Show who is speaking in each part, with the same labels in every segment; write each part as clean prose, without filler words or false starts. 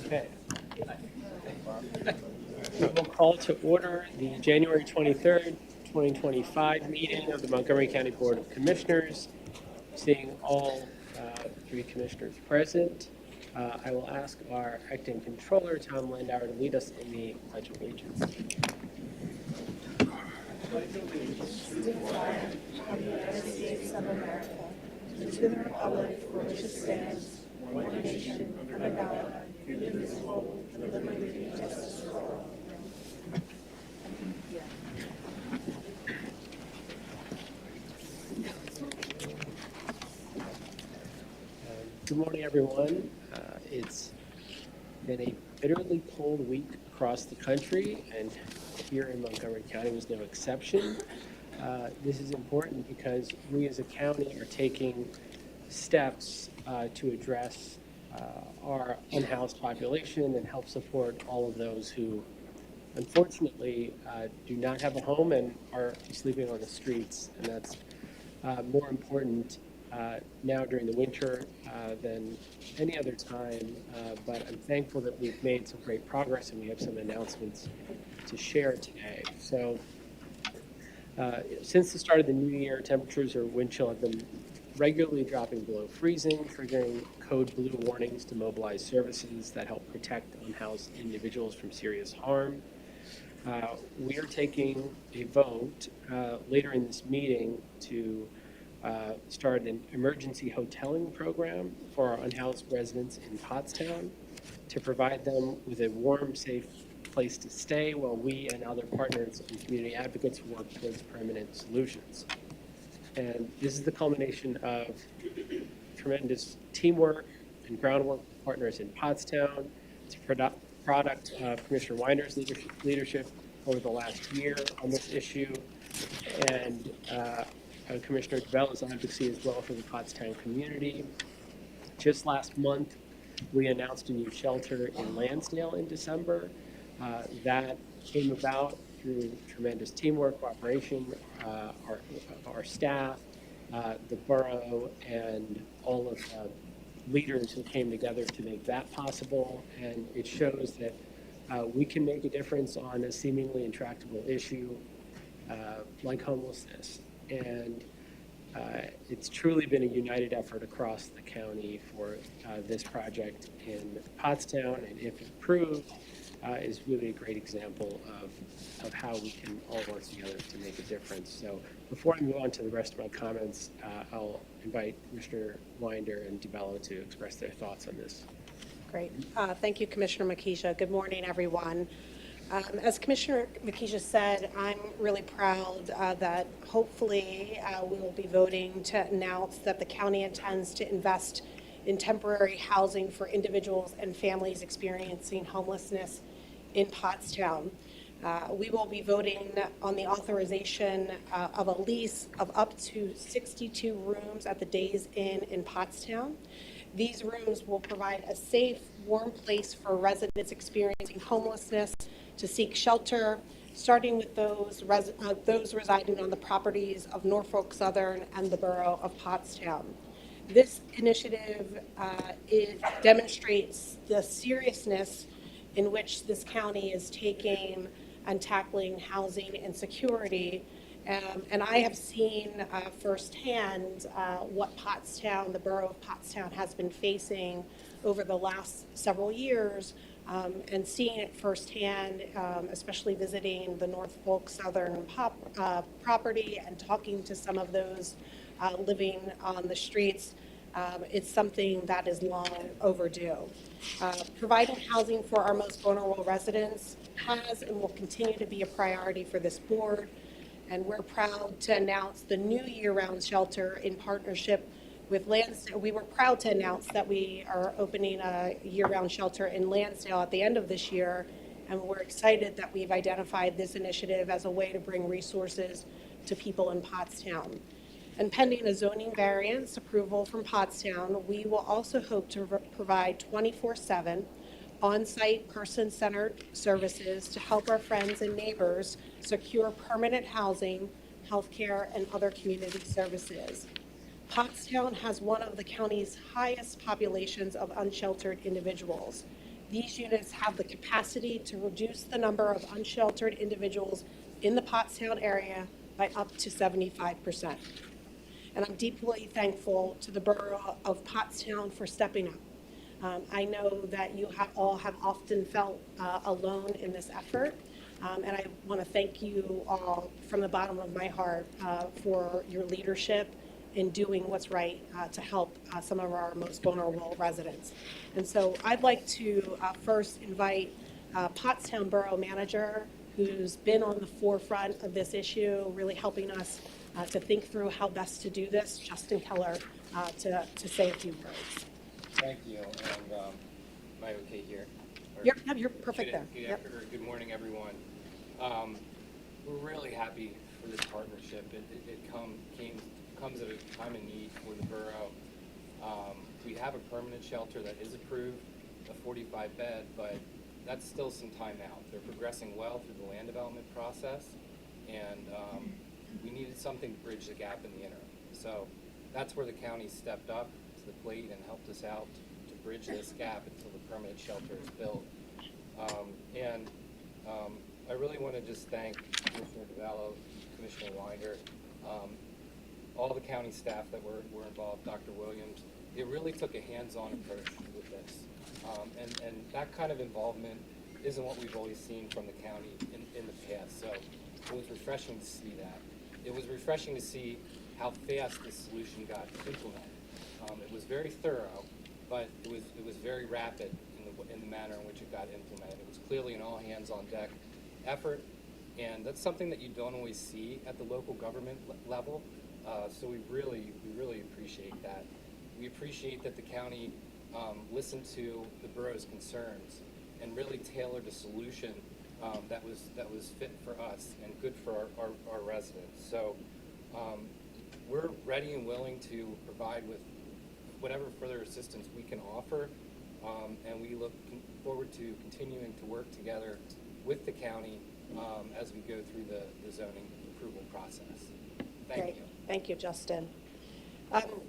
Speaker 1: Okay. We'll call to order the January 23rd, 2025 meeting of the Montgomery County Board of Commissioners. Seeing all three commissioners present, I will ask our acting controller, Tom Landauer, to lead us in the Pledge of Allegiance.
Speaker 2: Pledge allegiance to the flag of the United States of America, and to the republic for which it stands, one nation, under God, indivisible, with liberty and justice for all.
Speaker 1: Good morning, everyone. It's been a bitterly cold week across the country, and here in Montgomery County was no exception. This is important because we as a county are taking steps to address our unhoused population and help support all of those who unfortunately do not have a home and are sleeping on the streets. And that's more important now during the winter than any other time, but I'm thankful that we've made some great progress and we have some announcements to share today. So since the start of the new year, temperatures or wind chill have been regularly dropping below freezing, triggering code blue warnings to mobilize services that help protect unhoused individuals from serious harm. We are taking a vote later in this meeting to start an emergency hoteling program for our unhoused residents in Pottstown to provide them with a warm, safe place to stay while we and other partners and community advocates work towards permanent solutions. And this is the culmination of tremendous teamwork and groundwork with partners in Pottstown. It's a product of Commissioner Winder's leadership over the last year on this issue, and Commissioner DeBella's advocacy as well for the Pottstown community. Just last month, we announced a new shelter in Lansdale in December. That came about through tremendous teamwork, cooperation, our staff, the borough, and all of the leaders who came together to make that possible. And it shows that we can make a difference on a seemingly intractable issue like homelessness. And it's truly been a united effort across the county for this project in Pottstown, and if approved, is really a great example of how we can all work together to make a difference. So before I move on to the rest of my comments, I'll invite Commissioner Winder and DeBella to express their thoughts on this.
Speaker 3: Great. Thank you, Commissioner Makisha. Good morning, everyone. As Commissioner Makisha said, I'm really proud that hopefully we will be voting to announce that the county intends to invest in temporary housing for individuals and families experiencing homelessness in Pottstown. We will be voting on the authorization of a lease of up to 62 rooms at the Days Inn in Pottstown. These rooms will provide a safe, warm place for residents experiencing homelessness to seek shelter, starting with those residing on the properties of Norfolk Southern and the borough of Pottstown. This initiative it demonstrates the seriousness in which this county is taking and tackling housing insecurity. And I have seen firsthand what Pottstown, the borough of Pottstown, has been facing over the last several years, and seeing it firsthand, especially visiting the Norfolk Southern property and talking to some of those living on the streets. It's something that is long overdue. Providing housing for our most vulnerable residents has and will continue to be a priority for this board, and we're proud to announce the new year-round shelter in partnership with Lansdale. We were proud to announce that we are opening a year-round shelter in Lansdale at the end of this year, and we're excited that we've identified this initiative as a way to bring resources to people in Pottstown. And pending a zoning variance approval from Pottstown, we will also hope to provide 24/7 on-site, person-centered services to help our friends and neighbors secure permanent housing, healthcare, and other community services. Pottstown has one of the county's highest populations of unsheltered individuals. These units have the capacity to reduce the number of unsheltered individuals in the Pottstown area by up to 75%. And I'm deeply thankful to the Borough of Pottstown for stepping up. I know that you all have often felt alone in this effort, and I want to thank you all from the bottom of my heart for your leadership in doing what's right to help some of our most vulnerable residents. And so I'd like to first invite Pottstown Borough Manager, who's been on the forefront of this issue, really helping us to think through how best to do this, Justin Keller, to say a few words.
Speaker 4: Thank you, and am I okay here? Or-
Speaker 3: You're perfect there.
Speaker 4: Good
Speaker 3: Yep.
Speaker 4: afternoon, good morning, everyone. We're really happy for this partnership. It comes at a time of need for the borough. We have a permanent shelter that is approved, a 45 bed, but that's still some time out. They're progressing well through the land development process, and we needed something to bridge the gap in the interim. So that's where the county stepped up to the plate and helped us out to bridge this gap until the permanent shelter is built. I really want to just thank Commissioner DeVallo, Commissioner Winder, all the county staff that were involved, Dr. Williams. It really took a hands-on approach with this. And that kind of involvement isn't what we've always seen from the county in the past. So it was refreshing to see that. It was refreshing to see how fast this solution got implemented. It was very thorough, but it was very rapid in the manner in which it got implemented. It was clearly an all-hands-on-deck effort, and that's something that you don't always see at the local government level. So we really appreciate that. We appreciate that the county listened to the borough's concerns and really tailored a solution that was fit for us and good for our residents. So we're ready and willing to provide with whatever further assistance we can offer, and we look forward to continuing to work together with the county as we go through the zoning approval process. Thank
Speaker 3: Great.
Speaker 4: you.
Speaker 3: Thank you, Justin.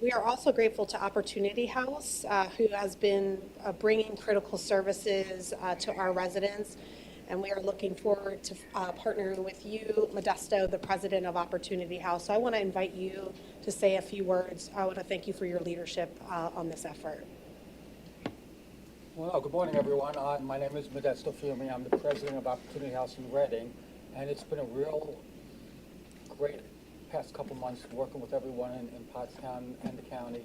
Speaker 3: We are also grateful to Opportunity House, who has been bringing critical services to our residents, and we are looking forward to partnering with you, Modesto, the president of Opportunity House. So I want to invite you to say a few words. I want to thank you for your leadership on this effort.
Speaker 5: Well, good morning, everyone. My name is Modesto Fiume. I'm the president of Opportunity House in Reading, and it's been a real great past couple months working with everyone in Pottstown and the county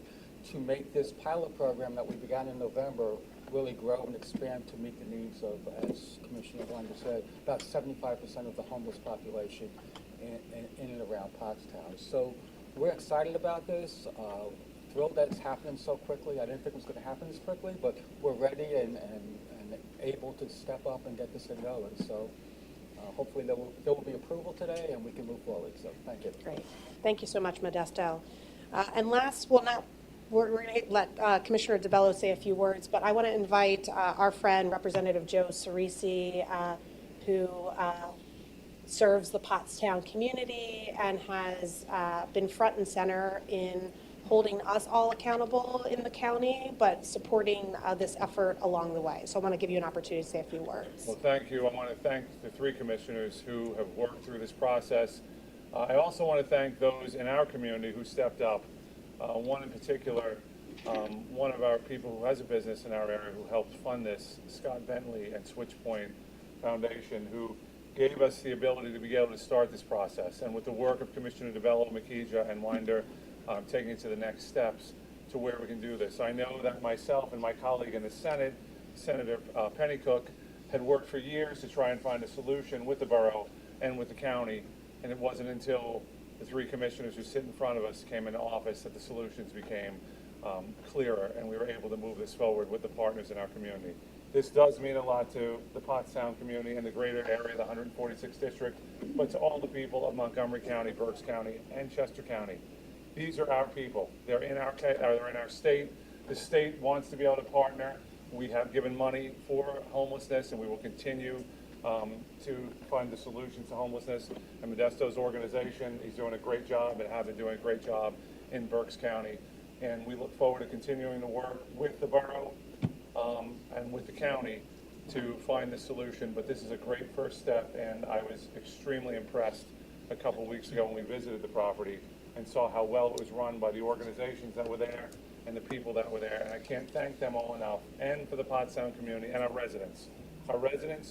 Speaker 5: to make this pilot program that we began in November really grow and expand to meet the needs of, as Commissioner Winder said, about 75% of the homeless population in and around Pottstown. So we're excited about this. Thrilled that it's happening so quickly. I didn't think it was going to happen this quickly, but we're ready and able to step up and get this thing going. So hopefully there will be approval today and we can move forward. So thank you.
Speaker 3: Great. Thank you so much, Modesto. And last, we're going to let Commissioner DeBello say a few words, but I want to invite our friend, Representative Joe Cerisi, who serves the Pottstown community and has been front and center in holding us all accountable in the county, but supporting this effort along the way. So I want to give you an opportunity to say a few words.
Speaker 6: Well, thank you. I want to thank the three commissioners who have worked through this process. I also want to thank those in our community who stepped up. One in particular, one of our people who has a business in our area who helped fund this, Scott Bentley and Switchpoint Foundation, who gave us the ability to be able to start this process. And with the work of Commissioner DeVello, Makija, and Winder, taking it to the next steps to where we can do this. I know that myself and my colleague in the Senate, Senator Pennycook, had worked for years to try and find a solution with the borough and with the county, and it wasn't until the three commissioners who sit in front of us came into office that the solutions became clearer, and we were able to move this forward with the partners in our community. This does mean a lot to the Pottstown community and the greater area, the 146th district, but to all the people of Montgomery County, Berks County, and Chester County. These are our people. They're in our state. The state wants to be able to partner We have given money for homelessness, and we will continue to find the solutions to homelessness. And Modesto's organization, he's doing a great job and have been doing a great job in Berks County. And we look forward to continuing to work with the borough and with the county to find the solution. But this is a great first step, and I was extremely impressed a couple of weeks ago when we visited the property and saw how well it was run by the organizations that were there and the people that were there. And I can't thank them all enough, and for the Pottstown community and our residents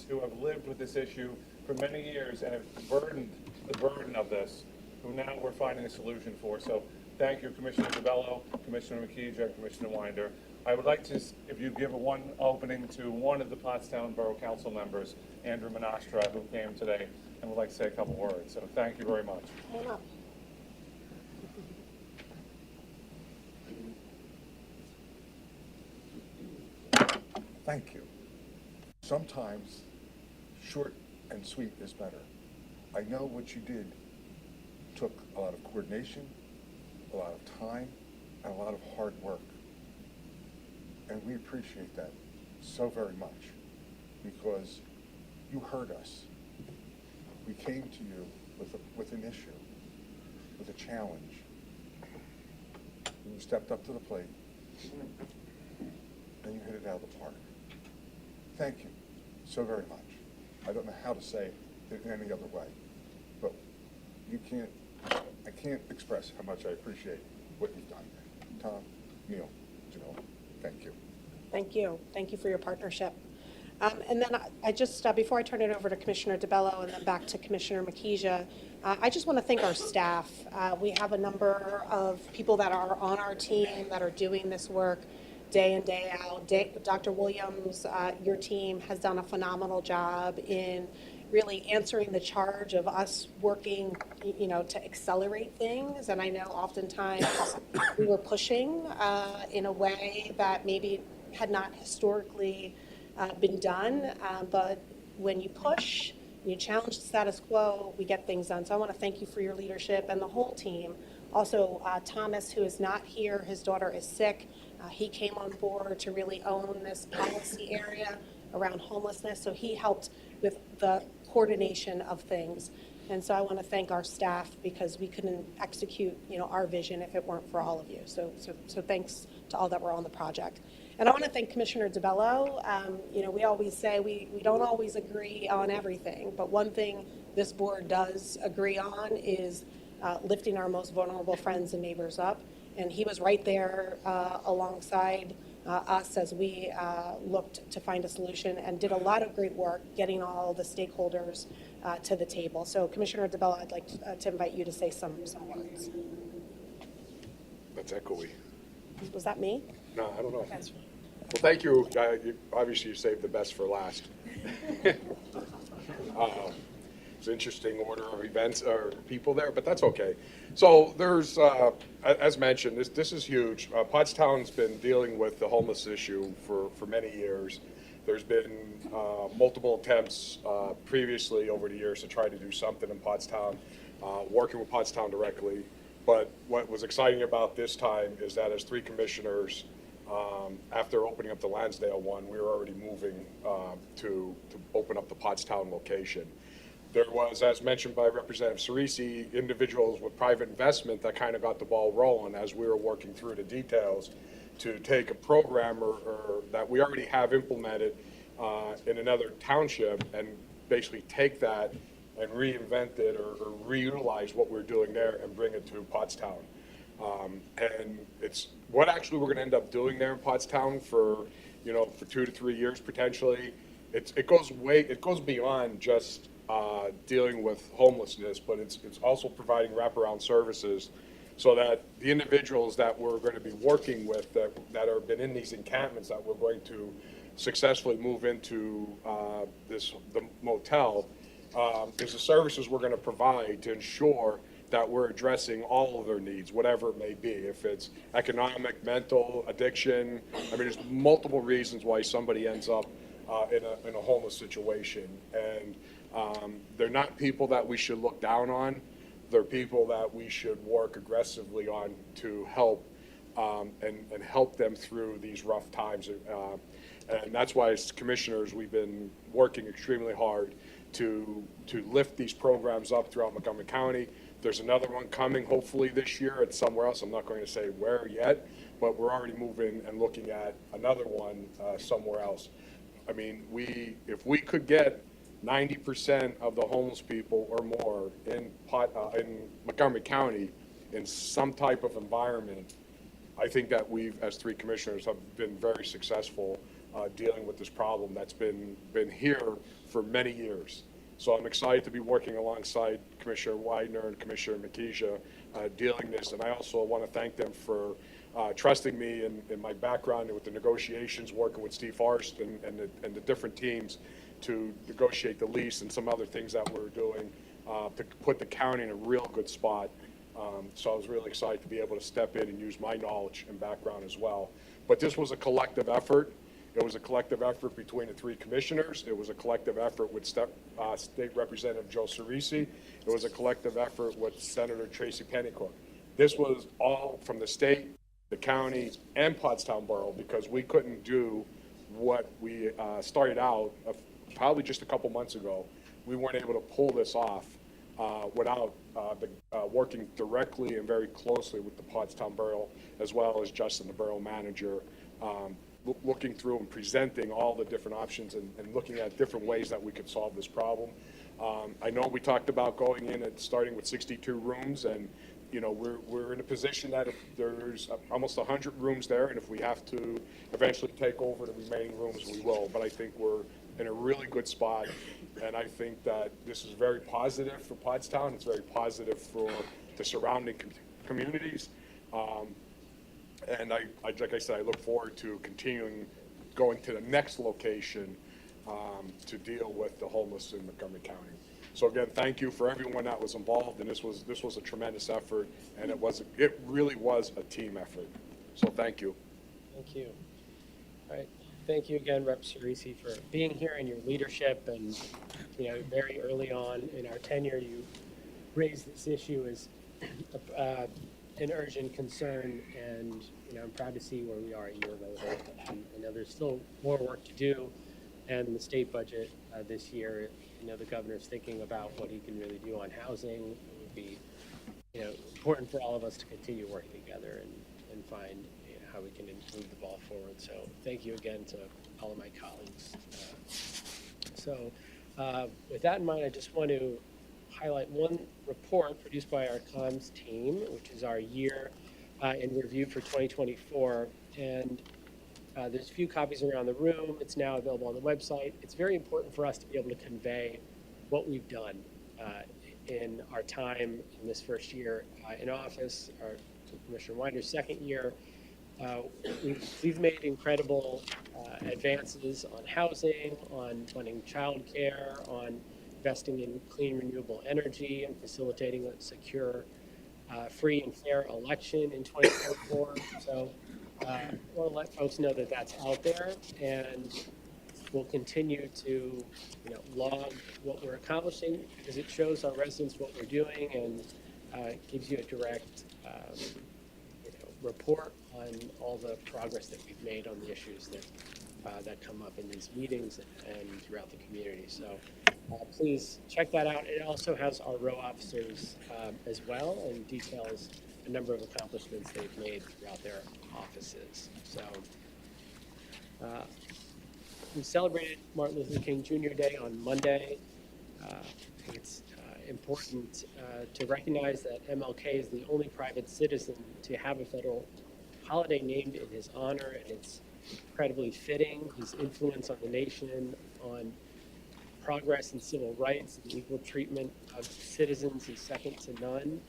Speaker 6: who have lived with this issue for many years and have burdened the burden of this, who now we're finding a solution for. So thank you, Commissioner DeBello, Commissioner McKeeja, and Commissioner Winder. I would like to, if you'd give one opening to one of the Pottstown Borough Council members, Andrew Menastra, who came today, and would like to say a couple words. So thank you very much.
Speaker 3: Hold up.
Speaker 7: Thank you. Sometimes short and sweet is better. I know what you did took a lot of coordination, a lot of time, and a lot of hard work. And we appreciate that so very much because you heard us. We came to you with an issue, with a challenge. And you stepped up to the plate and you hit it out of the park. Thank you so very much. I don't know how to say it in any other way, but I can't express how much I appreciate what you've done. Tom, Neil, Janelle, thank you.
Speaker 3: Thank you. Thank you for your partnership. And then I just, before I turn it over to Commissioner DeBello and then back to Commissioner McKeeja, I just want to thank our staff. We have a number of people that are on our team that are doing this work day in, day out. Dr. Williams, your team has done a phenomenal job in really answering the charge of us working, to accelerate things. And I know oftentimes we were pushing in a way that maybe had not historically been done, but when you push, you challenge the status quo, we get things done. So I want to thank you for your leadership and the whole team. Also, Thomas, who is not here, his daughter is sick. He came on board to really own this policy area around homelessness, so he helped with the coordination of things. And so I want to thank our staff because we couldn't execute, our vision if it weren't for all of you. So thanks to all that were on the project. And I want to thank Commissioner DeBello. We always say we don't always agree on everything, but one thing this board does agree on is lifting our most vulnerable friends and neighbors up. And he was right there alongside us as we looked to find a solution and did a lot of great work getting all the stakeholders to the table. So Commissioner DeBello, I'd like to invite you to say some words.
Speaker 8: That's echoey.
Speaker 3: Was that me?
Speaker 8: No, I don't know.
Speaker 3: That's right.
Speaker 8: Well, thank you. Obviously, you saved the best for last. It's an interesting order of events or people there, but that's okay. So there's, as mentioned, this is huge. Pottstown's been dealing with the homeless issue for many years. There's been multiple attempts previously over the years to try to do something in Pottstown, working with Pottstown directly. But what was exciting about this time is that as three commissioners, after opening up the Lansdale one, we were already moving to open up the Pottstown location. There was, as mentioned by Representative Cerisi, individuals with private investment that kind of got the ball rolling as we were working through the details to take a program or that we already have implemented in another township and basically take that and reinvent it or reutilize what we're doing there and bring it to Pottstown. And it's what actually we're going to end up doing there in Pottstown for 2 to 3 years potentially. It goes beyond just dealing with homelessness, but it's also providing wraparound services so that the individuals that we're going to be working with that have been in these encampments that we're going to successfully move into the motel is the services we're going to provide to ensure that we're addressing all of their needs, whatever it may be. If it's economic, mental, addiction, there's multiple reasons why somebody ends up in a homeless situation. And they're not people that we should look down on. They're people that we should work aggressively on to help and help them through these rough times. And that's why as commissioners, we've been working extremely hard to lift these programs up throughout Montgomery County. There's another one coming hopefully this year at somewhere else. I'm not going to say where yet, but we're already moving and looking at another one somewhere else. I mean, if we could get 90% of the homeless people or more in Montgomery County in some type of environment, I think that we've, as three commissioners, have been very successful dealing with this problem that's been here for many years. So I'm excited to be working alongside Commissioner Widener and Commissioner Makija dealing this. And I also want to thank them for trusting me in my background with the negotiations, working with Steve Forrest and the different teams to negotiate the lease and some other things that we're doing to put the county in a real good spot. So I was really excited to be able to step in and use my knowledge and background as well. But this was a collective effort. It was a collective effort between the three commissioners. It was a collective effort with State Representative Joe Cerisi. It was a collective effort with Senator Tracy Pennycook. This was all from the state, the county, and Pottstown Borough, because we couldn't do what we started out probably just a couple months ago. We weren't able to pull this off without working directly and very closely with the Pottstown Borough, as well as Justin, the borough manager, looking through and presenting all the different options and looking at different ways that we could solve this problem. I know we talked about going in and starting with 62 rooms, and you know, we're in a position that if there's almost 100 rooms there, and if we have to eventually take over the remaining rooms, we will. But I think we're in a really good spot, and I think that this is very positive for Pottstown. It's very positive for the surrounding communities. And like I said, I look forward to continuing going to the next location to deal with the homeless in Montgomery County. So again, thank you for everyone that was involved, and this was a tremendous effort, and it really was a team effort. So thank you.
Speaker 1: Thank you. All right. Thank you again, Rep. Cerisi, for being here and your leadership. And, you know, very early on in our tenure, you raised this issue as an urgent concern. And, you know, I'm proud to see where we are a year later. And I know there's still more work to do. And the state budget this year, you know, the governor's thinking about what he can really do on housing. It would be, you know, important for all of us to continue working together and find how we can move the ball forward. So thank you again to all of my colleagues. With that in mind, I just want to highlight one report produced by our comms team, which is our year in review for 2024. And there's a few copies around the room. It's now available on the website. It's very important for us to be able to convey what we've done in our time in this first year in office, our Commissioner Winder's second year. We've made incredible advances on housing, on funding childcare, on investing in clean renewable energy and facilitating a secure, free and fair election in 2024. So I want to let folks know that that's out there, and we'll continue to, you know, log what we're accomplishing because it shows our residents what we're doing and gives you a direct report on all the progress that we've made on the issues that come up in these meetings and throughout the community. So please check that out. It also has our row officers as well and details a number of accomplishments they've made throughout their offices. So we celebrated Martin Luther King Jr. Day on Monday. I think it's important to recognize that MLK is the only private citizen to have a federal holiday named in his honor, and it's incredibly fitting. His influence on the nation, on progress in civil rights and equal treatment of citizens is second to none.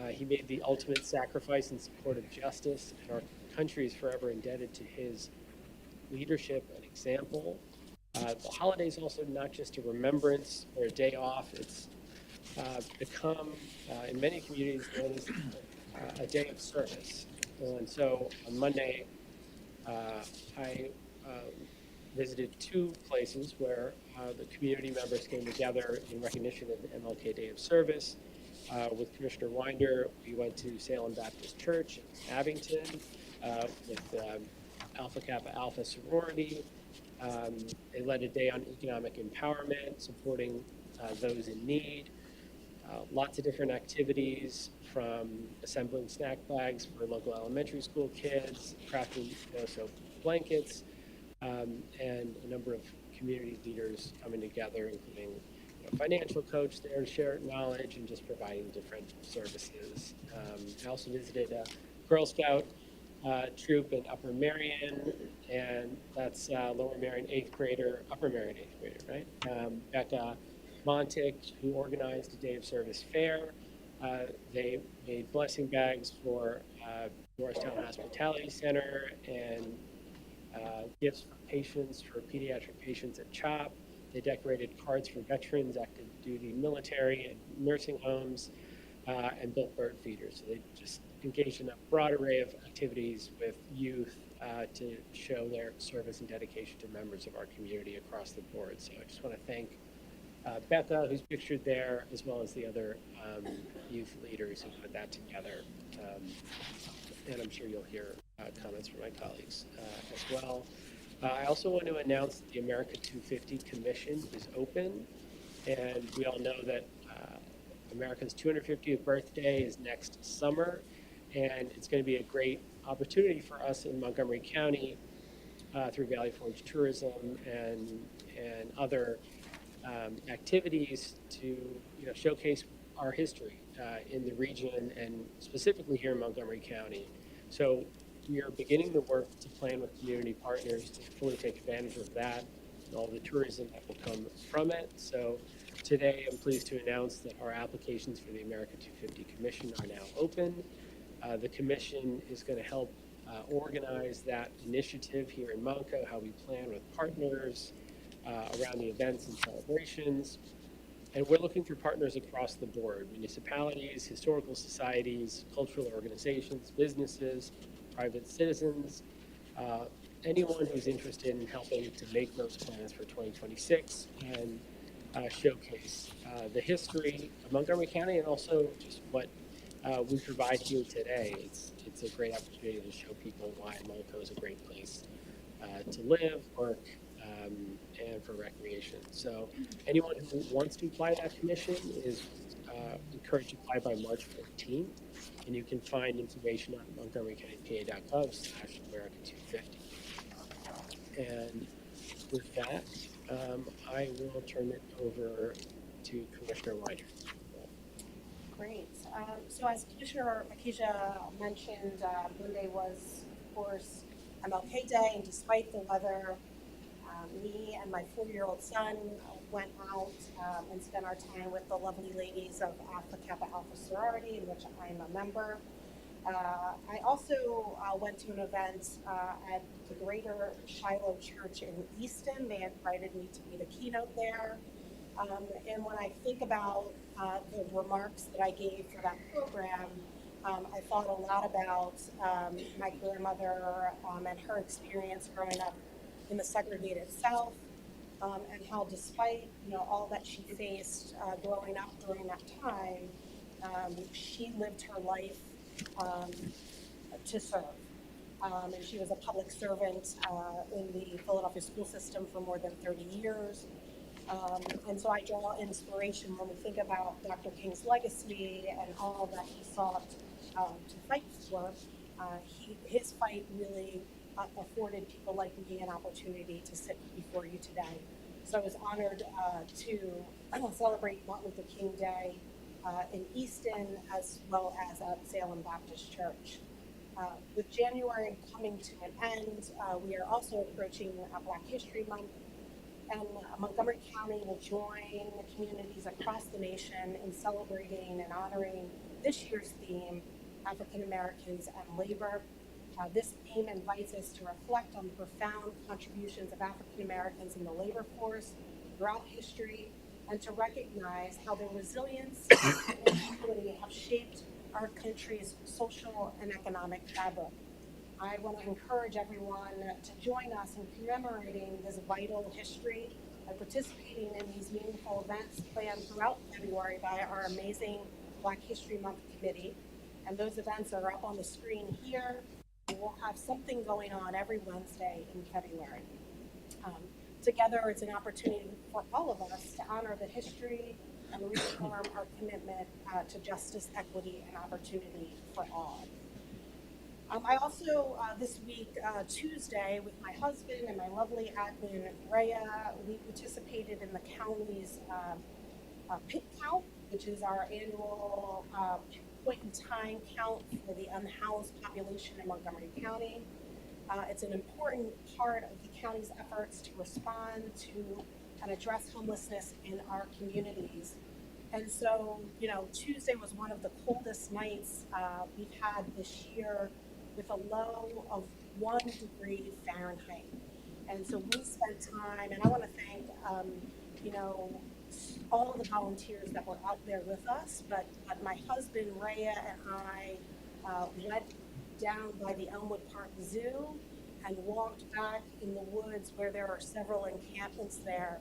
Speaker 1: He made the ultimate sacrifice in support of justice, and our country is forever indebted to his leadership and example. The holiday is also not just a remembrance or a day off. It's become, in many communities, known as a day of service. And so on Monday, I visited two places where the community members came together in recognition of the MLK Day of Service. With Commissioner Winder, we went to Salem Baptist Church in Abington with Alpha Kappa Alpha sorority. They led a day on economic empowerment, supporting those in need. Lots of different activities, from assembling snack bags for local elementary school kids, crafting so blankets, and a number of community leaders coming together, including a financial coach there to share knowledge and just providing different services. I also visited a Girl Scout troop in Upper Marion, and that's Lower Marion Upper Marion eighth grader, right? Becca Montic, who organized a day of service fair. They made blessing bags for Morristown Hospitality Center and gifts for patients, for pediatric patients at CHOP. They decorated cards for veterans, active duty military, and nursing homes, and built bird feeders. So they just engaged in a broad array of activities with youth to show their service and dedication to members of our community across the board. So I just want to thank Becca, who's pictured there, as well as the other youth leaders who put that together. And I'm sure you'll hear comments from my colleagues as well. I also want to announce that the America 250 Commission is open, and we all know that America's 250th birthday is next summer, and it's going to be a great opportunity for us in Montgomery County through Valley Forge Tourism and other activities to showcase our history in the region and specifically here in Montgomery County. So we are beginning the work to plan with community partners to fully take advantage of that and all the tourism that will come from it. So today I'm pleased to announce that our applications for the America 250 Commission are now open. The commission is going to help organize that initiative here in Monco, how we plan with partners around the events and celebrations. And we're looking for partners across the board: municipalities, historical societies, cultural organizations, businesses, private citizens, anyone who's interested in helping to make those plans for 2026 and showcase the history of Montgomery County and also just what we provide here today. It's a great opportunity to show people why Monaco is a great place to live, work, and for recreation. So anyone who wants to apply to that commission is encouraged to apply by March 14th, and you can find information on montgomerycountypa.gov/America250. And with that, I will turn it over to Commissioner Winder.
Speaker 3: Great. So as Commissioner Makija mentioned, Monday was, of course, MLK Day, and despite the weather, me and my 4-year-old son went out and spent our time with the lovely ladies of Alpha Kappa Alpha sorority, in which I'm a member. I also went to an event at the Greater Shiloh Church in Easton. They invited me to be the keynote there. And when I think about the remarks that I gave for that program, I thought a lot about my grandmother and her experience growing up in the segregated South, and how despite all that she faced growing up during that time, she lived her life to serve. And she was a public servant in the Philadelphia school system for more than 30 years. And so I draw inspiration when we think about Dr. King's legacy and all that he sought to fight for. His fight really afforded people like me an opportunity to sit before you today. So I was honored to celebrate Martin Luther King Day in Easton, as well as at Salem Baptist Church. With January coming to an end, we are also approaching Black History Month, and Montgomery County will join communities across the nation in celebrating and honoring this year's theme, African Americans and Labor. This theme invites us to reflect on the profound contributions of African Americans in the labor force throughout history, and to recognize how their resilience and equity have shaped our country's social and economic fabric. I want to encourage everyone to join us in commemorating this vital history by participating in these meaningful events planned throughout February by our amazing Black History Month committee. And those events are up on the screen here. we'll have something going on every Wednesday in February. Um, Together, it's an opportunity for all of us to honor the history and reaffirm our commitment to justice, equity, and opportunity for all. I also, this week, Tuesday, with my husband and my lovely admin, Rhea, we participated in the county's pit count, which is our annual point in time count for the unhoused population in Montgomery County. It's an important part of the county's efforts to respond to and address homelessness in our communities. And so, Tuesday was one of the coldest nights we've had this year, with a low of 1 degree Fahrenheit. And so we spent time, and I want to thank, all of the volunteers that were out there with us, but my husband, Rhea, and I went down by the Elmwood Park Zoo and walked back in the woods where there are several encampments there.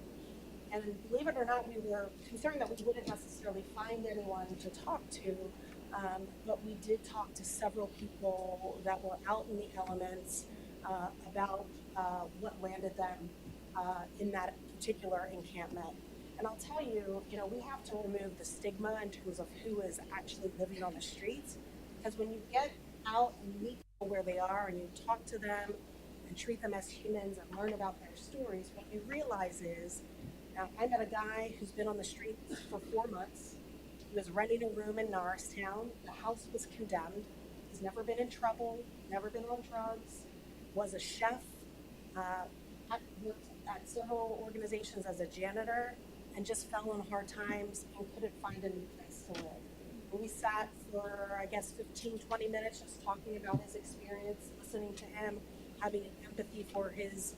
Speaker 3: And believe it or not, we were concerned that we wouldn't necessarily find anyone to talk to, but we did talk to several people that were out in the elements about what landed them in that particular encampment. And I'll tell you, we have to remove the stigma in terms of who is actually living on the streets, because when you get out and meet people where they are and you talk to them and treat them as humans and learn about their stories, what you realize is, I met a guy who's been on the street for 4 months. He was renting a room in Norristown. The house was condemned. He's never been in trouble, never been on drugs, was a chef, worked at several organizations as a janitor, and just fell on hard times and couldn't find a new place to live. We sat for, I guess, 15, 20 minutes just talking about his experience, listening to him, having empathy for his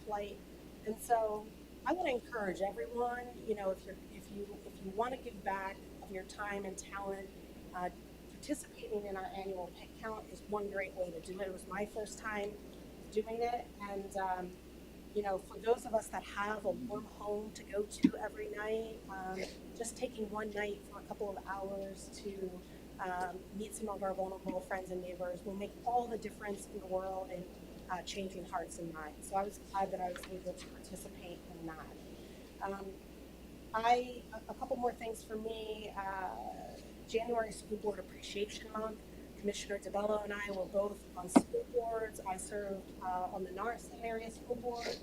Speaker 3: plight. And so I want to encourage everyone, if you want to give back of your time and talent, participating in our annual pet count is one great way to do it. It was my first time doing it, and for those of us that have a warm home to go to every night, just taking one night for a couple of hours to meet some of our vulnerable friends and neighbors will make all the difference in the world in changing hearts and minds. So I was glad that I was able to participate in that. A couple more things for me. January School Board Appreciation Month. Commissioner DeBello and I were both on school boards. I served on the Norristown Area School Board,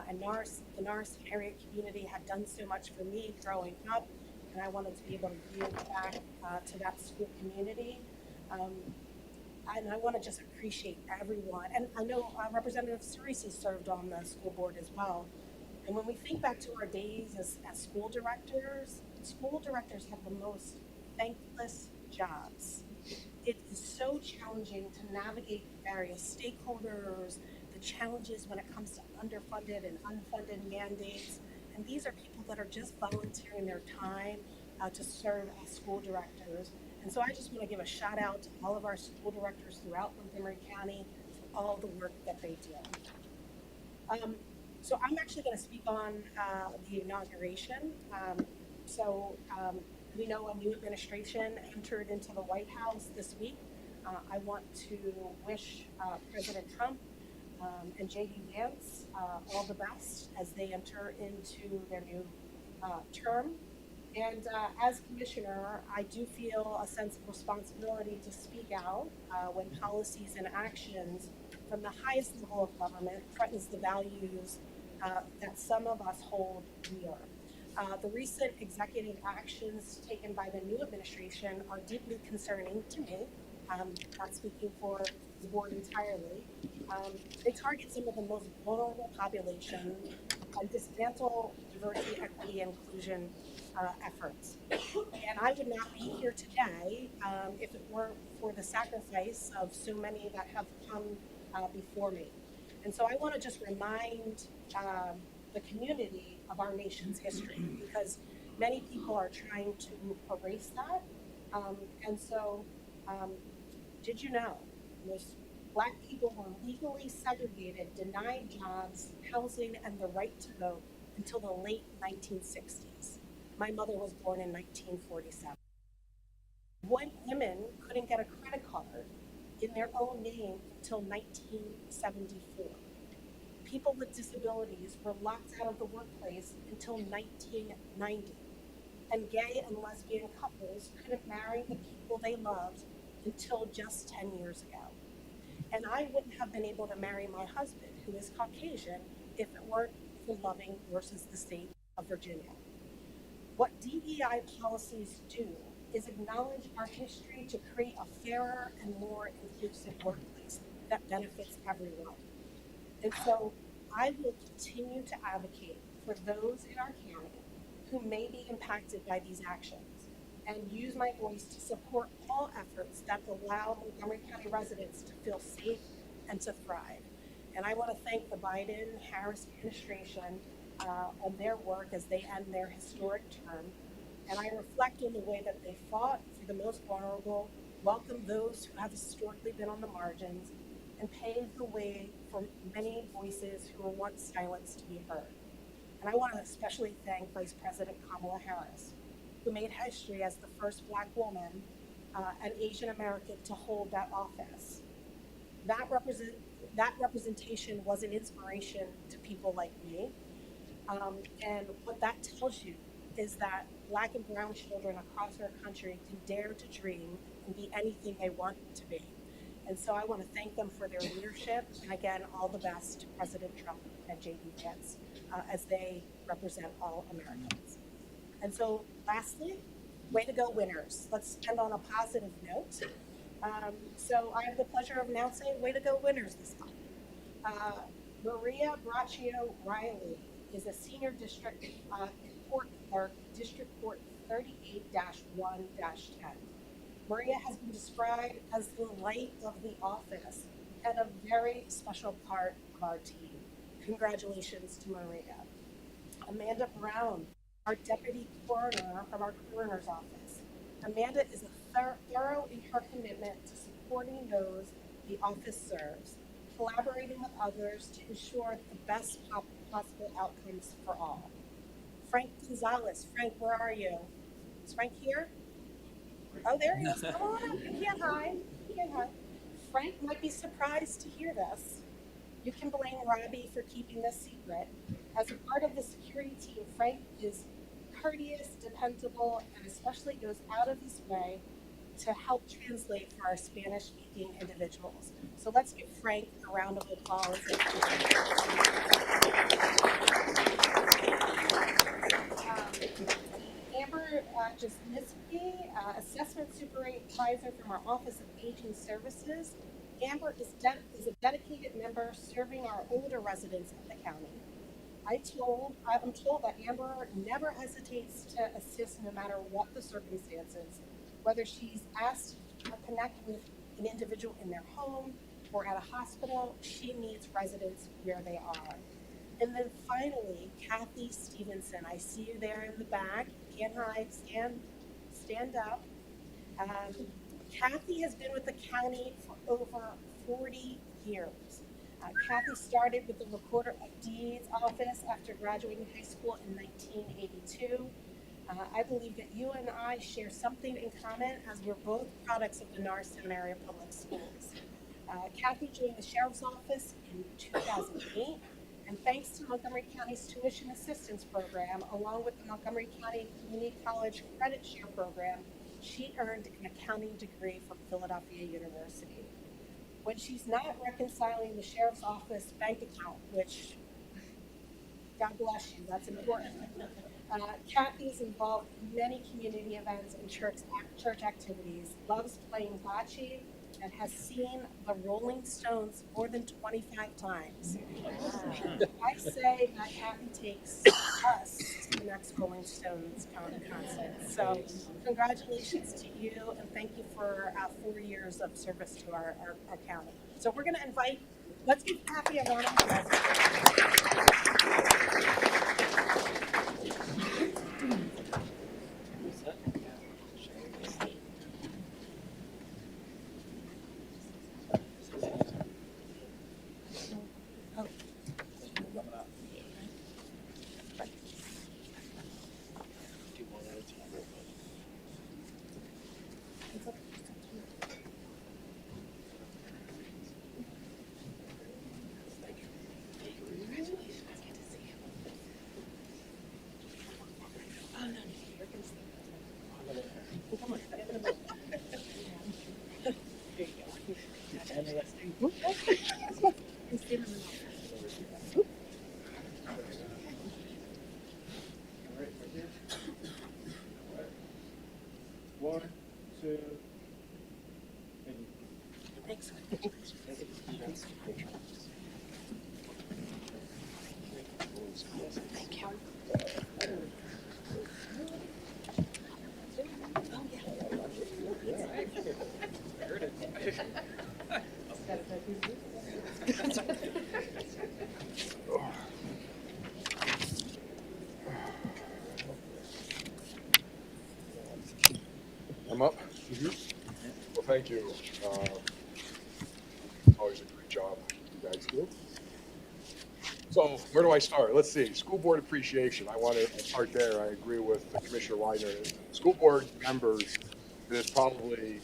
Speaker 3: and the Norristown area community had done so much for me growing up, and I wanted to be able to give back to that school community. And I want to just appreciate everyone. And I know Representative Cerisi served on the school board as well. And when we think back to our days as school directors have the most thankless jobs. It is so challenging to navigate various stakeholders, the challenges when it comes to underfunded and unfunded mandates. And these are people that are just volunteering their time to serve as school directors. And so I just want to give a shout out to all of our school directors throughout Montgomery County for all the work that they do. So I'm actually going to speak on the inauguration. We know a new administration entered into the White House this week. I want to wish President Trump and J.D. Vance all the best as they enter into their new term. And as commissioner, I do feel a sense of responsibility to speak out when policies and actions from the highest level of government threatens the values that some of us hold dear. The recent executive actions taken by the new administration are deeply concerning to me. Not speaking for the board entirely. They target some of the most vulnerable populations and dismantle diversity, equity, and inclusion efforts. And I would not be here today if it weren't for the sacrifice of so many that have come before me. And so I want to just remind the community of our nation's history, because many people are trying to erase that. Did you know most Black people were legally segregated, denied jobs, housing, and the right to vote until the late 1960s? My mother was born in 1947. When women couldn't get a credit card in their own name until 1974. People with disabilities were locked out of the workplace until 1990. And gay and lesbian couples couldn't marry the people they loved until just 10 years ago. And I wouldn't have been able to marry my husband, who is Caucasian, if it weren't for Loving versus the state of Virginia. What DEI policies do is acknowledge our history to create a fairer and more inclusive workplace that benefits everyone. And so I will continue to advocate for those in our county who may be impacted by these actions and use my voice to support all efforts that allow Montgomery County residents to feel safe and to thrive. And I want to thank the Biden-Harris administration on their work as they end their historic term. And I reflect on the way that they fought for the most vulnerable, welcomed those who have historically been on the margins, and paved the way for many voices who were once silenced to be heard. And I want to especially thank Vice President Kamala Harris, who made history as the first Black woman and Asian American to hold that office. That representation was an inspiration to people like me. And what that tells you is that Black and brown children across our country can dare to dream and be anything they want to be. And so I want to thank them for their leadership. And again, all the best to President Trump and J.D. Vance as they represent all Americans. And so lastly, way to go winners. Let's end on a positive note. So I have the pleasure of announcing way to go winners this month. Maria Braccio Riley is a senior district court clerk, District Court 38-1-10. Maria has been described as the light of the office and a very special part of our team. Congratulations to Maria. Amanda Brown, our deputy coroner from our coroner's office. Amanda is thorough in her commitment to supporting those the office serves, collaborating with others to ensure the best possible outcomes for all. Frank Gonzalez. Frank, where are you? Is Frank here? Oh, there he is. Come on up. You can't hide. You can't hide. Frank might be surprised to hear this. You can blame Robbie for keeping this secret. As a part of the security team, Frank is courteous, dependable, and especially goes out of his way to help translate for our Spanish-speaking individuals. So let's give Frank a round of applause. Amber Jasniski, assessment supervisor from our Office of Aging Services. Amber is a dedicated member serving our older residents of the county. I'm told that Amber never hesitates to assist no matter what the circumstances, whether she's asked to connect with an individual in their home or at a hospital. She meets residents where they are. And then finally, Kathy Stevenson. I see you there in the back. Can't hide. Stand up. Kathy has been with the county for over 40 years. Kathy started with the Recorder of Deeds office after graduating high school in 1982. I believe that you and I share something in common as we're both products of the Norristown Area Public Schools. Kathy joined the Sheriff's Office in 2008, and thanks to Montgomery County's Tuition Assistance Program, along with the Montgomery County Community College Credit Share Program, she earned an accounting degree from Philadelphia University. When she's not reconciling the Sheriff's Office bank account, which, God bless you, that's important, Kathy's involved in many community events and church activities, loves playing bocce, and has seen the Rolling Stones more than 25 times. I say that Kathy takes us to the next Rolling Stones concert. So congratulations to you, and thank you for 4 years of service to our county. So we're going to let's give Kathy a round of applause.
Speaker 6: 1, 2.
Speaker 3: Thanks. Thank you.
Speaker 8: I'm up? Well, thank you. Always a great job you guys do. So where do I start? Let's see. School board appreciation. I want to start there. I agree with Commissioner Weiner. School board members is probably,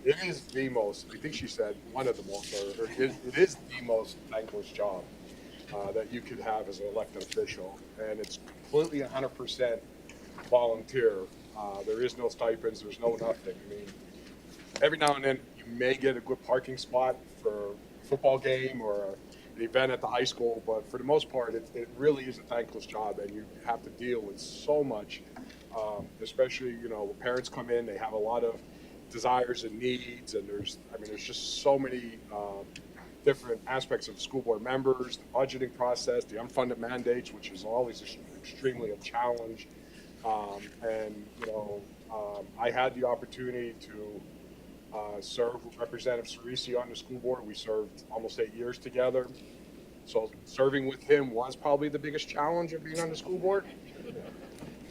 Speaker 8: it is the most, I think she said one of the most, or it is the most thankless job that you could have as an elected official. And it's completely 100% volunteer. There is no stipends, there's no nothing. I mean, every now and then you may get a good parking spot for a football game or an event at the high school, but for the most part, it really is a thankless job, and you have to deal with so much, especially, you know, when parents come in, they have a lot of desires and needs, and there's just so many different aspects of school board members, the budgeting process, the unfunded mandates, which is always extremely a challenge. And, you know, I had the opportunity to serve with Representative Cerisi on the school board. We served almost 8 years together. So serving with him was probably the biggest challenge of being on the school board.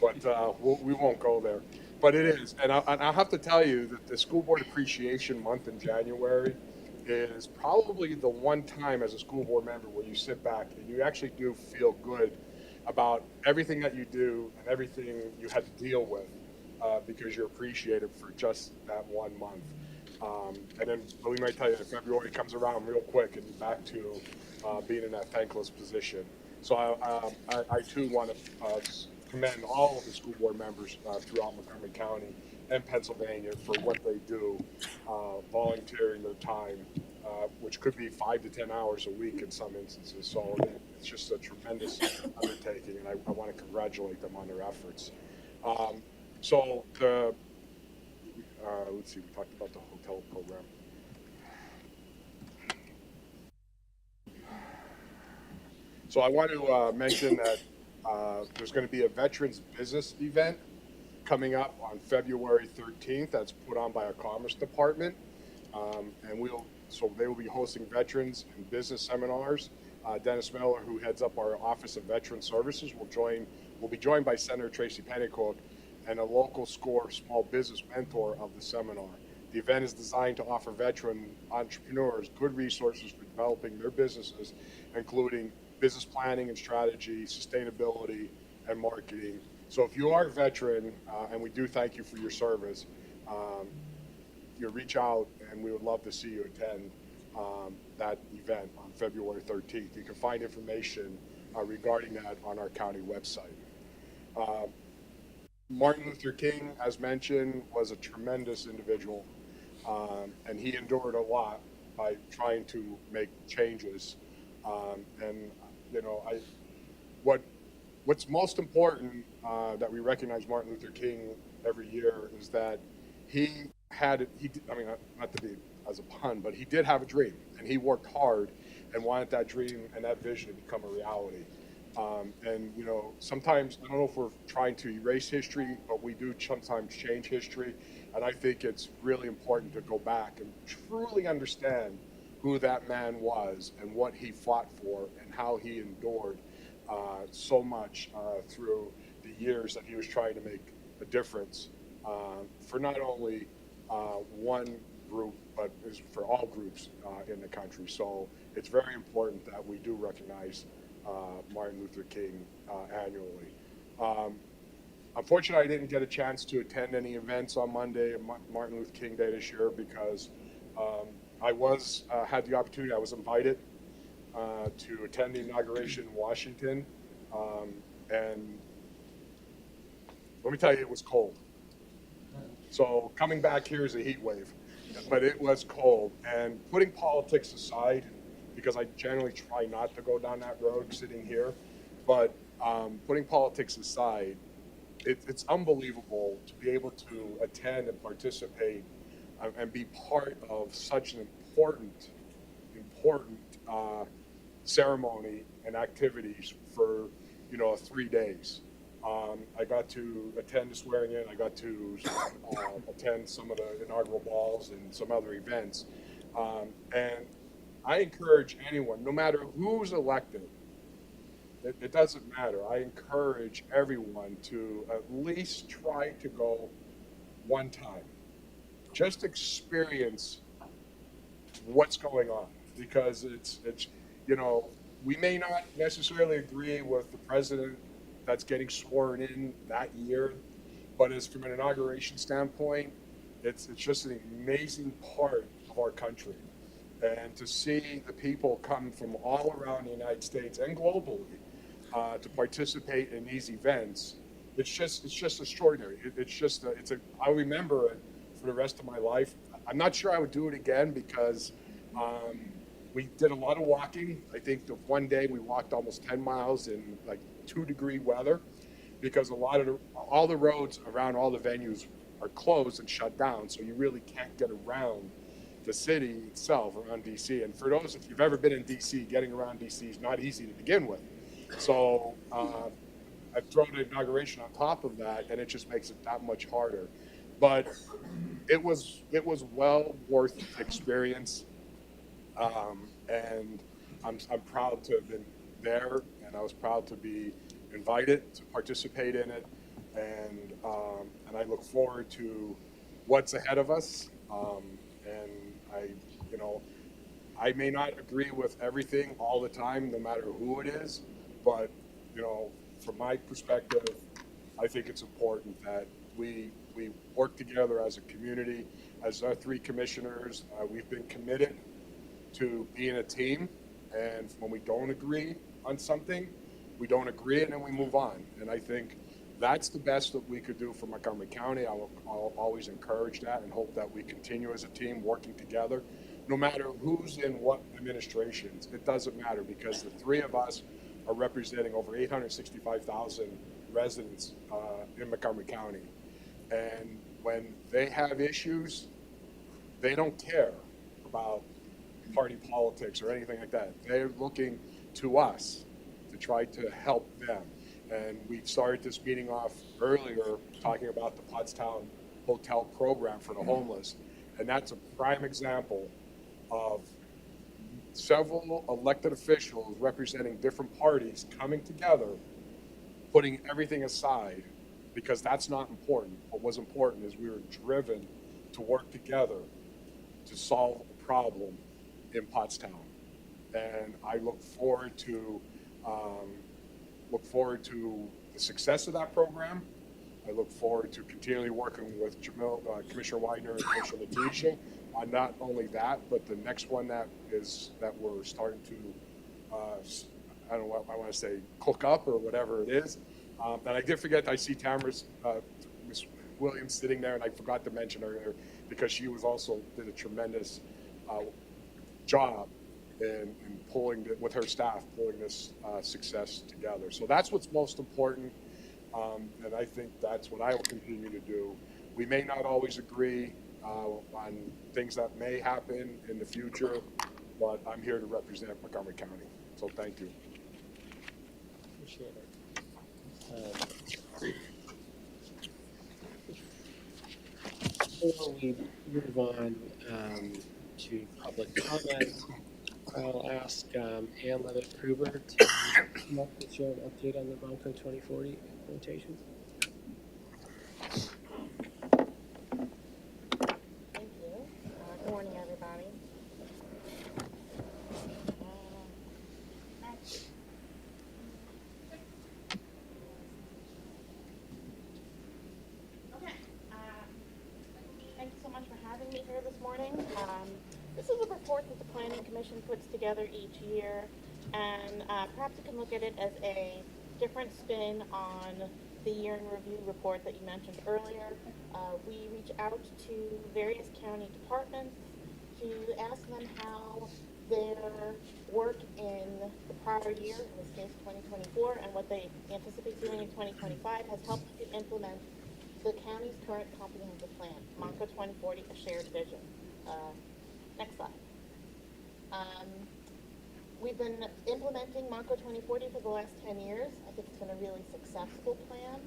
Speaker 8: But we won't go there. But it is. And I'll have to tell you that the School Board Appreciation Month in January is probably the one time as a school board member where you sit back and you actually do feel good about everything that you do and everything you had to deal with because you're appreciated for just that 1 month. And then believe me, I tell you, February comes around real quick and you're back to being in that thankless position. So I too want to commend all of the school board members throughout Montgomery County and Pennsylvania for what they do, volunteering their time, which could be 5 to 10 hours a week in some instances. So it's just a tremendous undertaking, and I want to congratulate them on their efforts. So the let's see, we talked about the hotel program. So I want to mention that there's going to be a veterans business event coming up on February 13th. That's put on by our Commerce Department, and so they will be hosting veterans and business seminars. Dennis Miller, who heads up our Office of Veteran Services, will be joined by Senator Tracy Pennycook and a local SCORE small business mentor of the seminar. The event is designed to offer veteran entrepreneurs good resources for developing their businesses, including business planning and strategy, sustainability, and marketing. So if you are a veteran, and we do thank you for your service, you reach out and we would love to see you attend that event on February 13th. You can find information regarding that on our county website. Martin Luther King, as mentioned, was a tremendous individual, and he endured a lot by trying to make changes. And you know, what's most important that we recognize Martin Luther King every year is that he had, I mean, not to be as a pun, but he did have a dream, and he worked hard and wanted that dream and that vision to become a reality. And, you know, sometimes, I don't know if we're trying to erase history, but we do sometimes change history. And I think it's really important to go back and truly understand who that man was and what he fought for and how he endured so much through the years that he was trying to make a difference for not only one group, but for all groups in the country. So it's very important that we do recognize Martin Luther King annually. Unfortunately, I didn't get a chance to attend any events on Monday, Martin Luther King Day this year, because I had the opportunity, I was invited to attend the inauguration in Washington, and let me tell you, it was cold. So coming back here is a heat wave, but it was cold. And putting politics aside, because I generally try not to go down that road sitting here, but putting politics aside, it's unbelievable to be able to attend and participate and be part of such an important ceremony and activities for 3 days. I got to attend the swearing in. I got to attend some of the inaugural balls and some other events. And I encourage anyone, no matter who's elected, it doesn't matter. I encourage everyone to at least try to go one time. Just experience what's going on because we may not necessarily agree with the president that's getting sworn in that year, but as from an inauguration standpoint, it's just an amazing part of our country. And to see the people come from all around the United States and globally to participate in these events, it's just extraordinary. I'll remember it for the rest of my life. I'm not sure I would do it again because we did a lot of walking. I think the one day we walked almost 10 miles in like 2-degree weather because all the roads around all the venues are closed and shut down, so you really can't get around the city itself around DC. And for those, if you've ever been in DC, getting around DC is not easy to begin with. So I throw the inauguration on top of that, and it just makes it that much harder. But it was well worth the experience, and I'm proud to have been there, and I was proud to be invited to participate in it, and I look forward to what's ahead of us. And I may not agree with everything all the time, no matter who it is, but from my perspective, I think it's important that we work together as a community. As our 3 commissioners, we've been committed to being a team, and when we don't agree on something, we don't agree and then we move on. And I think that's the best that we could do for Montgomery County. I'll always encourage that and hope that we continue as a team working together, no matter who's in what administrations. It doesn't matter because the 3 of us are representing over 865,000 residents in Montgomery County. And when they have issues, they don't care about party politics or anything like that. They're looking to us to try to help them. And we started this meeting off earlier talking about the Pottstown Hotel program for the homeless. And that's a prime example of several elected officials representing different parties coming together, putting everything aside, because that's not important. What was important is we were driven to work together to solve a problem in Pottstown. And I look forward to the success of that program. I look forward to continually working with Commissioner Widener and Commissioner Letitia on not only that, but the next one that we're starting to, I don't know what I want to say, cook up or whatever it is. And I did forget, I see Tamara's, Ms. Williams sitting there, and I forgot to mention her because she did a tremendous job in with her staff, pulling this success together. So that's what's most important. And I think that's what I will continue to do. We may not always agree on things that may happen in the future, but I'm here to represent Montgomery County. So thank you.
Speaker 1: Appreciate it. Before we move on to public comment, I'll ask Ann Levitt-Kruber to come up and share an update on the Ronco 2040 implementation.
Speaker 9: Thank you. Good morning, everybody. Okay. Thank you so much for having me here this morning. This is a report that the Planning Commission puts together each year, and perhaps you can look at it as a different spin on the year in review report that you mentioned earlier. We reach out to various county departments to ask them how their work in the prior year, in this case 2024, and what they anticipate doing in 2025 has helped to implement the county's current comprehensive plan, Monco 2040, a shared vision. Next slide. We've been implementing Monco 2040 for the last 10 years. I think it's been a really successful plan,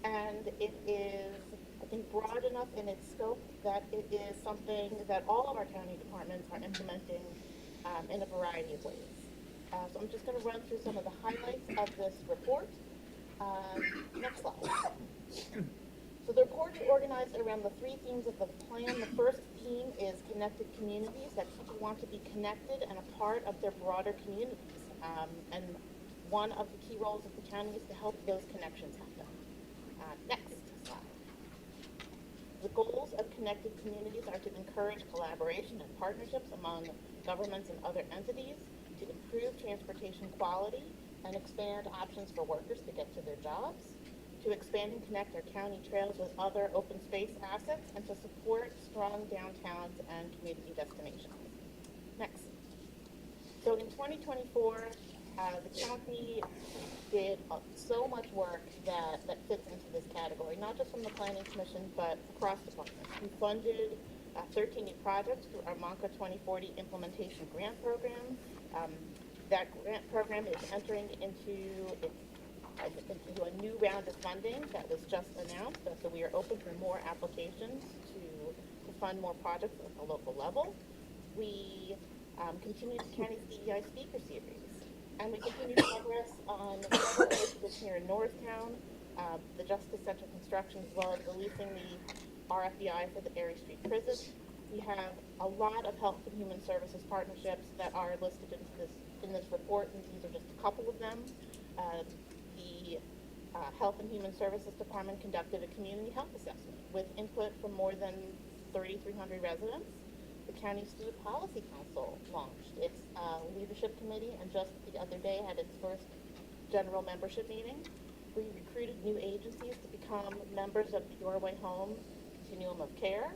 Speaker 9: and it is, I think, broad enough in its scope that it is something that all of our county departments are implementing in a variety of ways. So I'm just going to run through some of the highlights of this report. Next slide. So the report is organized around the three themes of the plan. The first theme is connected communities, that people want to be connected and a part of their broader communities. And one of the key roles of the county is to help those connections happen. Next slide. The goals of connected communities are to encourage collaboration and partnerships among governments and other entities, to improve transportation quality and expand options for workers to get to their jobs, to expand and connect our county trails with other open space assets, and to support strong downtowns and community destinations. Next. So in 2024, the county did so much work that fits into this category, not just from the Planning Commission, but across departments. We funded 13 new projects through our Monco 2040 implementation grant program. That grant program is entering into a new round of funding that was just announced, so we are open for more applications to fund more projects at the local level. We continue the county's DEI speaker series, and we continue progress on initiatives here in Norristown, the Justice Center construction, as well as releasing the RFEI for the Erie Street Prison. We have a lot of health and human services partnerships that are listed in this report, and these are just a couple of them. The Health and Human Services Department conducted a community health assessment with input from more than 3,300 residents. The County Student Policy Council launched its leadership committee, and just the other day had its first general membership meeting. We recruited new agencies to become members of the Your Way Home Continuum of Care.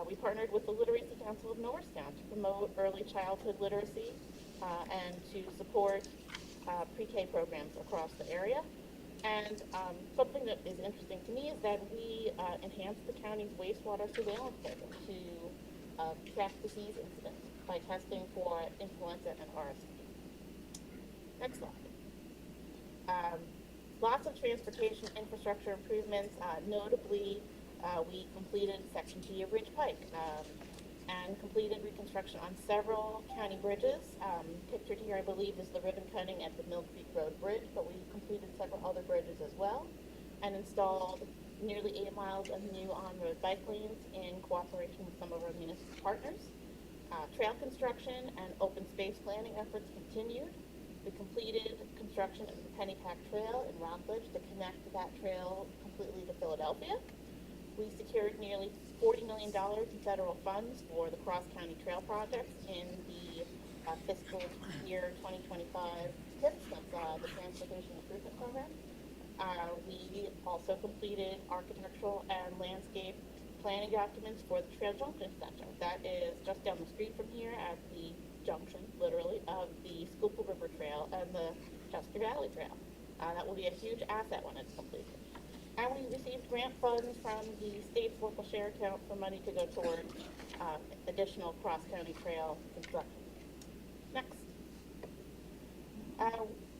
Speaker 9: We partnered with the Literacy Council of Norristown to promote early childhood literacy and to support pre-K programs across the area. And something that is interesting to me is that we enhanced the county's wastewater surveillance program to track disease incidents by testing for influenza and RSV. Next slide. Lots of transportation infrastructure improvements. Notably, we completed Section G of Ridge Pike and completed reconstruction on several county bridges. Pictured here, I believe, is the ribbon cutting at the Mill Creek Road Bridge, but we completed several other bridges as well, and installed nearly 8 miles of new on-road bike lanes in cooperation with some of our municipal partners. Trail construction and open space planning efforts continued. We completed construction of the Pennypack Trail in Rockledge to connect that trail completely to Philadelphia. We secured nearly $40 million in federal funds for the cross-county trail projects in the fiscal year 2025 TIPS, that's the Transportation Improvement Program. We also completed architectural and landscape planning documents for the Trail Junction Center. That is just down the street from here at the junction, literally, of the Schuylkill River Trail and the Chester Valley Trail. That will be a huge asset when it's completed. And we received grant funds from the state's local share account for money to go toward additional cross-county trail construction. Next.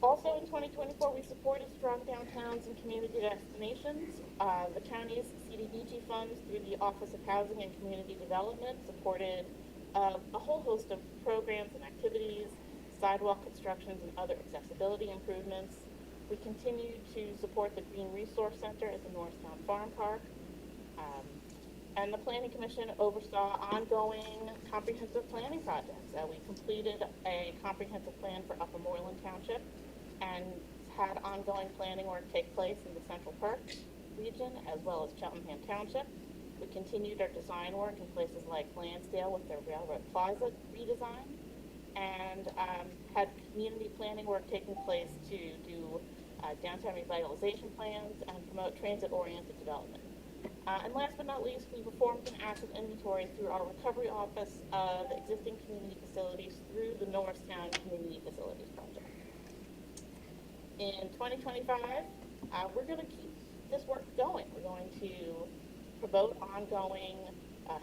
Speaker 9: Also in 2024, we supported strong downtowns and community destinations. The county's CDBG funds through the Office of Housing and Community Development supported a whole host of programs and activities, sidewalk constructions and other accessibility improvements. We continue to support the Green Resource Center at the Norristown Farm Park. And the Planning Commission oversaw ongoing comprehensive planning projects. We completed a comprehensive plan for Upper Moreland Township and had ongoing planning work take place in the Central Park region as well as Cheltenham Township. We continued our design work in places like Lansdale with their Railroad Plaza redesign, and had community planning work taking place to do downtown revitalization plans and promote transit-oriented development. And last but not least, we performed an asset inventory through our recovery office of existing community facilities through the Norristown Community Facilities Project. In 2025, we're going to keep this work going. We're going to promote ongoing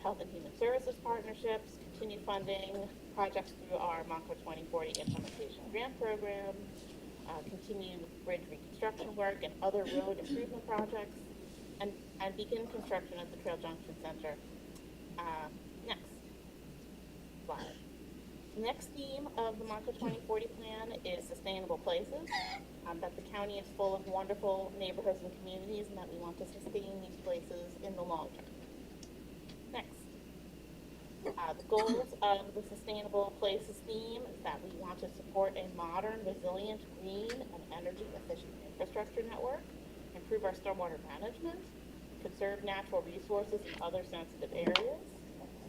Speaker 9: health and human services partnerships, continue funding projects through our Montgomery 2040 implementation grant program, continue bridge reconstruction work and other road improvement projects, and begin construction of the Trail Junction Center. Next slide. The next theme of the Montgomery 2040 plan is sustainable places. That the county is full of wonderful neighborhoods and communities, and that we want to sustain these places in the long term. Next. The goals of the Sustainable Places theme is that we want to support a modern, resilient, green, and energy-efficient infrastructure network, improve our stormwater management, conserve natural resources in other sensitive areas,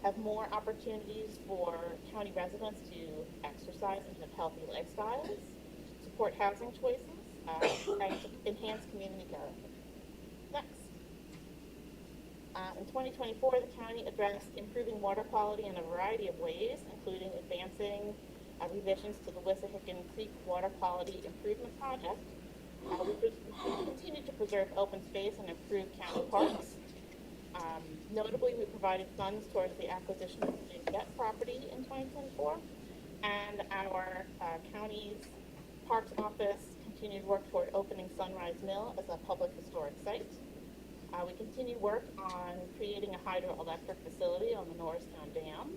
Speaker 9: have more opportunities for county residents to exercise and live healthy lifestyles, support housing choices, and enhance community character. Next. In 2024, the county addressed improving water quality in a variety of ways, including advancing revisions to the Wissahickon Creek Water Quality Improvement Project. We continue to preserve open space and improve county parks. Notably, we provided funds towards the acquisition of the Get property in 2024, and our county's Parks Office continued work toward opening Sunrise Mill as a public historic site. We continue work on creating a hydroelectric facility on the Norristown Dam,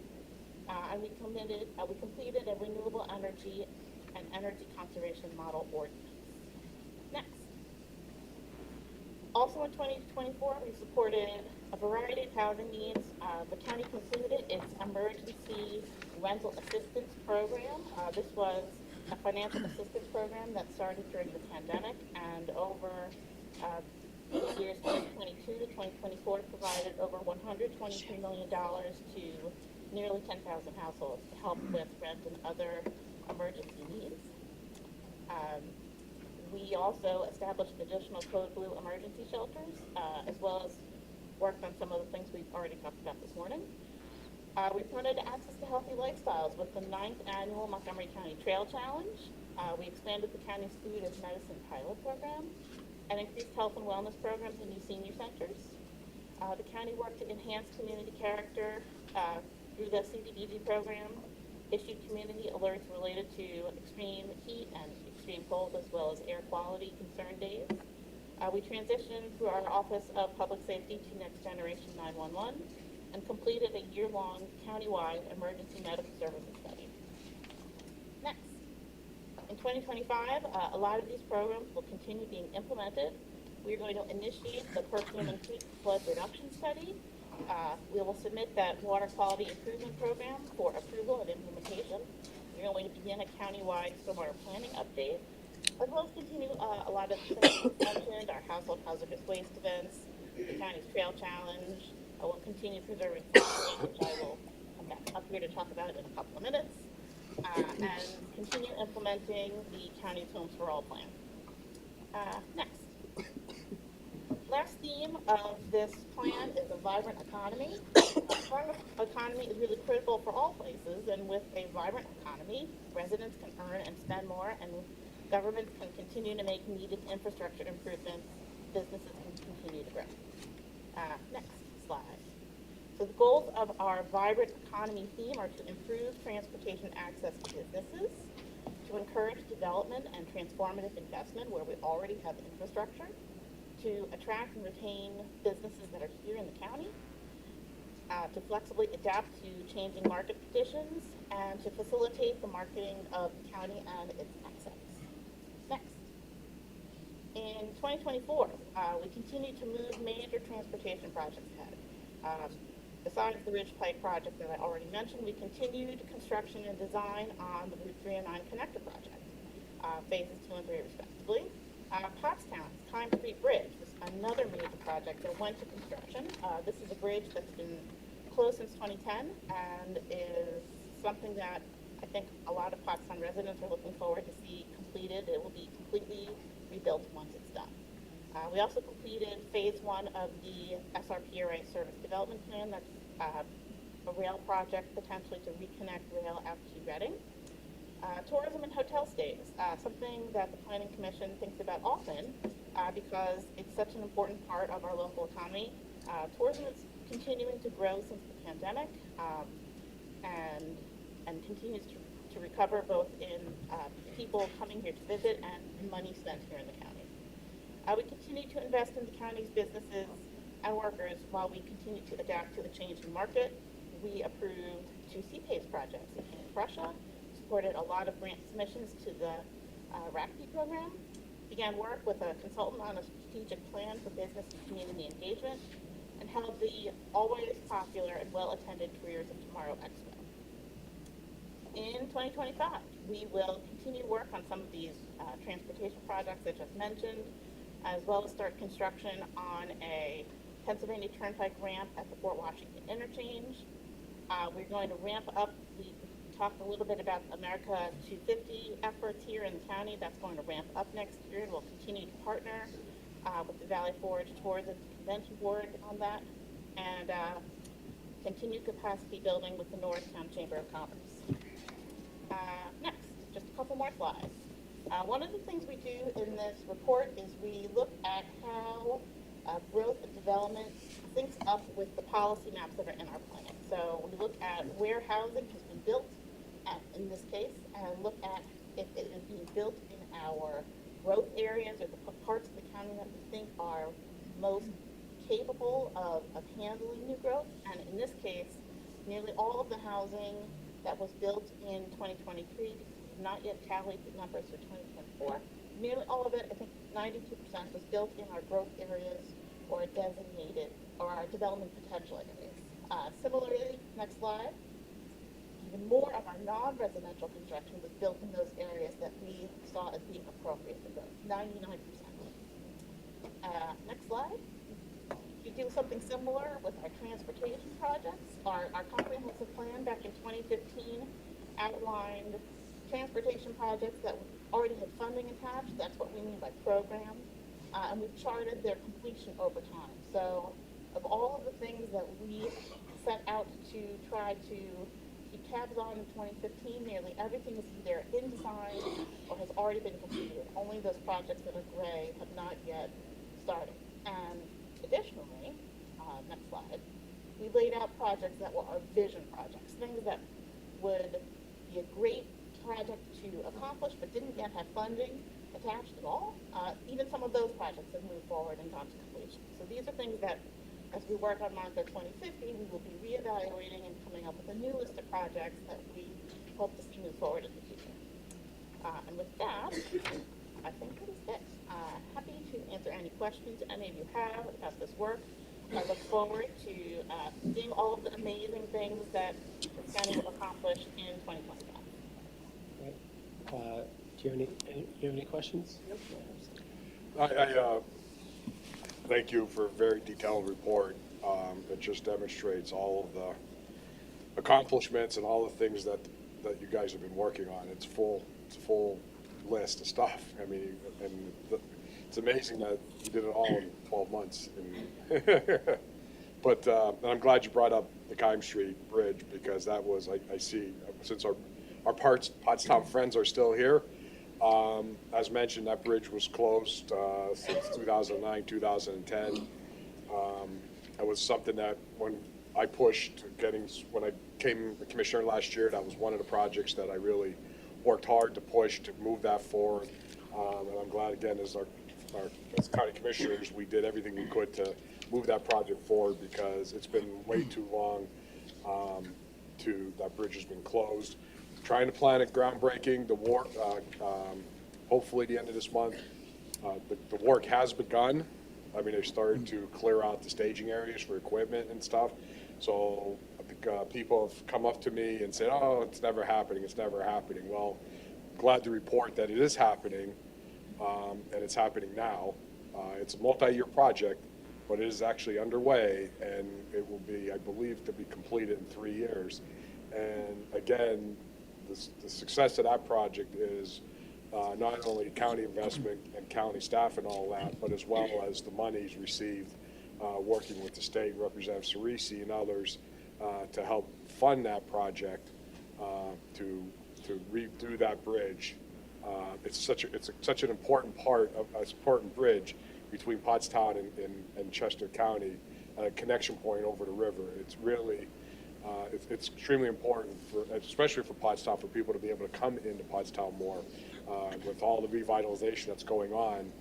Speaker 9: and we completed a renewable energy and energy conservation model ordinance. Next. Also in 2024, we supported a variety of housing needs. The county concluded its emergency rental assistance program. This was a financial assistance program that started during the pandemic, and over the years 2022 to 2024 provided over $123 million to nearly 10,000 households to help with rent and other emergency needs. We also established additional Code Blue emergency shelters, as well as worked on some of the things we've already talked about this morning. We promoted access to healthy lifestyles with the 9th annual Montgomery County Trail Challenge. We expanded the county's food as medicine pilot program and increased health and wellness programs in new senior centers. The county worked to enhance community character through the CDBG program, issued community alerts related to extreme heat and extreme cold, as well as air quality concern days. We transitioned through our Office of Public Safety to Next Generation 911 and completed a year-long countywide emergency medical services study. Next. In 2025, a lot of these programs will continue being implemented. We're going to initiate the Perkins Creek Flood Reduction Study. We will submit that water quality improvement program for approval and implementation. We're going to begin a countywide stormwater planning update, as well as continue a lot of things mentioned, our household hazardous waste events, the county's trail challenge. We'll continue preserving forests, which I will come back up here to talk about in a couple of minutes, and continue implementing the county's Homes for All plan. Next. Last theme of this plan is a vibrant economy. A vibrant economy is really critical for all places, and with a vibrant economy, residents can earn and spend more, and governments can continue to make needed infrastructure improvements. Businesses can continue to grow. Next slide. So the goals of our vibrant economy theme are to improve transportation access to businesses, to encourage development and transformative investment where we already have infrastructure, to attract and retain businesses that are here in the county, to flexibly adapt to changing market conditions, and to facilitate the marketing of the county and its assets. Next. In 2024, we continue to move major transportation projects ahead. Besides the Ridge Pike project that I already mentioned, we continued construction and design on the Route 3 and 9 connector project, phases 2 and 3 respectively. Pottstown's Time Street Bridge was another major project that went to construction. This is a bridge that's been closed since 2010 and is something that I think a lot of Pottstown residents are looking forward to see completed. It will be completely rebuilt once it's done. We also completed phase 1 of the SRPRA Service Development Plan. That's a rail project potentially to reconnect rail out to Reading. Tourism and hotel stays, something that the Planning Commission thinks about often because it's such an important part of our local economy. Tourism is continuing to grow since the pandemic and continues to recover both in people coming here to visit and money spent here in the county. We continue to invest in the county's businesses and workers while we continue to adapt to the changing market. We approved 2 CPACE projects in Prussia, supported a lot of grant submissions to the RACP program, began work with a consultant on a strategic plan for business and community engagement, and held the always popular and well-attended Careers of Tomorrow Expo. In 2025, we will continue work on some of these transportation projects I just mentioned, as well as start construction on a Pennsylvania Turnpike ramp at the Fort Washington interchange. We're going to ramp up, we talked a little bit about America 250 efforts here in the county. That's going to ramp up next year, and we'll continue to partner with the Valley Forge Tourism Convention Board on that, and continue capacity building with the Norristown Chamber of Commerce. Next, just a couple more slides. One of the things we do in this report is we look at how growth and development syncs up with the policy maps that are in our plan. So we look at where housing has been built, in this case, and look at if it is being built in our growth areas or the parts of the county that we think are most capable of handling new growth. And in this case, nearly all of the housing that was built in 2023, because we've not yet tallied the numbers for 2024, nearly all of it, I think 92%, was built in our growth areas or designated, or our development potential areas. Similarly, next slide, even more of our non-residential construction was built in those areas that we saw as being appropriate for growth, 99%. Next slide. We do something similar with our transportation projects. Our comprehensive plan back in 2015 outlined transportation projects that already had funding attached. That's what we mean by program. And we've charted their completion over time. So of all of the things that we set out to try to keep tabs on in 2015, nearly everything is either in design or has already been completed. Only those projects that are gray have not yet started. And additionally, next slide, we laid out projects that were our vision projects, things that would be a great project to accomplish but didn't yet have funding attached at all. Even some of those projects have moved forward and gone to completion. So these are things that, as we work on Montgomery 2050, we will be reevaluating and coming up with a new list of projects that we hope to see move forward in the future. And with that, I think that is it. Happy to answer any questions any of you have about this work. I look forward to seeing all of the amazing things that the county will accomplish in 2025.
Speaker 1: Great. Do you have any questions?
Speaker 8: I thank you for a very detailed report. It just demonstrates all of the accomplishments and all the things that you guys have been working on. It's a full list of stuff. I mean, and it's amazing that you did it all in 12 months. But I'm glad you brought up the Kime Street Bridge, because that was, I see, since our Pottstown friends are still here, as mentioned, that bridge was closed since 2009, 2010. It was something that when I came commissioner last year, that was one of the projects that I really worked hard to push to move that forward. And I'm glad, again, as county commissioners, we did everything we could to move that project forward, because it's been way too long that bridge has been closed. Trying to plan a groundbreaking, the work, hopefully the end of this month. The work has begun. I mean, they started to clear out the staging areas for equipment and stuff. So I think people have come up to me and said, oh, it's never happening, it's never happening. Well, glad to report that it is happening, and it's happening now. It's a multi-year project, but it is actually underway, and it will be, I believe, to be completed in 3 years. And again, the success of that project is not only county investment and county staff and all that, but as well as the monies received working with the state, Representative Cerisi and others, to help fund that project, to redo that bridge. It's such an important part of an important bridge between Pottstown and Chester County, a connection point over the river. It's really it's extremely important especially for Pottstown, for people to be able to come into Pottstown more. With all the revitalization that's going on,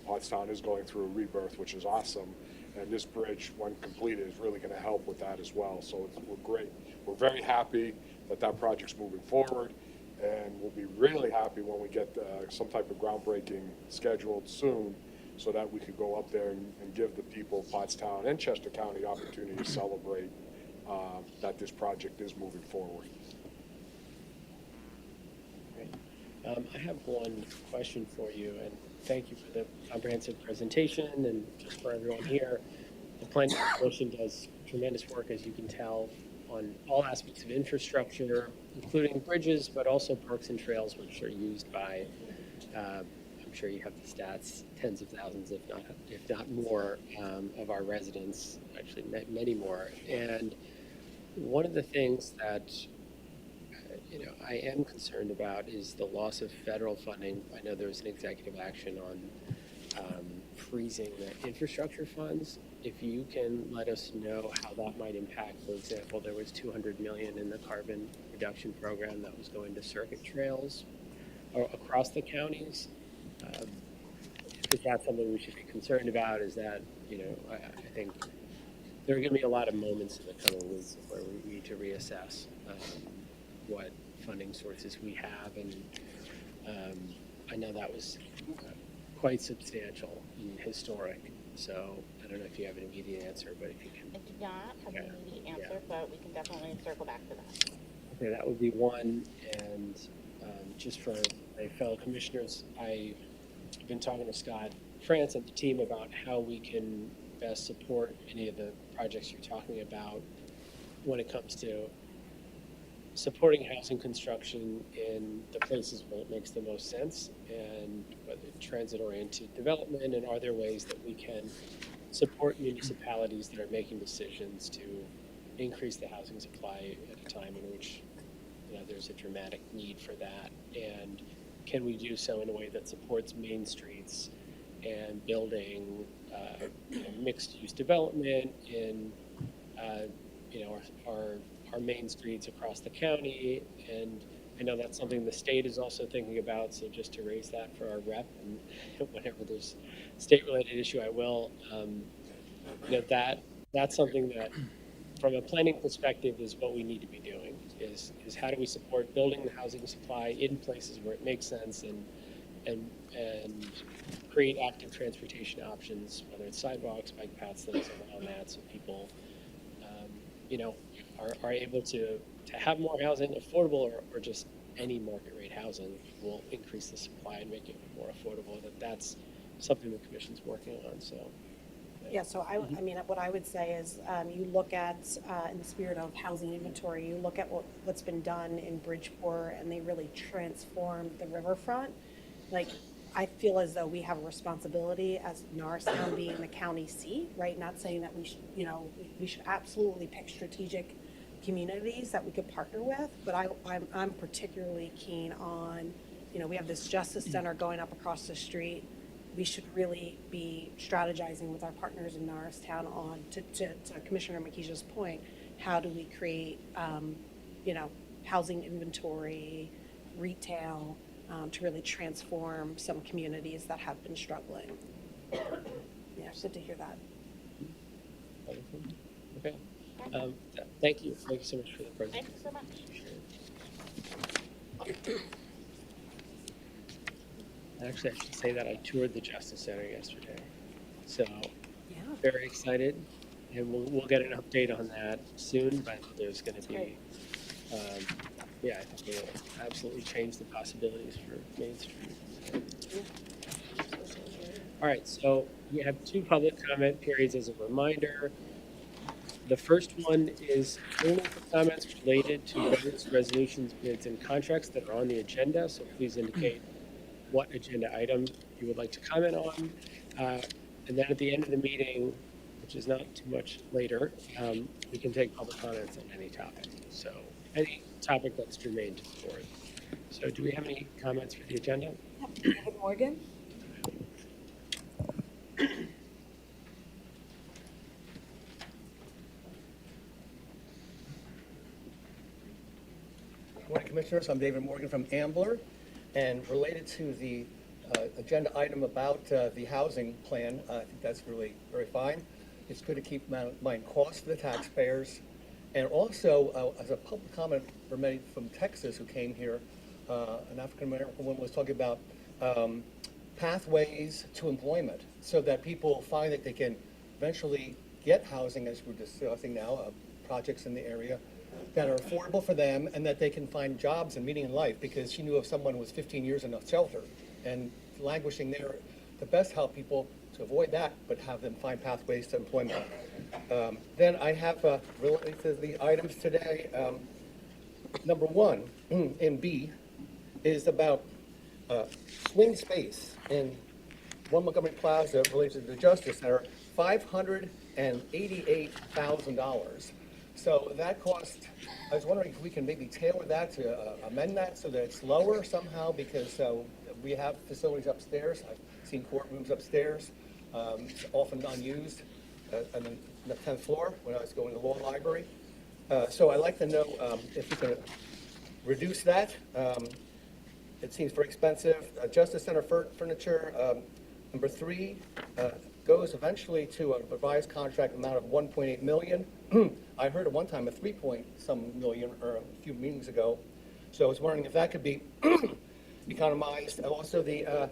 Speaker 8: Pottstown is going through a rebirth, which is awesome. And this bridge, when completed, is really going to help with that as well. So we're great. We're very happy that that project's moving forward, and we'll be really happy when we get some type of groundbreaking scheduled soon, so that we could go up there and give the people of Pottstown and Chester County the opportunity to celebrate that this project is moving forward.
Speaker 1: Great. I have one question for you, and thank you for the comprehensive presentation, and just for everyone here. The Planning Commission does tremendous work, as you can tell, on all aspects of infrastructure, including bridges, but also parks and trails, which are used by, I'm sure you have the stats, tens of thousands, if not more, of our residents, actually many more. And one of the things that I am concerned about is the loss of federal funding. I know there was an executive action on freezing the infrastructure funds. If you can let us know how that might impact, for example, there was $200 million in the carbon reduction program that was going to circuit trails across the counties. Is that something we should be concerned about? Is that, I think there are going to be a lot of moments in the coming weeks where we need to reassess what funding sources we have, and I know that was quite substantial and historic. So I don't know if you have an immediate answer, but if you can.
Speaker 9: I do not have an immediate answer,
Speaker 1: Yeah.
Speaker 9: but we can definitely circle back to that.
Speaker 1: Okay, that would be one. And just for my fellow commissioners, I've been talking to Scott France and the team about how we can best support any of the projects you're talking about when it comes to supporting housing construction in the places where it makes the most sense, and whether transit-oriented development, and are there ways that we can support municipalities that are making decisions to increase the housing supply at a time in which there's a dramatic need for that, and can we do so in a way that supports main streets and building mixed-use development in our main streets across the county. And I know that's something the state is also thinking about, so just to raise that for our rep, and whenever there's state-related issue, I will. That's something that, from a planning perspective, is what we need to be doing, is how do we support building the housing supply in places where it makes sense, and create active transportation options, whether it's sidewalks, bike paths, things around that, so people are able to have more housing, affordable, or just any market rate housing will increase the supply and make it more affordable. That's something the Commission's working on. So
Speaker 3: Yeah, so I mean, what I would say is, you look at, in the spirit of housing inventory, you look at what's been done in Bridgeport, and they really transformed the riverfront. Like, I feel as though we have a responsibility as Norristown being the county seat, right? Not saying that we should absolutely pick strategic communities that we could partner with, but I'm particularly keen on, we have this Justice Center going up across the street. We should really be strategizing with our partners in Norristown on, to Commissioner Makisha's point, how do we create, housing inventory, retail, to really transform some communities that have been struggling. Yeah, good to hear that.
Speaker 1: okay. Thank you. Thank you so much for the presentation.
Speaker 9: Thank you so much.
Speaker 1: Actually, I should say that I toured the Justice Center yesterday, so
Speaker 3: Yeah.
Speaker 1: very excited, and we'll get an update on that soon. But there's going to be, I think it will absolutely change the possibilities for Main Street. All right, so we have 2 public comment periods as a reminder. The first one is only for comments related to various resolutions, bids, and contracts that are on the agenda, so please indicate what agenda item you would like to comment on. And then at the end of the meeting, which is not too much later, we can take public comments on any topic. So any topic that's germane to the board. So do we have any comments for the agenda?
Speaker 2: David Morgan?
Speaker 10: Morning, Commissioners. I'm David Morgan from Ambler, and related to the agenda item about the housing plan, I think that's really very fine. It's good to keep in mind costs for the taxpayers, and also as a public comment for many from Texas who came here, an African-American woman was talking about pathways to employment so that people find that they can eventually get housing, as we're discussing now, projects in the area that are affordable for them and that they can find jobs and meaning in life, because she knew of someone who was 15 years in a shelter and languishing there to best help people to avoid that, but have them find pathways to employment. Then I have, related to the items today, number one in B is about swing space in One Montgomery Plaza related to the Justice Center, $588,000. So that cost, I was wondering if we can maybe tailor that to amend that so that it's lower somehow, because we have facilities upstairs. I've seen courtrooms upstairs, often unused, on the 10th floor when I was going to the law library. So I'd like to know if we can reduce that. It seems very expensive. Justice Center furniture, number 3, goes eventually to a revised contract amount of $1.8 million. I heard at one time a 3-point-some million or a few meetings ago. So I was wondering if that could be economized. Also, the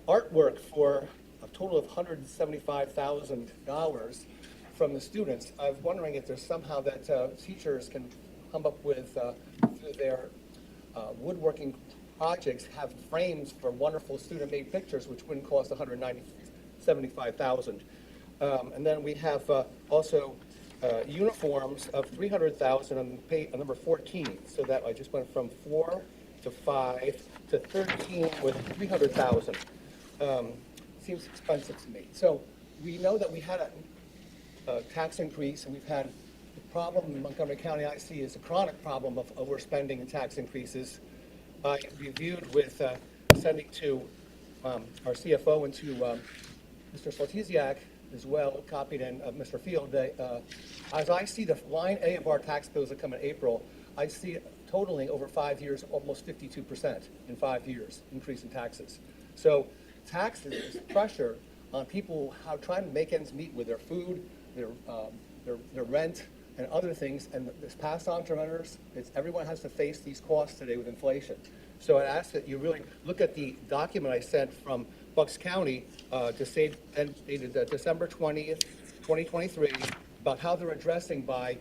Speaker 10: artwork for a total of $175,000 from the students. I was wondering if there's somehow that teachers can come up with, through their woodworking projects, have frames for wonderful student-made pictures, which wouldn't cost $175,000. And then we have also uniforms of $300,000 on number 14. So that I just went from 4 to 5 to 13 with $300,000. Seems expensive to me. So we know that we had a tax increase, and we've had the problem in Montgomery County I see is a chronic problem of overspending and tax increases. I reviewed with sending to our CFO and to Mr. Soltesiak as well, copied in Mr. Field. As I see the line A of our tax bills that come in April, I see it totaling over 5 years, almost 52% in 5 years increase in taxes. So taxes pressure on people how trying to make ends meet with their food, their rent, and other things, and it's passed on to renters. Everyone has to face these costs today with inflation. So I ask that you really look at the document I sent from Bucks County dated December 20th, 2023, about how they're addressing by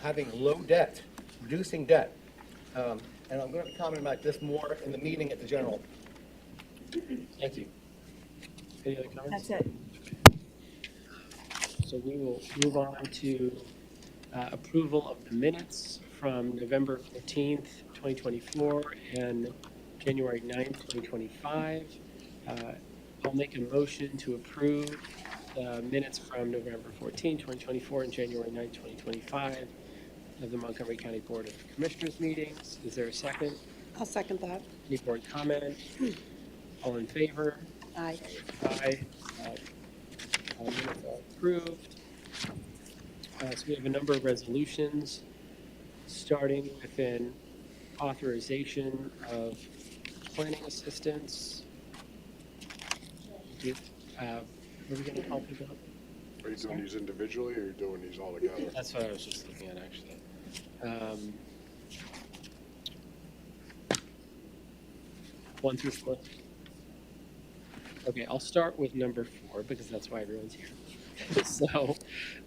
Speaker 10: having low debt, reducing debt. And I'm going to comment about this more in the meeting at the General.
Speaker 1: Thank you. Any other comments?
Speaker 2: That's it.
Speaker 1: So we will move on to approval of the minutes from November 14th, 2024 and January 9th, 2025. I'll make a motion to approve the minutes from November 14th, 2024 and January 9th, 2025 of the Montgomery County Board of Commissioners meetings. Is there a second?
Speaker 3: I'll second that.
Speaker 1: Any board comment? All in favor?
Speaker 3: Aye.
Speaker 1: Aye. Minutes are approved. So we have a number of resolutions, starting with an authorization of planning assistance. What are we going to talk about?
Speaker 8: Are you doing these individually, or are you doing these all together?
Speaker 1: That's what I was just looking at, actually. 1 through 4. Okay, I'll start with number 4 because that's why everyone's here. So,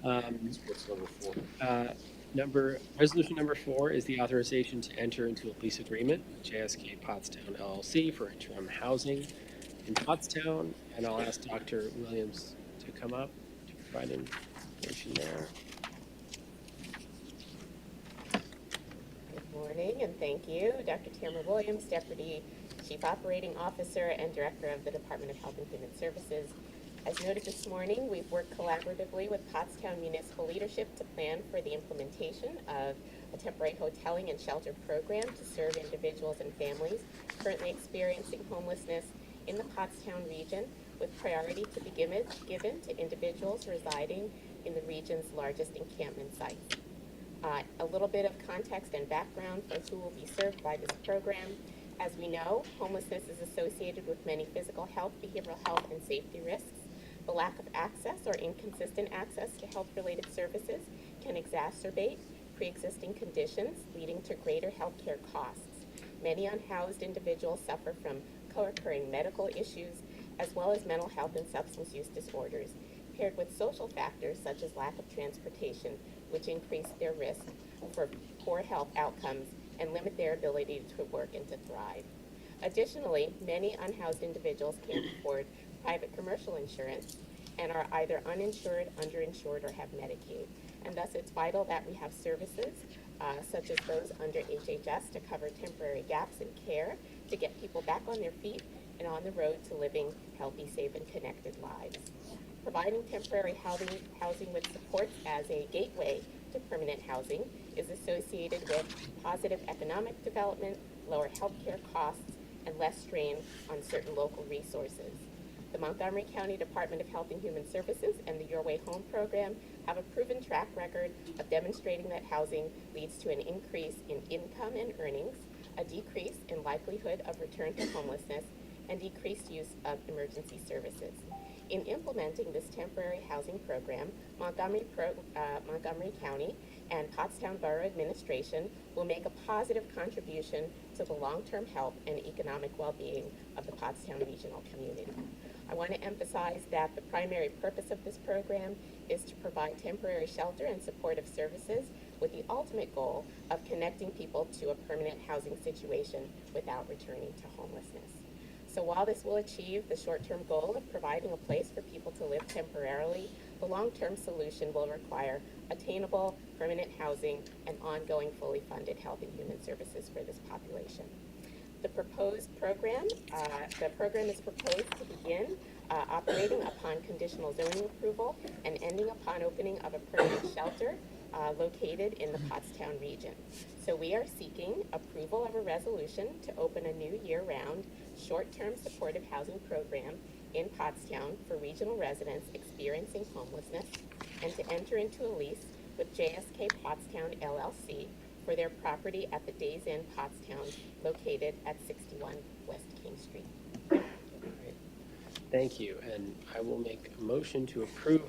Speaker 8: What's number 4?
Speaker 1: resolution number 4 is the authorization to enter into a lease agreement with JSK Pottstown LLC for interim housing in Pottstown, and I'll ask Dr. Williams to come up to provide information there.
Speaker 11: Good morning, and thank you. Dr. Tamara Williams, Deputy Chief Operating Officer and Director of the Department of Health and Human Services. As noted this morning, we've worked collaboratively with Pottstown municipal leadership to plan for the implementation of a temporary hoteling and shelter program to serve individuals and families currently experiencing homelessness in the Pottstown region, with priority to be given to individuals residing in the region's largest encampment sites. A little bit of context and background for who will be served by this program. As we know, homelessness is associated with many physical health, behavioral health, and safety risks. The lack of access or inconsistent access to health-related services can exacerbate pre-existing conditions, leading to greater healthcare costs. Many unhoused individuals suffer from co-occurring medical issues, as well as mental health and substance use disorders, paired with social factors such as lack of transportation, which increase their risk for poor health outcomes and limit their ability to work and to thrive. Additionally, many unhoused individuals can't afford private commercial insurance and are either uninsured, underinsured, or have Medicaid. And thus it's vital that we have services such as those under HHS to cover temporary gaps in care to get people back on their feet and on the road to living healthy, safe, and connected lives. Providing temporary housing with supports as a gateway to permanent housing is associated with positive economic development, lower healthcare costs, and less strain on certain local resources. The Montgomery County Department of Health and Human Services and the Your Way Home program have a proven track record of demonstrating that housing leads to an increase in income and earnings, a decrease in likelihood of return to homelessness, and decreased use of emergency services. In implementing this temporary housing program, Montgomery County and Pottstown Borough Administration will make a positive contribution to the long-term health and economic well-being of the Pottstown regional community. I want to emphasize that the primary purpose of this program is to provide temporary shelter and supportive services with the ultimate goal of connecting people to a permanent housing situation without returning to homelessness. So while this will achieve the short-term goal of providing a place for people to live temporarily, the long-term solution will require attainable, permanent housing and ongoing fully funded health and human services for this population. The program is proposed to begin operating upon conditional zoning approval and ending upon opening of a permanent shelter located in the Pottstown region. So we are seeking approval of a resolution to open a new year-round, short-term supportive housing program in Pottstown for regional residents experiencing homelessness and to enter into a lease with JSK Pottstown LLC for their property at the Days Inn Pottstown located at 61 West King Street.
Speaker 1: Great. Thank you, and I will make a motion to approve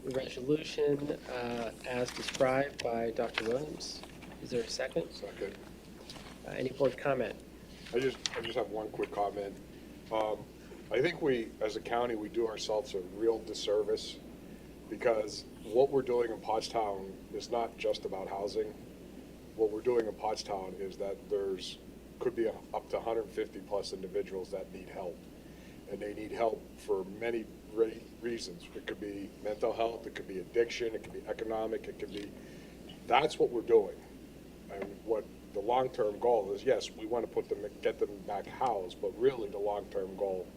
Speaker 1: the resolution as described by Dr. Williams. Is there a second?
Speaker 8: Second.
Speaker 1: Any board comment?
Speaker 8: I just have one quick comment. I think we, as a county, we do ourselves a real disservice because what we're doing in Pottstown is not just about housing. What we're doing in Pottstown is that could be up to 150 plus individuals that need help. And they need help for many reasons. It could be mental health, it could be addiction, it could be economic, that's what we're doing. And what the long-term goal is, yes, we want to get them back housed, but really the long-term goal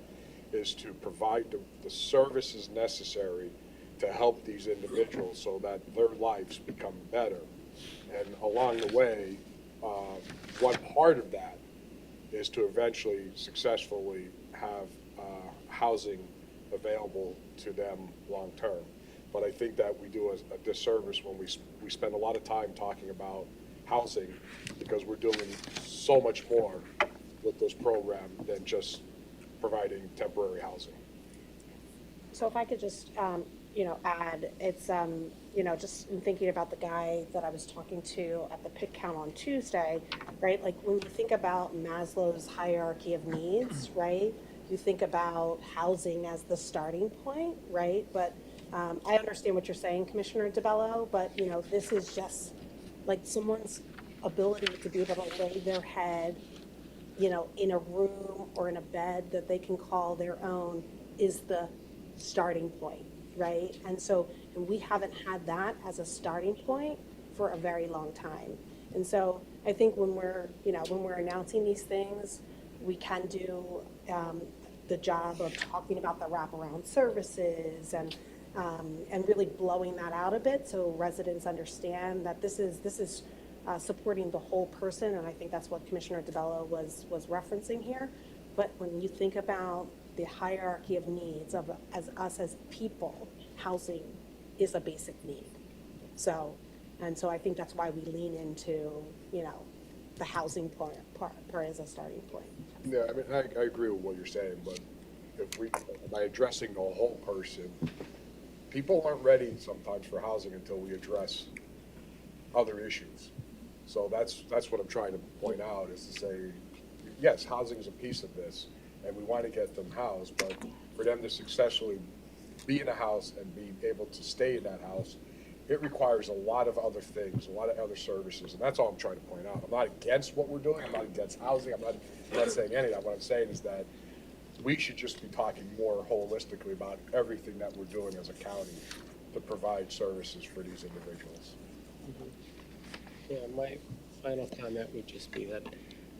Speaker 8: is to provide the services necessary to help these individuals so that their lives become better. And along the way, one part of that is to eventually successfully have housing available to them long-term. But I think that we do a disservice when we spend a lot of time talking about housing because we're doing so much more with this program than just providing temporary housing.
Speaker 3: So if I could just, add, it's, just in thinking about the guy that I was talking to at the Pitt Count on Tuesday, right? Like when you think about Maslow's hierarchy of needs, right? You think about housing as the starting point, right? But I understand what you're saying, Commissioner DeBello, but, this is just like someone's ability to be able to lay their head, in a room or in a bed that they can call their own is the starting point, right? And we haven't had that as a starting point for a very long time. And so I think when we're announcing these things, we can do the job of talking about the wraparound services and really blowing that out a bit so residents understand that this is supporting the whole person, and I think that's what Commissioner DeBello was referencing here. But when you think about the hierarchy of needs of as people, housing is a basic need. So I think that's why we lean into, the housing part as a starting point.
Speaker 8: Yeah, I mean, I agree with what you're saying, but by addressing the whole person, people aren't ready sometimes for housing until we address other issues. So that's what I'm trying to point out, is to say, yes, housing is a piece of this, and we want to get them housed, but for them to successfully be in a house and be able to stay in that house, it requires a lot of other things, a lot of other services, and that's all I'm trying to point out. I'm not against what we're doing, I'm not against housing, I'm not saying any of that. What I'm saying is that we should just be talking more holistically about everything that we're doing as a county to provide services for these individuals.
Speaker 1: Yeah, my final comment would just be that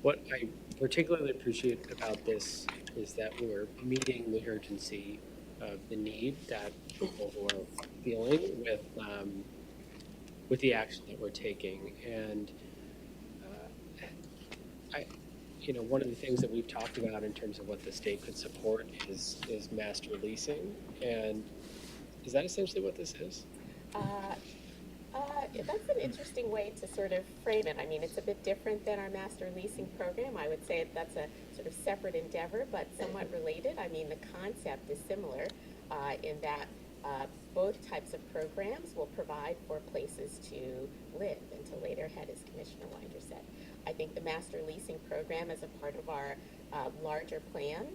Speaker 1: what I particularly appreciate about this is that we're meeting the urgency of the need that people who are feeling with the action that we're taking. And one of the things that we've talked about in terms of what the state could support is master leasing. And is that essentially what this is?
Speaker 11: That's an interesting way to sort of frame it. I mean, it's a bit different than our master leasing program. I would say that's a sort of separate endeavor, but somewhat related. I mean, the concept is similar in that both types of programs will provide for places to live and to lay their head, as Commissioner Winder said. I think the master leasing program, as a part of our larger plan,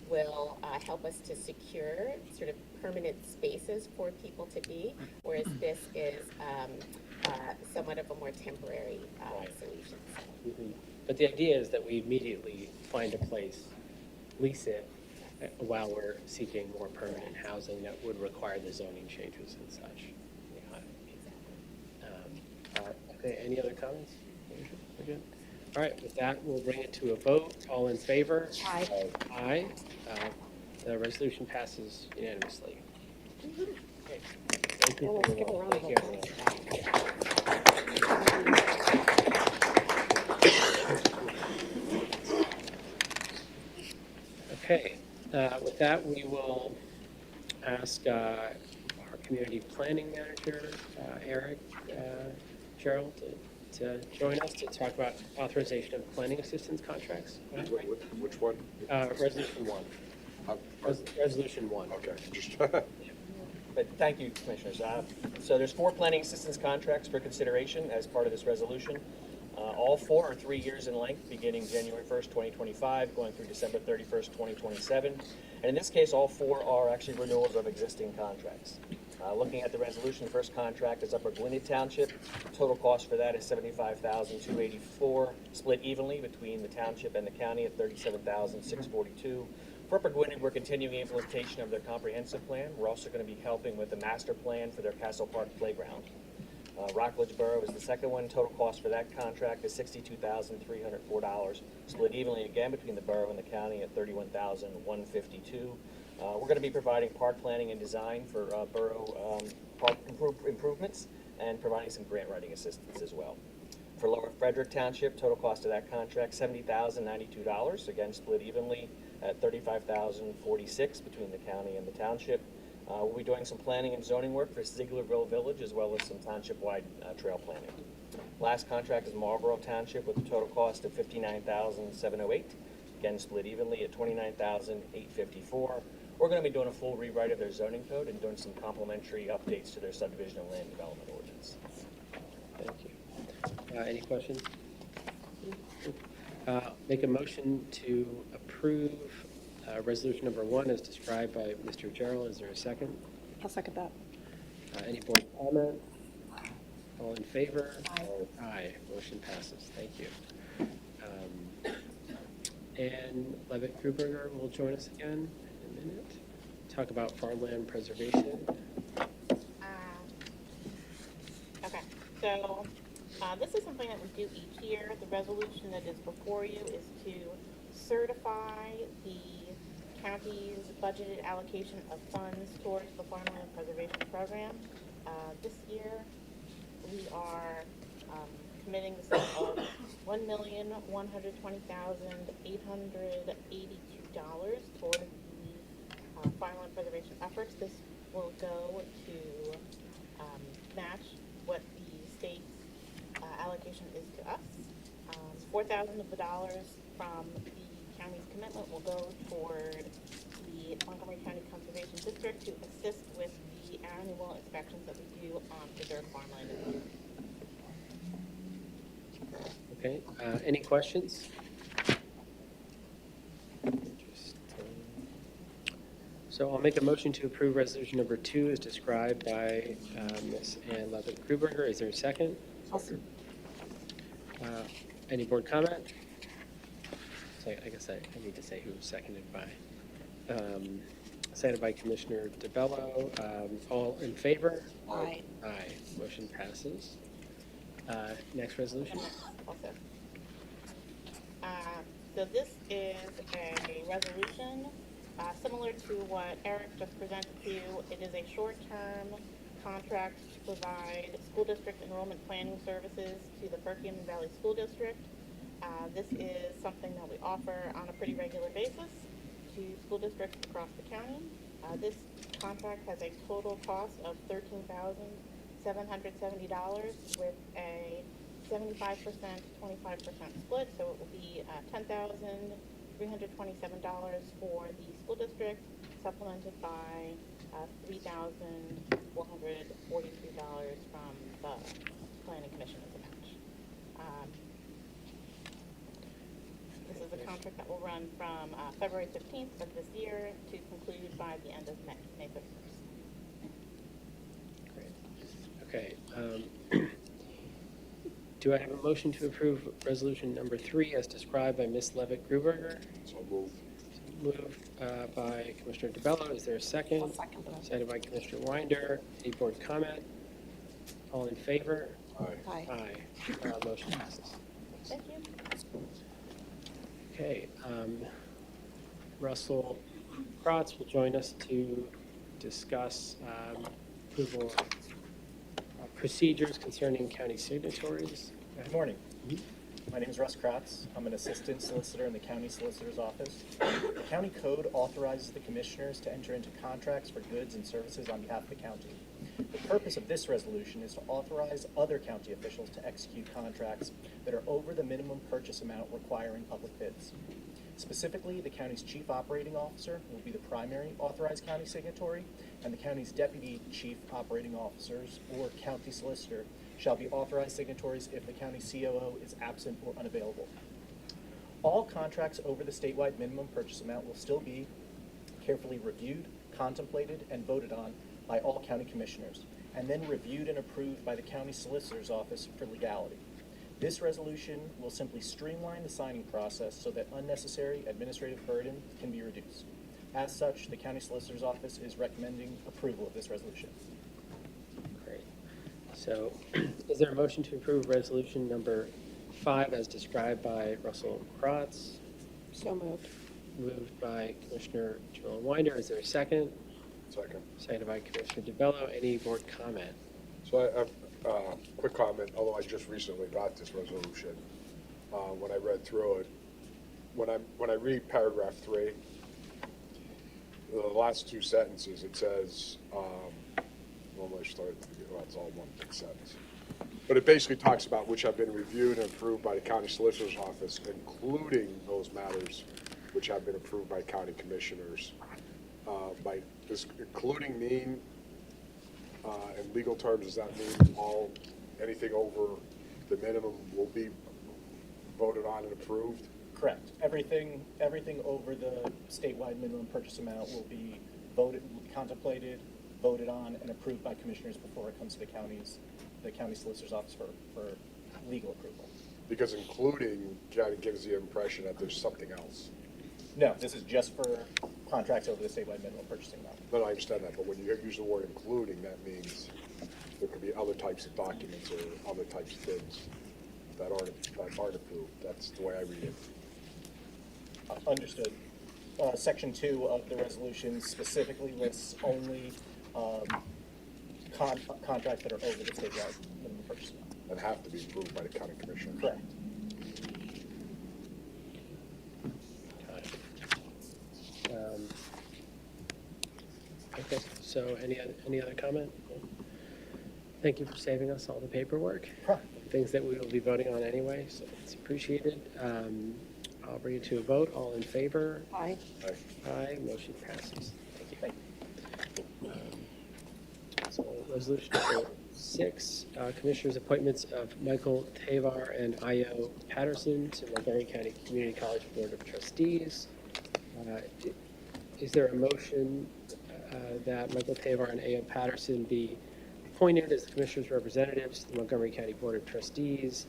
Speaker 11: will help us to secure sort of permanent spaces for people to be, whereas this is somewhat of a more temporary solution.
Speaker 1: Mm-hmm. But the idea is that we immediately find a place, lease it, while we're seeking more permanent housing that would require the zoning changes and such. Okay, any other comments? We're good? All right, with that, we'll bring it to a vote. All in favor?
Speaker 3: Aye.
Speaker 1: Aye. The resolution passes unanimously. Okay. Thank you.
Speaker 3: Well, let's give a round of
Speaker 1: Thank you, everyone. Okay, with that, we will ask our community planning manager, Eric Gerald, to join us to talk about authorization of planning assistance contracts.
Speaker 8: Which one?
Speaker 1: Resolution 1. Resolution 1.
Speaker 8: Okay, just,
Speaker 12: But thank you, Commissioners. So there's 4 planning assistance contracts for consideration as part of this resolution. All 4 are 3 years in length, beginning January 1st, 2025, going through December 31st, 2027. And in this case, all 4 are actually renewals of existing contracts. Looking at the resolution, the first contract is Upper Gwinnett Township. Total cost for that is $75,284, split evenly between the township and the county at $37,642. For Upper Gwinnett, we're continuing implementation of their comprehensive plan. We're also going to be helping with the master plan for their Castle Park playground. Rockledge Borough is the second one. Total cost for that contract is $62,304, split evenly again between the borough and the county at $31,152. We're going to be providing park planning and design for borough park improvements and providing some grant writing assistance as well. For Lower Frederick Township, total cost of that contract $70,092, again split evenly at $35,046 between the county and the township. We'll be doing some planning and zoning work for Zieglerville Village as well as some township-wide trail planning. Last contract is Marlboro Township with a total cost of $59,708, again split evenly at $29,854. We're going to be doing a full rewrite of their zoning code and doing some complementary updates to their subdivision and land development ordinance.
Speaker 1: Thank you. Any questions? Make a motion to approve resolution number 1 as described by Mr. Gerald. Is there a second?
Speaker 3: I'll second that.
Speaker 1: Any board comment? All in favor?
Speaker 3: Aye.
Speaker 1: Aye. Motion passes. Thank you. And Levitt Gruberger will join us again in a minute. Talk about farmland preservation.
Speaker 9: Okay, so this is something that we do each year. The resolution that is before you is to certify the county's budgeted allocation of funds towards the farmland preservation program. This year, we are committing the sum of $1,120,882 toward the farmland preservation efforts. This will go to match what the state's allocation is to us. $4,000 of the dollars from the county's commitment will go toward the Montgomery County Conservation District to assist with the annual inspections that we do on preserved farmland.
Speaker 1: Okay, any questions? So I'll make a motion to approve resolution number 2 as described by Ms. Ann Levitt-Kruberger. Is there a second? Any board comment? So I guess I need to say who was seconded by. Seconded by Commissioner DeBello. All in favor?
Speaker 3: Aye.
Speaker 1: Aye. Motion passes. Next resolution.
Speaker 9: Also. So this is a resolution similar to what Eric just presented to you. It is a short-term contract to provide school district enrollment planning services to the Perkiomen Valley School District. This is something that we offer on a pretty regular basis to school districts across the county. This contract has a total cost of $13,770 with a 75%, 25% split, so it will be $10,327 for the school district, supplemented by $3,443 from the planning commission as a match. This is a contract that will run from February 15th of this year to conclude by the end of May 31st.
Speaker 1: Great. Okay. Do I have a motion to approve resolution number 3 as described by Ms. Levitt-Kruberger?
Speaker 8: So moved.
Speaker 1: Moved by Commissioner DeBello. Is there a second?
Speaker 3: I'll second that.
Speaker 1: Seconded by Commissioner Winder. Any board comment? All in favor?
Speaker 8: Aye.
Speaker 3: Aye.
Speaker 1: Aye. Motion passes.
Speaker 9: Thank you.
Speaker 1: Okay. Russell Kratz will join us to discuss approval of procedures concerning county signatories.
Speaker 12: Good morning. My name is Russ Kratz. I'm an assistant solicitor in the county solicitor's office. The county code authorizes the commissioners to enter into contracts for goods and services on behalf of the county. The purpose of this resolution is to authorize other county officials to execute contracts that are over the minimum purchase amount requiring public bids. Specifically, the county's chief operating officer will be the primary authorized county signatory, and the county's deputy chief operating officers or county solicitor shall be authorized signatories if the county COO is absent or unavailable. All contracts over the statewide minimum purchase amount will still be carefully reviewed, contemplated, and voted on by all county commissioners, and then reviewed and approved by the county solicitor's office for legality. This resolution will simply streamline the signing process so that unnecessary administrative burden can be reduced. As such, the county solicitor's office is recommending approval of this resolution.
Speaker 1: Great. So is there a motion to approve resolution number 5 as described by Russell Kratz?
Speaker 3: So moved.
Speaker 1: Moved by Commissioner Joel Winder. Is there a second?
Speaker 8: Second.
Speaker 1: Seconded by Commissioner DeBello. Any board comment?
Speaker 8: So I have a quick comment, although I just recently got this resolution. When I read through it, when I read paragraph 3, the last 2 sentences, it says, normally I start at the beginning, well, it's all one big sentence. But it basically talks about which have been reviewed and approved by the county solicitor's office, including those matters which have been approved by county commissioners. By this including mean, in legal terms, does that mean anything over the minimum will be voted on and approved?
Speaker 12: Correct. Everything over the statewide minimum purchase amount will be contemplated, voted on, and approved by commissioners before it comes to the county solicitor's office for legal approval.
Speaker 8: Because including kind of gives the impression that there's something else.
Speaker 12: No, this is just for contracts over the statewide minimum purchasing amount.
Speaker 8: But I understand that, but when you use the word including, that means there could be other types of documents or other types of things that aren't approved. That's the way I read it.
Speaker 12: Understood. Section 2 of the resolution specifically lists only contracts that are over the statewide minimum purchase amount.
Speaker 8: And have to be approved by the county commissioner.
Speaker 12: Correct.
Speaker 1: Okay, so any other comment? Thank you for saving us all the paperwork. Things that we will be voting on anyway, so it's appreciated. I'll bring it to a vote. All in favor?
Speaker 3: Aye.
Speaker 1: Aye, motion passes. Thank you. So resolution number 6, Commissioners' appointments of Michael Tavar and Io Patterson to Montgomery County Community College Board of Trustees. Is there a motion that Michael Tavar and Io Patterson be appointed as the Commissioners' representatives to the Montgomery County Board of Trustees,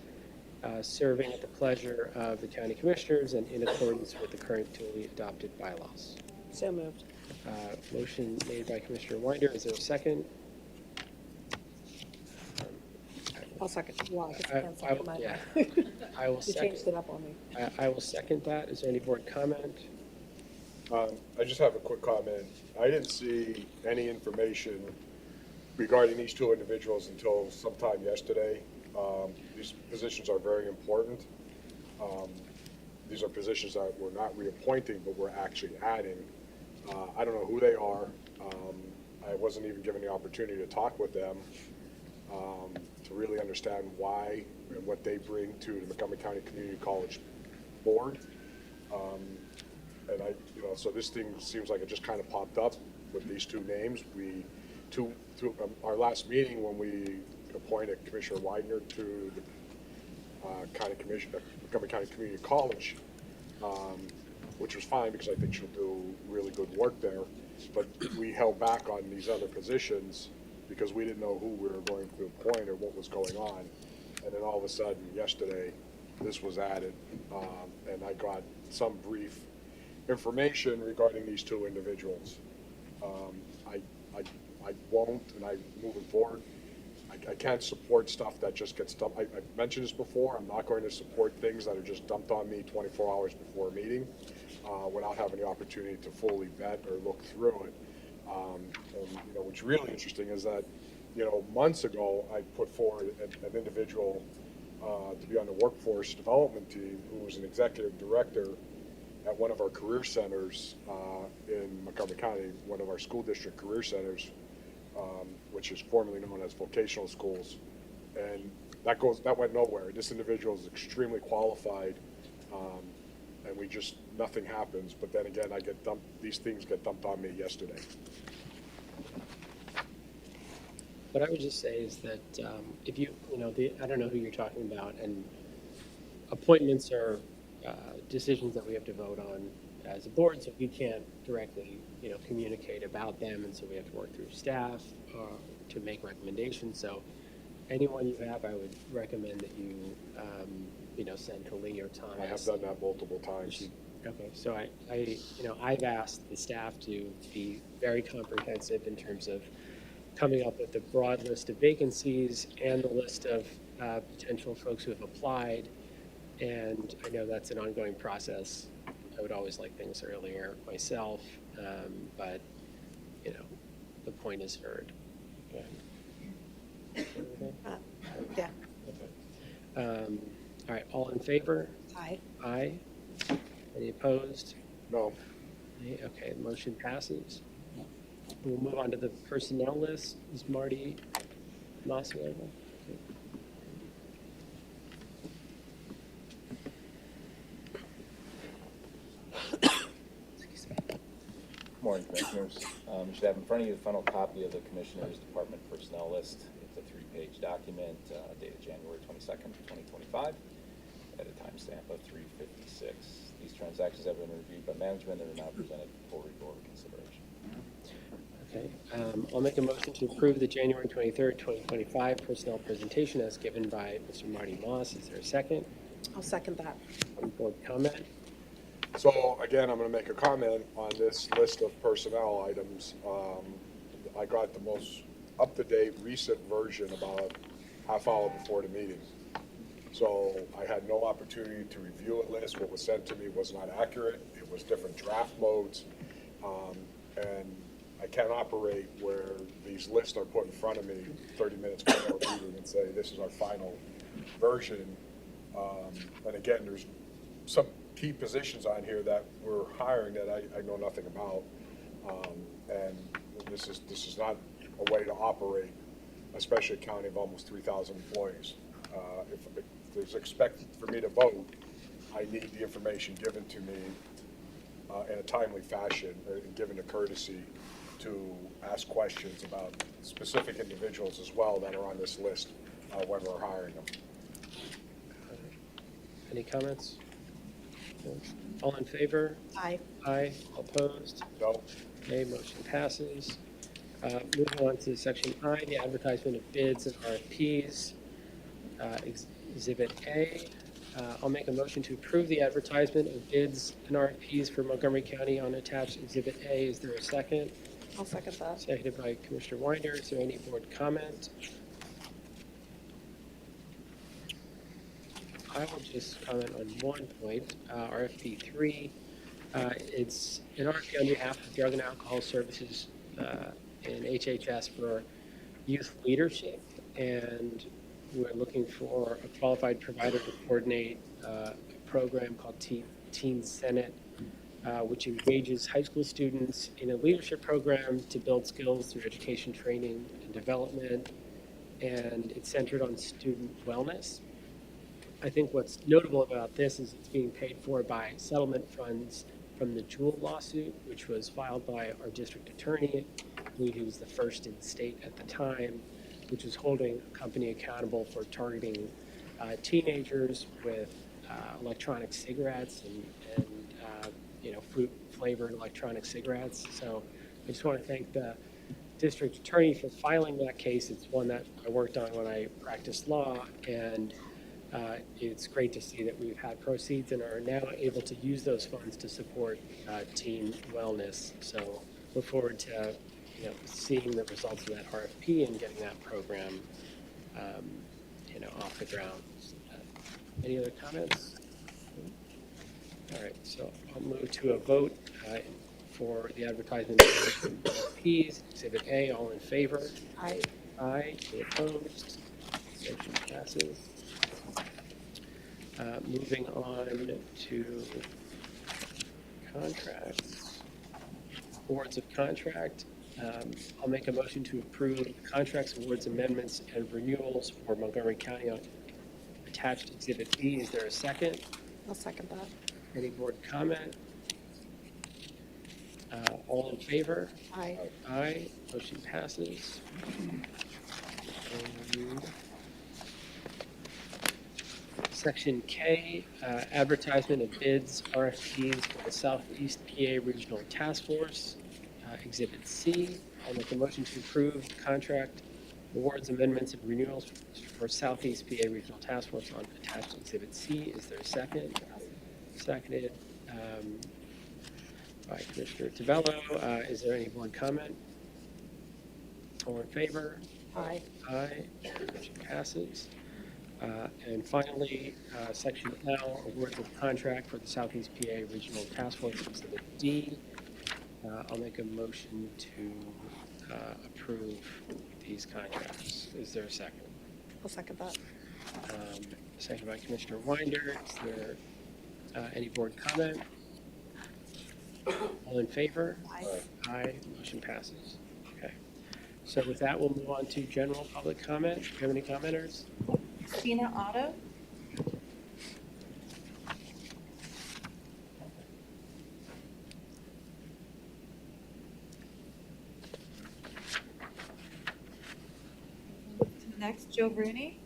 Speaker 1: serving at the pleasure of the County Commissioners and in accordance with the current duly adopted bylaws?
Speaker 3: So moved.
Speaker 1: Motion made by Commissioner Winder. Is there a second?
Speaker 3: I'll second. Well, I guess I can't
Speaker 1: I
Speaker 3: second
Speaker 1: will-
Speaker 3: that.
Speaker 1: yeah. I will
Speaker 3: You changed
Speaker 1: second.
Speaker 3: it up on me.
Speaker 1: I will second that. Is there any board comment?
Speaker 8: I just have a quick comment. I didn't see any information regarding these two individuals until sometime yesterday. These positions are very important. These are positions that we're not reappointing, but we're actually adding. I don't know who they are. I wasn't even given the opportunity to talk with them to really understand why and what they bring to the Montgomery County Community College Board. And so this thing seems like it just kind of popped up with these two names. Our last meeting when we appointed Commissioner Widener to the Montgomery County Community College, which was fine because I think she'll do really good work there. But we held back on these other positions because we didn't know who we were going to appoint or what was going on. And then all of a sudden, yesterday, this was added, and I got some brief information regarding these two individuals. I won't, and moving forward, I can't support stuff that just gets dumped. I've mentioned this before. I'm not going to support things that are just dumped on me 24 hours before a meeting without having the opportunity to fully vet or look through it. And what's really interesting is that, months ago, I put forward an individual to be on the workforce development team who was an executive director at one of our career centers in Montgomery County, one of our school district career centers, which is formerly known as vocational schools. And that went nowhere. This individual is extremely qualified, and nothing happens. But then again, these things get dumped on me yesterday.
Speaker 1: What I would just say is that if I don't know who you're talking about, and appointments are decisions that we have to vote on as a board, so we can't directly, communicate about them, and so we have to work through staff to make recommendations. So anyone you have, I would recommend that you, send to Lee or Thomas.
Speaker 8: I have done that multiple times.
Speaker 1: Okay, so I've asked the staff to be very comprehensive in terms of coming up with a broad list of vacancies and the list of potential folks who have applied. And I know that's an ongoing process. I would always like things earlier myself, but, the point is heard. Okay.
Speaker 3: Yeah.
Speaker 1: All right, all in favor?
Speaker 3: Aye.
Speaker 1: Aye. Any opposed?
Speaker 8: No.
Speaker 1: Okay, the motion passes. We'll move on to the personnel list. Is Marty Moss available?
Speaker 13: Morning, Commissioners. You should have in front of you the final copy of the Commissioners Department Personnel List. It's a 3-page document dated January 22nd, 2025, at a timestamp of 3:56. These transactions have been reviewed by management and are now presented for board consideration.
Speaker 1: Okay, I'll make a motion to approve the January 23rd, 2025 personnel presentation as given by Mr. Marty Moss. Is there a second?
Speaker 3: I'll second that.
Speaker 1: Board comment?
Speaker 8: So again, I'm going to make a comment on this list of personnel items. I got the most up-to-date recent version about half hour before the meeting. So I had no opportunity to review a list. What was sent to me was not accurate. It was different draft modes. And I can't operate where these lists are put in front of me 30 minutes before a meeting and say, this is our final version. And again, there's some key positions on here that we're hiring that I know nothing about. And this is not a way to operate, especially a county of almost 3,000 employees. If there's expected for me to vote, I need the information given to me in a timely fashion, and given the courtesy to ask questions about specific individuals as well that are on this list when we're hiring them.
Speaker 1: Any comments? No. All in favor?
Speaker 3: Aye.
Speaker 1: Aye. Opposed?
Speaker 8: No?
Speaker 1: Okay, motion passes. Moving on to section I, the advertisement of bids and RFPs. Exhibit A. I'll make a motion to approve the advertisement of bids and RFPs for Montgomery County on attached Exhibit A. Is there a second?
Speaker 3: I'll second that.
Speaker 1: Seconded by Commissioner Winder. Is there any board comment? I will just comment on one point, RFP 3. It's an RFP on behalf of Drug and Alcohol Services and HHS for youth leadership, and we're looking for a qualified provider to coordinate a program called Teen Senate, which engages high school students in a leadership program to build skills through education, training, and development, and it's centered on student wellness. I think what's notable about this is it's being paid for by settlement funds from the Jewel lawsuit, which was filed by our district attorney. I believe he was the first in the state at the time, which was holding a company accountable for targeting teenagers with electronic cigarettes and fruit-flavored electronic cigarettes. So I just want to thank the district attorney for filing that case. It's one that I worked on when I practiced law, and it's great to see that we've had proceeds and are now able to use those funds to support teen wellness. So look forward to seeing the results of that RFP and getting that program off the ground. Any other comments? All right, so I'll move to a vote for the advertisement of RFPs. Exhibit A, all in favor?
Speaker 3: Aye.
Speaker 1: Aye. Any opposed? Motion passes. Moving on to contracts, awards of contract. I'll make a motion to approve contracts, awards, amendments, and renewals for Montgomery County on attached Exhibit B. Is there a second?
Speaker 3: I'll second that.
Speaker 1: Any board comment? All in favor?
Speaker 3: Aye.
Speaker 1: Aye. Motion passes. Section K, advertisement of bids, RFPs for the Southeast PA Regional Task Force. Exhibit C, I'll make a motion to approve contract awards, amendments, and renewals for Southeast PA Regional Task Force on attached Exhibit C. Is there a second? Seconded by Commissioner Tavello. Is there any board comment? All in favor?
Speaker 3: Aye.
Speaker 1: Aye. Motion passes. And finally, Section L, awards of contract for the Southeast PA Regional Task Force, Exhibit D. I'll make a motion to approve these contracts. Is there a second?
Speaker 3: I'll second that.
Speaker 1: Second by Commissioner Winder. Is there any board comment? All in favor?
Speaker 3: Aye.
Speaker 1: Aye. Motion passes. Okay. So with that, we'll move on to general public comment. Do you have any commenters?
Speaker 2: Christina Otto. Next, Joe Rooney.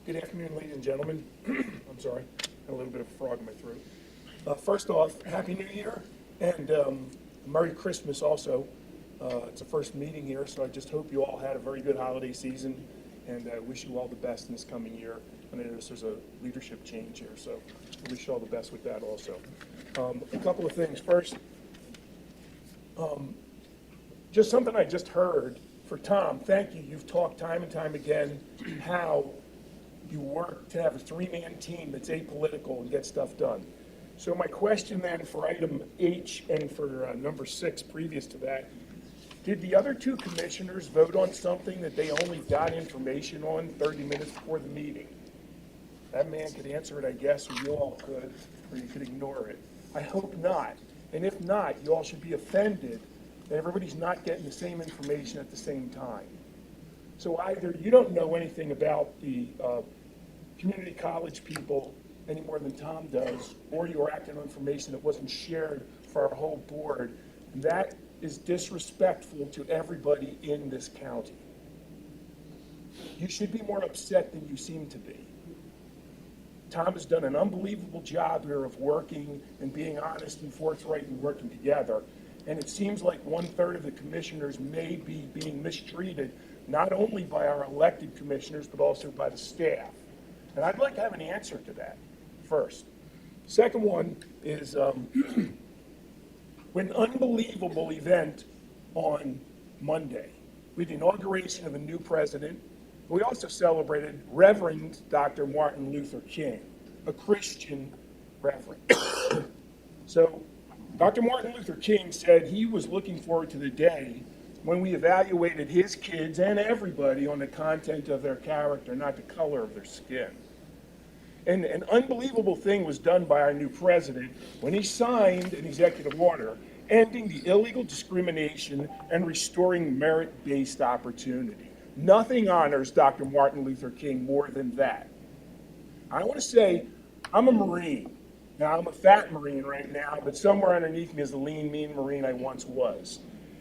Speaker 14: Good afternoon, ladies and gentlemen. I'm sorry, got a little bit of a frog in my throat. First off, Happy New Year and Merry Christmas also. It's the first meeting here, so I just hope you all had a very good holiday season and I wish you all the best in this coming year. I know there's a leadership change here, so I wish you all the best with that also. A couple of things. First, just something I just heard for Tom. Thank you. You've talked time and time again how you work to have a three-man team that's apolitical and get stuff done. So my question then for item H and for number 6 previous to that, did the other two commissioners vote on something that they only got information on 30 minutes before the meeting? That man could answer it, I guess, or you all could, or you could ignore it. I hope not. And if not, you all should be offended that everybody's not getting the same information at the same time. So either you don't know anything about the community college people any more than Tom does, or you're acting on information that wasn't shared for our whole board. And that is disrespectful to everybody in this county. You should be more upset than you seem to be. Tom has done an unbelievable job here of working and being honest and forthright and working together. And it seems like 1/3 of the commissioners may be being mistreated, not only by our elected commissioners, but also by the staff. And I'd like to have an answer to that first. Second one is an unbelievable event on Monday with the inauguration of a new president. We also celebrated Reverend Dr. Martin Luther King, a Christian reverend. So Dr. Martin Luther King said he was looking forward to the day when we evaluated his kids and everybody on the content of their character, not the color of their skin. And an unbelievable thing was done by our new president when he signed an executive order ending the illegal discrimination and restoring merit-based opportunity. Nothing honors Dr. Martin Luther King more than that. I want to say, I'm a Marine. Now, I'm a fat Marine right now, but somewhere underneath me is the lean, mean Marine I once was.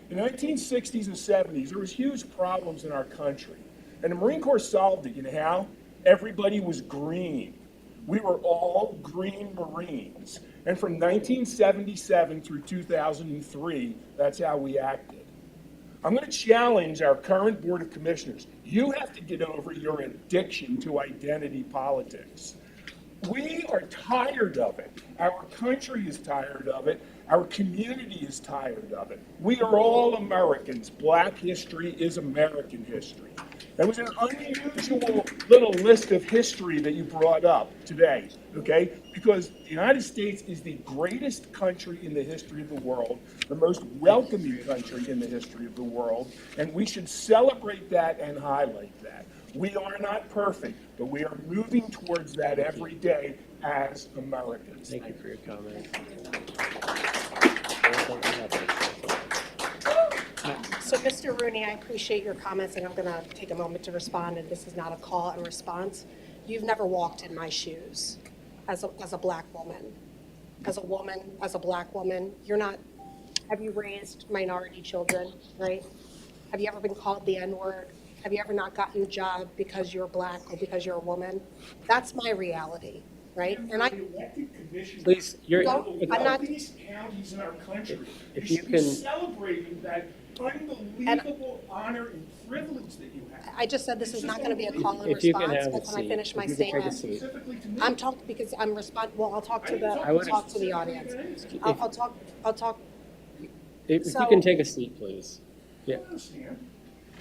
Speaker 14: In the 1960s and 70s, there was huge problems in our country. And the Marine Corps solved it. You know how? Everybody was green. We were all green Marines. And from 1977 through 2003, that's how we acted. I'm going to challenge our current Board of Commissioners. You have to get over your addiction to identity politics. We are tired of it. Our country is tired of it. Our community is tired of it. We are all Americans. Black history is American history. That was an unusual little list of history that you brought up today, okay? Because the United States is the greatest country in the history of the world, the most welcoming country in the history of the world, and we should celebrate that and highlight that. We are not perfect, but we are moving towards that every day as Americans.
Speaker 1: Thank you for your comment.
Speaker 3: So, Mr. Rooney, I appreciate your comments, and I'm going to take a moment to respond, and this is not a call and response. You've never walked in my shoes as a black woman. As a black woman, you're not, have you raised minority children, right? Have you ever been called the N-word? Have you ever not gotten a job because you're black or because you're a woman? That's my reality, right? And I,
Speaker 1: Please, you're.
Speaker 3: I'm not.
Speaker 14: These counties in our country,
Speaker 1: If
Speaker 14: you
Speaker 1: you
Speaker 14: should be
Speaker 1: can-
Speaker 14: celebrating that unbelievable honor and privilege that you have.
Speaker 3: I just said this is not going to be a call and
Speaker 1: If you can
Speaker 3: response,
Speaker 1: have a
Speaker 3: but can I
Speaker 1: seat.
Speaker 3: finish my
Speaker 1: If you can take a
Speaker 3: statement?
Speaker 1: seat.
Speaker 14: Specifically to me.
Speaker 3: I'm talking because I'm well, I'll talk to the,
Speaker 14: I
Speaker 3: I'll
Speaker 14: would-
Speaker 3: talk to the audience. I'll talk,
Speaker 1: If you
Speaker 3: So-
Speaker 1: can take a seat, please. Yeah,
Speaker 14: I understand.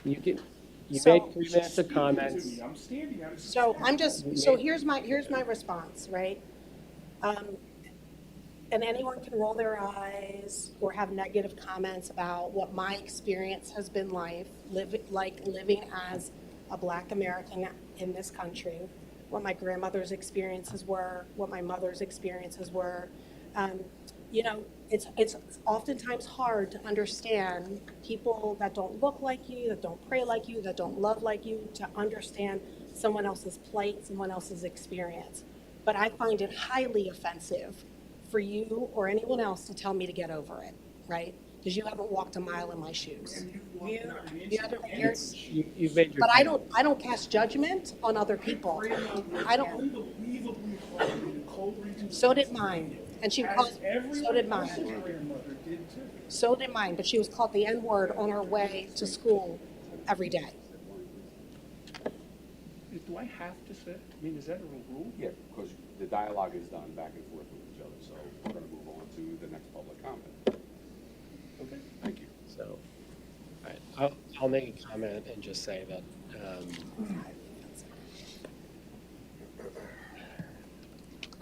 Speaker 1: you can, you
Speaker 3: So-
Speaker 1: made 3 minutes of comments.
Speaker 14: I'm standing.
Speaker 3: so here's my response, right? And anyone can roll their eyes or have negative comments about what my experience has been like living as a black American in this country, what my grandmother's experiences were, what my mother's experiences were. You know, it's oftentimes hard to understand people that don't look like you, that don't pray like you, that don't love like you, to understand someone else's plight, someone else's experience. But I find it highly offensive for you or anyone else to tell me to get over it, right? Because you haven't walked a mile in my shoes.
Speaker 1: You've made your.
Speaker 3: But I don't cast judgment on other people. I don't.
Speaker 14: Unbelievably hard in the cold regions.
Speaker 3: So did mine, and she
Speaker 14: As
Speaker 3: called.
Speaker 14: everyone
Speaker 3: So did
Speaker 14: else's
Speaker 3: mine.
Speaker 14: grandmother did too.
Speaker 3: So did mine. But she was called the N-word on her way to school every day.
Speaker 14: do I have to sit? I mean, is that a rule?
Speaker 15: Yeah, because the dialogue is done back and forth with each other, so we're gonna move on to the next public comment.
Speaker 14: Okay.
Speaker 15: Thank you.
Speaker 1: So, all right, I'll make a comment and just say that,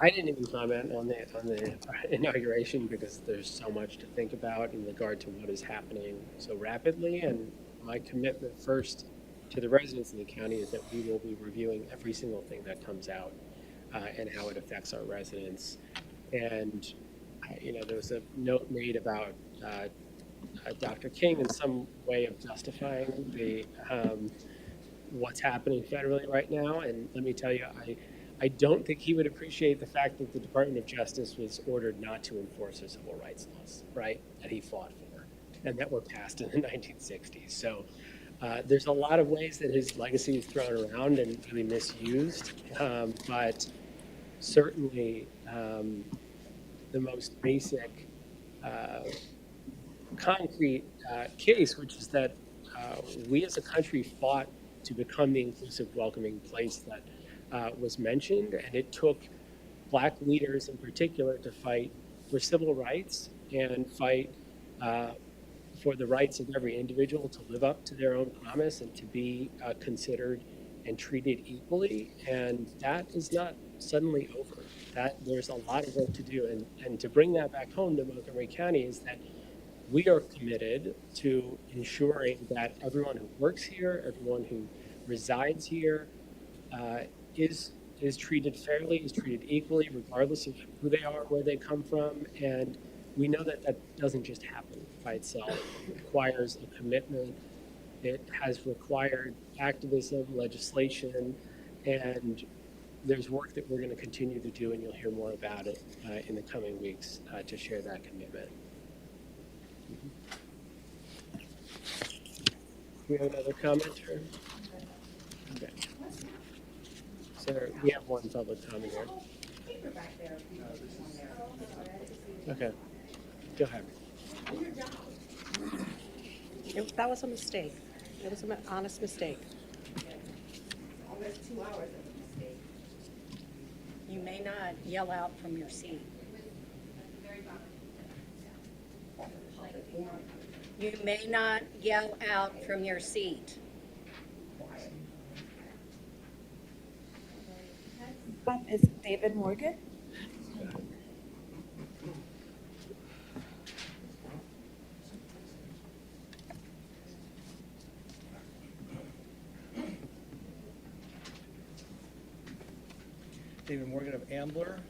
Speaker 1: I didn't even comment on the inauguration because there's so much to think about in regard to what is happening so rapidly. And my commitment first to the residents of the county is that we will be reviewing every single thing that comes out and how it affects our residents. And, there was a note made about Dr. King in some way of justifying the what's happening federally right now. And let me tell you, I don't think he would appreciate the fact that the Department of Justice was ordered not to enforce the civil rights laws, right, that he fought for and that were passed in the 1960s. So there's a lot of ways that his legacy is thrown around and really misused, but certainly the most basic concrete case, which is that we as a country fought to become the inclusive, welcoming place that was mentioned, and it took Black leaders in particular to fight for civil rights and fight for the rights of every individual to live up to their own promise and to be considered and treated equally. And that is not suddenly over. That there's a lot of work to do, and to bring that back home to Montgomery County is that we are committed to ensuring that everyone who works here, everyone who resides here, is treated fairly, is treated equally, regardless of who they are, where they come from. And we know that that doesn't just happen by itself. It requires a commitment. It has required activism, legislation, and there's work that we're going to continue to do, and you'll hear more about it in the coming weeks to share that commitment. We have another commenter? Okay. So we have one public comment here. Okay. Go ahead.
Speaker 3: That was a mistake. It was an honest mistake.
Speaker 2: Almost 2 hours of a mistake. You may not yell out from your seat. You may not yell out from your seat. Is David Morgan?
Speaker 10: David Morgan of Ambler.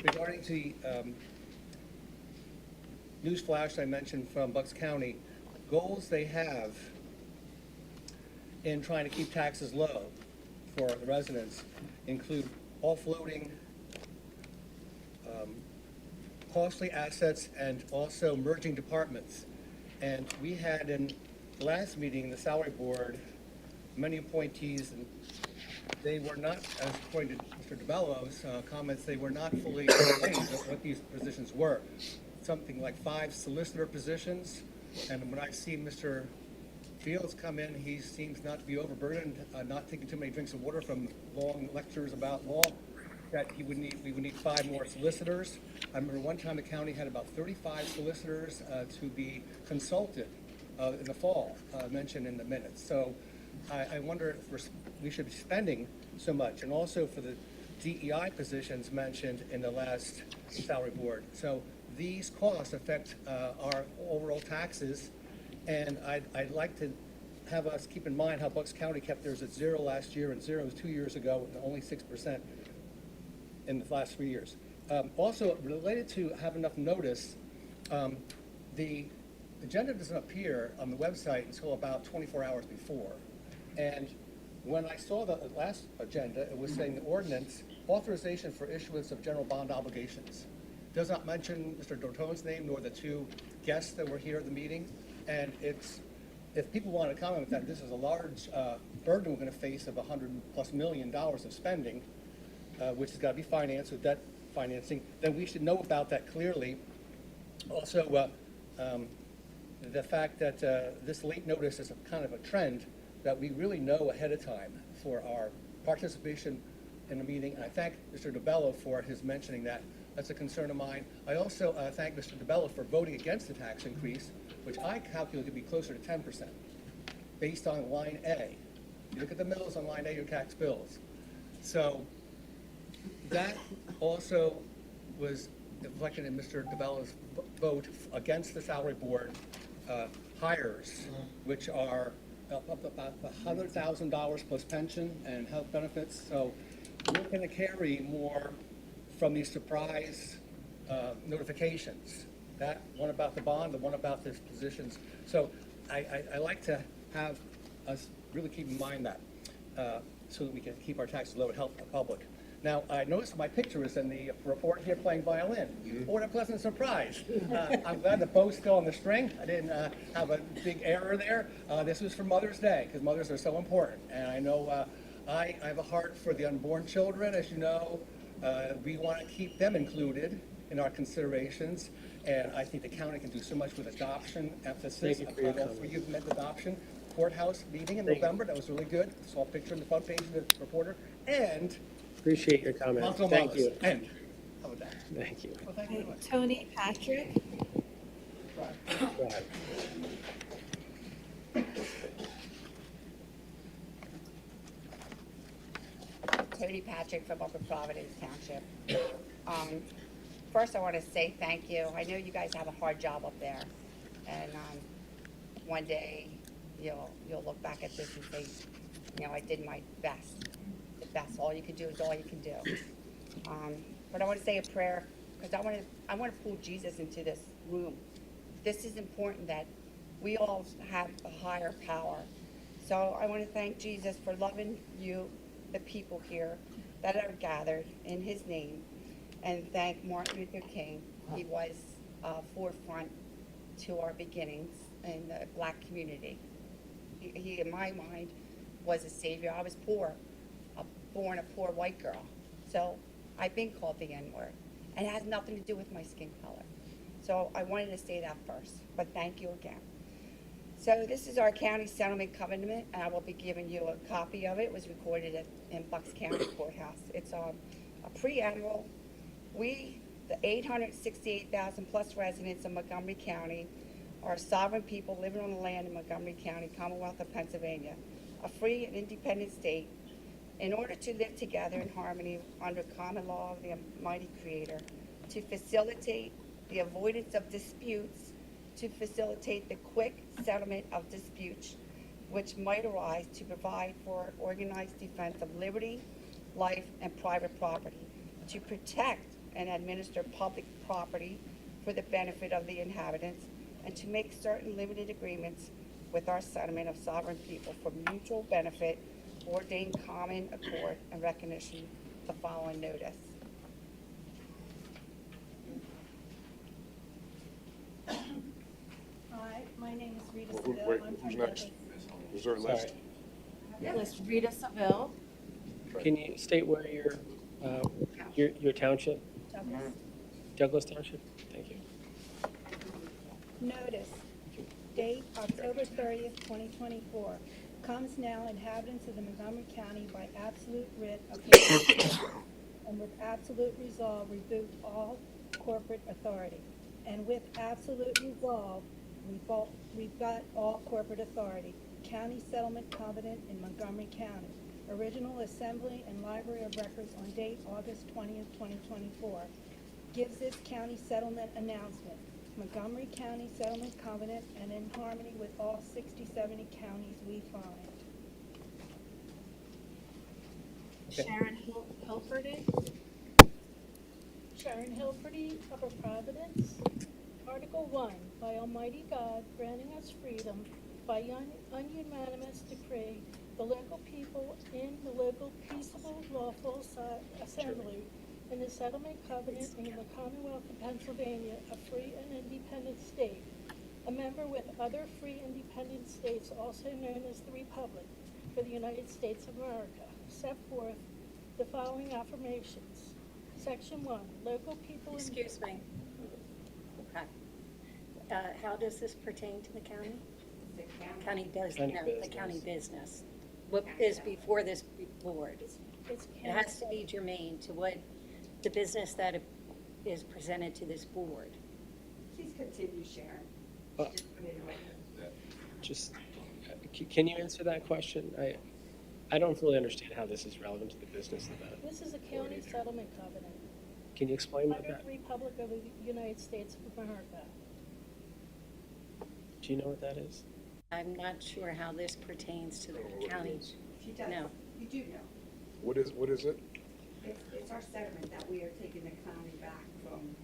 Speaker 10: Regarding the news flash I mentioned from Bucks County, goals they have in trying to keep taxes low for the residents include offloading costly assets and also merging departments. And we had in the last meeting, the salary board, many appointees, and they were not, as according to Mr. DeBello's comments, they were not fully explained what these positions were. Something like 5 solicitor positions, and when I see Mr. Fields come in, he seems not to be overburdened, not taking too many drinks of water from long lectures about law, that we would need 5 more solicitors. I remember one time the county had about 35 solicitors to be consulted in the fall, mentioned in the minutes. So I wonder if we should be spending so much, and also for the DEI positions mentioned in the last salary board. So these costs affect our overall taxes, and I'd like to have us keep in mind how Bucks County kept theirs at 0 last year and 0 2 years ago, and only 6% in the last 3 years. Also, related to have enough notice, the agenda doesn't appear on the website until about 24 hours before. And when I saw the last agenda, it was saying the ordinance, authorization for issuance of general bond obligations. Does not mention Mr. Dortone's name nor the 2 guests that were here at the meeting. And if people want to comment that this is a large burden we're going to face of $100+ million of spending, which has got to be financed with debt financing, then we should know about that clearly. Also, the fact that this late notice is a kind of a trend that we really know ahead of time for our participation in the meeting. And I thank Mr. DeBello for his mentioning that. That's a concern of mine. I also thank Mr. DeBello for voting against the tax increase, which I calculate to be closer to 10%, based on line A. You look at the mills on line A, your tax bills. So that also was reflected in Mr. DeBello's vote against the salary board hires, which are up about $100,000 plus pension and health benefits. So we're going to carry more from these surprise notifications. That one about the bond, the one about the positions. So I like to have us really keep in mind that so that we can keep our taxes low and help the public. Now, I noticed my picture is in the report here playing violin. What a pleasant surprise. I'm glad the bow's still on the string. I didn't have a big error there. This was for Mother's Day, because mothers are so important. And I know I have a heart for the unborn children. As you know, we want to keep them included in our considerations. And I think the county can do so much with adoption emphasis.
Speaker 1: Thank you for your
Speaker 10: All three of you met adoption. Courthouse meeting in
Speaker 1: Thank you.
Speaker 10: November, that was really good. Saw a picture on the front page of the reporter. And
Speaker 1: Appreciate your comment.
Speaker 10: Council
Speaker 1: Thank
Speaker 10: Malas.
Speaker 1: you.
Speaker 10: And how about that?
Speaker 1: Thank you.
Speaker 10: Well, thank you very much.
Speaker 2: Tony Patrick.
Speaker 1: Go ahead.
Speaker 16: Tony Patrick from Upper Providence Township. First, I want to say thank you. I know you guys have a hard job up there, and one day you'll look back at this and say, you know, I did my best. The best. All you can do is all you can do. But I want to say a prayer because I want to pull Jesus into this room. This is important that we all have a higher power. So I want to thank Jesus for loving you, the people here that are gathered in his name, and thank Martin Luther King. He was forefront to our beginnings in the black community. He, in my mind, was a savior. I was poor, born a poor white girl. So I've been called the N-word, and it has nothing to do with my skin color. So I wanted to say that first, but thank you again. So this is our county settlement covenant, and I will be giving you a copy of it. It was recorded in Bucks County Courthouse. It's a preamble. We, the 868,000 plus residents of Montgomery County, are sovereign people living on the land in Montgomery County, Commonwealth of Pennsylvania, a free and independent state, in order to live together in harmony under common law of the Almighty Creator, to facilitate the avoidance of disputes, to facilitate the quick settlement of disputes which might arise, to provide for organized defense of liberty, life, and private property, to protect and administer public property for the benefit of the inhabitants, and to make certain limited agreements with our settlement of sovereign people for mutual benefit, ordained common accord and recognition the following notice.
Speaker 2: Hi, my name is Rita
Speaker 8: Who-
Speaker 2: Seville.
Speaker 8: Wait,
Speaker 2: I'm
Speaker 8: who's
Speaker 2: from
Speaker 8: next? Is there a list?
Speaker 2: Yes, Rita Seville.
Speaker 1: Can you state where your township,
Speaker 2: Douglas.
Speaker 1: Douglas Township? Thank you.
Speaker 2: Notice, date October 30th, 2024. Comes now, inhabitants of the Montgomery County, by absolute writ of habeas and with absolute resolve revoke all corporate authority. And with absolute resolve rebut all corporate authority. County Settlement Covenant in Montgomery County. Original Assembly and Library of Records on date August 20th, 2024. Gives this county settlement announcement. Montgomery County Settlement Covenant, and in harmony with all 60-70 counties we find.
Speaker 3: Sharon Hilferty.
Speaker 17: Sharon Hilferty, Upper Providence. Article 1, by Almighty God granting us freedom by unanimous decree, the local people in the local peaceable lawful assembly in the settlement covenant in the Commonwealth of Pennsylvania, a free and independent state, a member with other free independent states also known as the Republic for the United States of America, set forth the following affirmations. Section 1, local people in...
Speaker 2: Excuse me. Okay. How does this pertain to the county?
Speaker 18: County does,
Speaker 1: County
Speaker 18: no, the
Speaker 1: business.
Speaker 18: county business. What is before this board?
Speaker 17: It's
Speaker 18: It has to be germane to what, the business that is presented to this board.
Speaker 16: Please continue, Sharon.
Speaker 1: Uh, Just, can you answer that question? I don't fully understand how this is relevant to the business of that.
Speaker 17: This is a county settlement covenant
Speaker 1: Can you explain what
Speaker 17: under
Speaker 1: that,
Speaker 17: the Republic of the United States of America.
Speaker 1: do you know what that is?
Speaker 18: I'm not sure how this pertains to the county.
Speaker 16: She does.
Speaker 18: No.
Speaker 16: You do know.
Speaker 8: What is it?
Speaker 16: It's our settlement that we are taking the county back from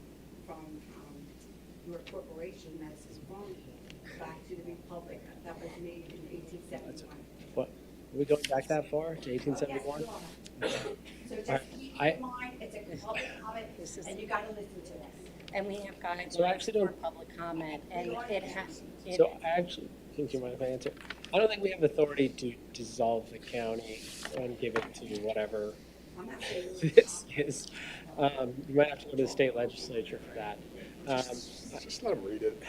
Speaker 16: your corporation that's sprung back to the republic that was made in 1871.
Speaker 1: What, are we going back that far, to 1871?
Speaker 16: So just keep
Speaker 1: I-
Speaker 16: in mind, it's a public comment, and you gotta listen to this.
Speaker 18: And we have guidelines
Speaker 1: So I actually
Speaker 18: for
Speaker 1: don't-
Speaker 18: public comment, and it has,
Speaker 1: So I actually, think you mind if I answer? I don't think we have authority to dissolve the county and give it to whatever
Speaker 16: I'm not saying.
Speaker 1: this is. You might have to go to the state legislature for that.
Speaker 8: Just let them read it.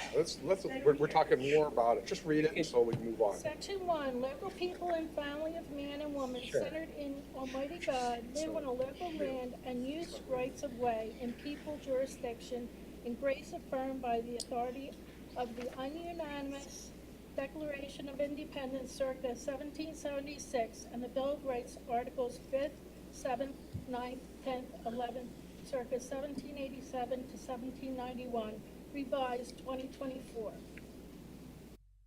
Speaker 8: We're talking more about it. Just read it and so we can move on.
Speaker 17: Section 1, local people and family of man and woman
Speaker 1: Sure.
Speaker 17: centered in Almighty God live on a local land and use rights of way in people jurisdiction and grace affirmed by the authority of the ununanimous Declaration of Independence circa 1776 and the Bill of Rights Articles 5th, 7th, 9th, 10th, 11th, circa 1787 to 1791, revised 2024.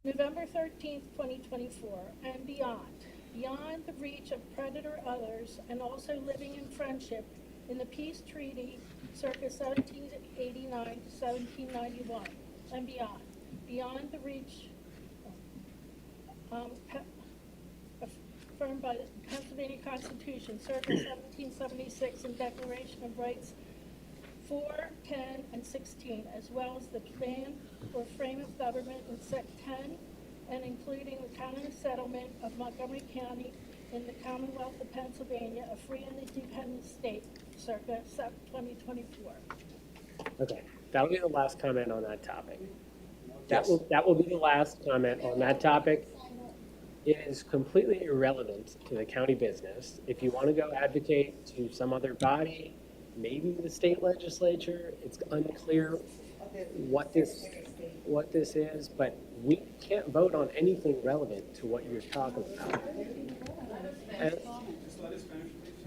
Speaker 17: November 13th, 2024, and beyond the reach of predator others, and also living in friendship in the peace treaty circa 1789 to 1791, and beyond the reach affirmed by the Pennsylvania Constitution circa 1776 and Declaration of Rights 4, 10, and 16, as well as the plan or frame of government in Sec 10, and including the county settlement of Montgomery County in the Commonwealth of Pennsylvania, a free and independent state, circa 2024.
Speaker 1: Okay, that'll be the last comment on that topic. That will be the last comment on that topic. It is completely irrelevant to the county business. If you want to go advocate to some other body, maybe the state legislature, it's unclear what this is, but we can't vote on anything relevant to what you're talking about. And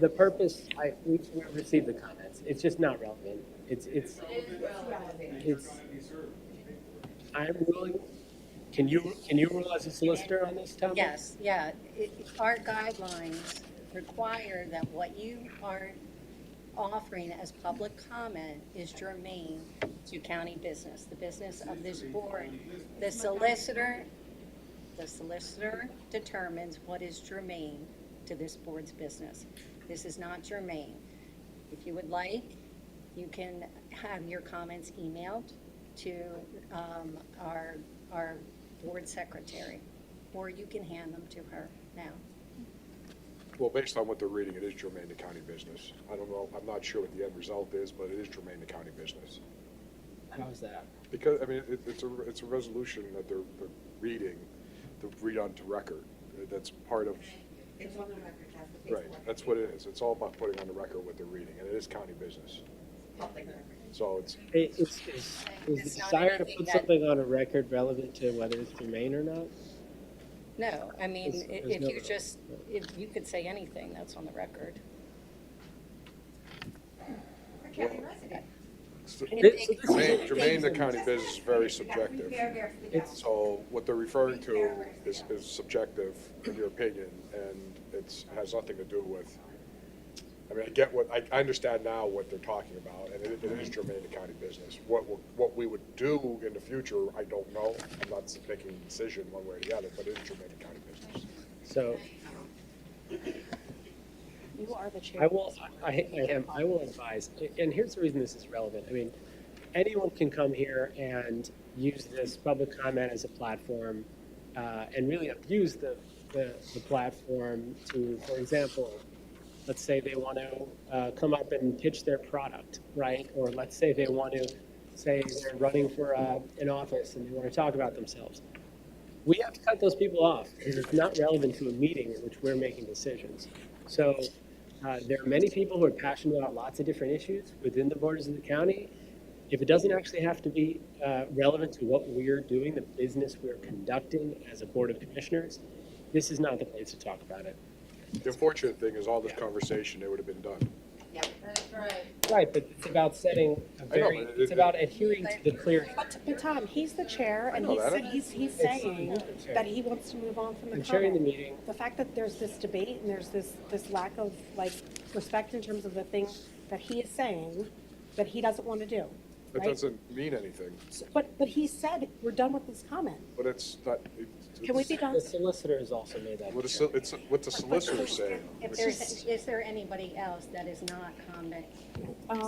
Speaker 1: the purpose, we received the comments. It's just not relevant. It's I'm willing. Can you rule as a solicitor on this topic?
Speaker 18: yes, yeah. Our guidelines require that what you are offering as public comment is germane to county business, the business of this board. The solicitor determines what is germane to this board's business. This is not germane. If you would like, you can have your comments emailed to our board secretary, or you can hand them to her now.
Speaker 8: Well, based on what they're reading, it is germane to county business. I don't know, I'm not sure what the end result is, but it is germane to county business.
Speaker 1: How is that?
Speaker 8: Because, I mean, it's a resolution that they're reading, to read onto record. That's part of,
Speaker 16: It's on the record, that's the paperwork.
Speaker 8: right, that's what it is. It's all about putting on the record what they're reading, and it is county business.
Speaker 16: Public record.
Speaker 8: So it's,
Speaker 1: Is the desire to put something on a record relevant to whether it's germane or not?
Speaker 18: No, I mean,
Speaker 1: There's no-
Speaker 18: if you could say anything, that's on the record.
Speaker 16: For county resident.
Speaker 8: germane to county business is very subjective.
Speaker 16: It's
Speaker 8: So what they're referring to is subjective, in your opinion, and has nothing to do with, I mean, I understand now what they're talking about, and it is germane to county business. What we would do in the future, I don't know. I'm not making a decision one way or the other, but it is germane to county business.
Speaker 1: So
Speaker 3: You are the chair.
Speaker 1: I will advise, and here's the reason this is relevant. I mean, anyone can come here and use this public comment as a platform and really abuse the platform to, for example, let's say they want to come up and pitch their product, right? Or let's say they want to say they're running for an office and they want to talk about themselves. we have to cut those people off because it's not relevant to a meeting in which we're making decisions. So there are many people who are passionate about lots of different issues within the borders of the county. If it doesn't actually have to be relevant to what we're doing, the business we're conducting as a board of commissioners, this is not the place to talk about it.
Speaker 8: The unfortunate thing is all this conversation, it would have been done.
Speaker 16: That's right.
Speaker 1: Right, but it's about setting a
Speaker 8: I know,
Speaker 1: very,
Speaker 8: but
Speaker 1: it's about adhering to the clear.
Speaker 3: But Tom, he's the chair, and
Speaker 8: know that.
Speaker 3: he's saying that he wants to move on from the
Speaker 1: I'm chairing the
Speaker 3: comment.
Speaker 1: meeting.
Speaker 3: The fact that there's this debate and there's this lack of like respect in terms of the thing that he is saying that he doesn't want to do,
Speaker 8: That
Speaker 3: right?
Speaker 8: doesn't mean anything,
Speaker 3: But he said, we're done with this comment.
Speaker 8: but it's not.
Speaker 3: Can we be done?
Speaker 1: The solicitor has also made that.
Speaker 8: It's what the solicitor's saying.
Speaker 18: Is there anybody else that is not comment?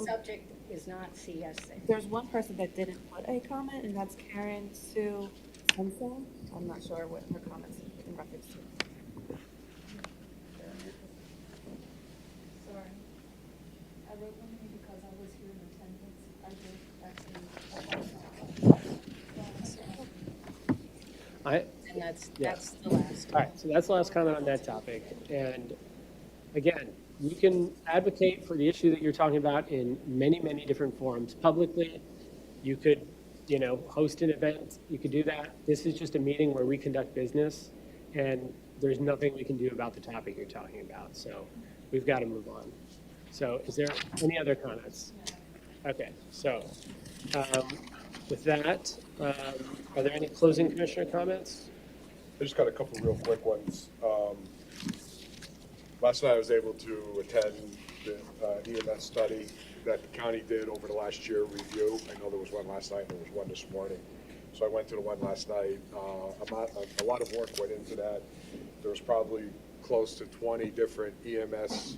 Speaker 18: Subject is not CSC.
Speaker 2: There's one person that didn't put a comment, and that's Karen Sue Henson. I'm not sure what her comments in reference to.
Speaker 17: Sorry. I wrote one because I was here in attendance. I did
Speaker 18: And that's the last.
Speaker 1: All right, so that's the last comment on that topic. And again, you can advocate for the issue that you're talking about in many, many different forums publicly. You could, host an event. You could do that. This is just a meeting where we conduct business, and there's nothing we can do about the topic you're talking about. So we've got to move on. So is there any other comments? Okay, so with that, are there any closing commissioner comments?
Speaker 8: I just got a couple real quick ones. Last night I was able to attend the EMS study that the county did over the last year review. I know there was one last night and there was one this morning. So I went to the one last night. A lot of work went into that. There was probably close to 20 different EMS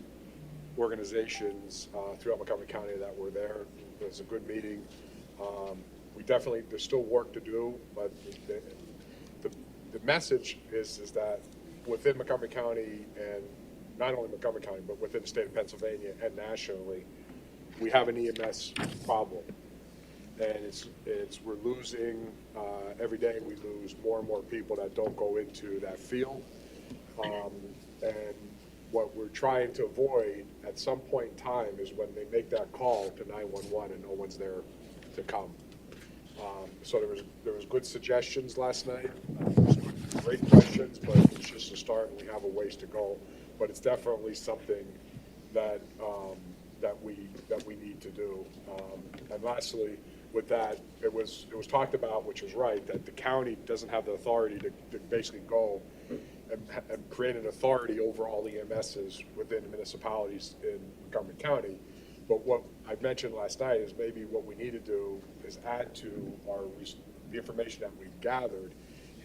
Speaker 8: organizations throughout Montgomery County that were there. It was a good meeting. There's still work to do, but the message is that within Montgomery County, and not only Montgomery County, but within the state of Pennsylvania and nationally, we have an EMS problem. And we're losing, every day we lose more and more people that don't go into that field. And what we're trying to avoid at some point in time is when they make that call to 911 and no one's there to come. So there was good suggestions last night, great questions, but it's just a start, and we have a ways to go. But it's definitely something that that we need to do. And lastly, with that, it was talked about, which was right, that the county doesn't have the authority to basically go and create an authority over all the EMSs within the municipalities in Montgomery County. But what I mentioned last night is maybe what we need to do is add to the information that we've gathered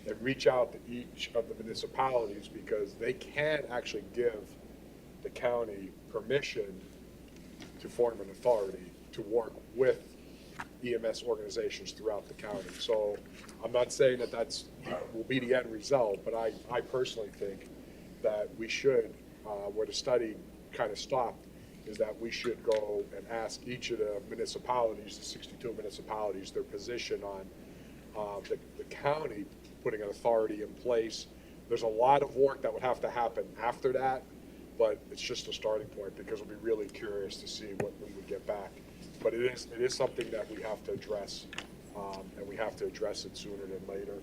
Speaker 8: and reach out to each of the municipalities, because they can actually give the county permission to form an authority to work with EMS organizations throughout the county. So I'm not saying that will be the end result, but I personally think that we should, where the study kind of stopped, is that we should go and ask each of the municipalities, the 62 municipalities, their position on the county putting an authority in place. There's a lot of work that would have to happen after that, but it's just a starting point, because we'll be really curious to see what we would get back. But it is something that we have to address, and we have to address it sooner than later.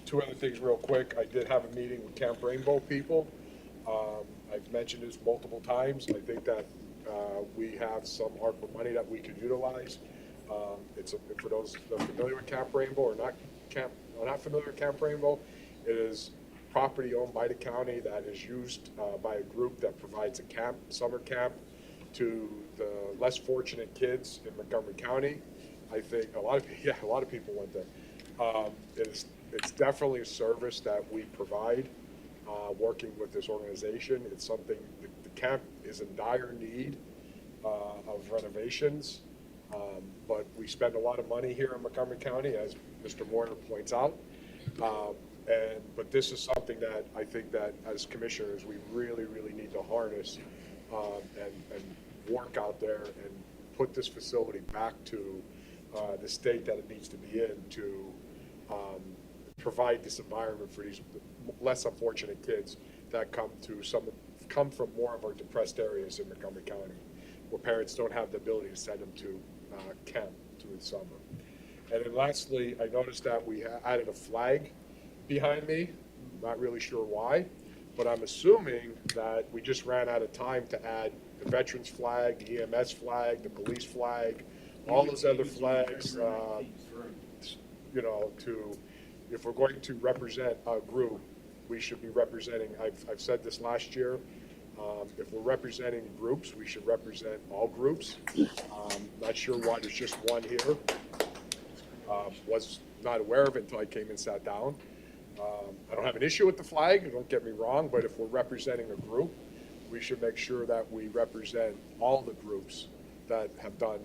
Speaker 8: Two other things real quick. I did have a meeting with Camp Rainbow people. I've mentioned this multiple times. I think that we have some ARPA money that we could utilize. For those that are familiar with Camp Rainbow or not familiar with Camp Rainbow, it is property owned by the county that is used by a group that provides a summer camp to the less fortunate kids in Montgomery County. I think a lot of people went there. It's definitely a service that we provide. Working with this organization, it's something, the camp is in dire need of renovations, but we spend a lot of money here in Montgomery County, as Mr. Moyer points out. But this is something that I think that as commissioners, we really, really need to harness and work out there and put this facility back to the state that it needs to be in to provide this environment for these less unfortunate kids that come from more of our depressed areas in Montgomery County, where parents don't have the ability to send them to camp through the summer. And then lastly, I noticed that we added a flag behind me. Not really sure why, but I'm assuming that we just ran out of time to add the veterans flag, the EMS flag, the police flag, all those other flags, if we're going to represent a group, we should be representing, I've said this last year, if we're representing groups, we should represent all groups. Not sure why there's just one here. Was not aware of it until I came and sat down. I don't have an issue with the flag, don't get me wrong, but if we're representing a group, we should make sure that we represent all the groups that have done,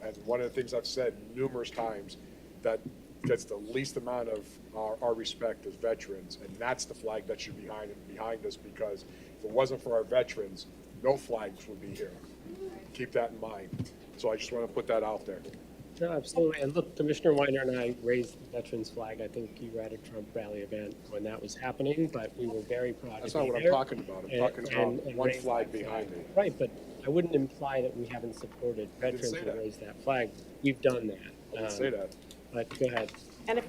Speaker 8: and one of the things I've said numerous times, that gets the least amount of our respect as veterans, and that's the flag that should be behind us, because if it wasn't for our veterans, no flags would be here. Keep that in mind. So I just want to put that out there.
Speaker 1: No, absolutely. And look, Commissioner Weiner and I raised the veterans flag. I think you were at a Trump rally event when that was happening, but we were very proud
Speaker 8: That's
Speaker 1: to
Speaker 8: not
Speaker 1: be
Speaker 8: what
Speaker 1: there.
Speaker 8: I'm talking about. I'm talking about one
Speaker 1: raise
Speaker 8: flag
Speaker 1: that
Speaker 8: behind me.
Speaker 1: Right, but I wouldn't imply that we haven't supported
Speaker 8: I didn't
Speaker 1: veterans
Speaker 8: say
Speaker 1: who
Speaker 8: that.
Speaker 1: raised that flag. We've done that.
Speaker 8: I didn't say that.
Speaker 1: But go ahead.
Speaker 3: And if,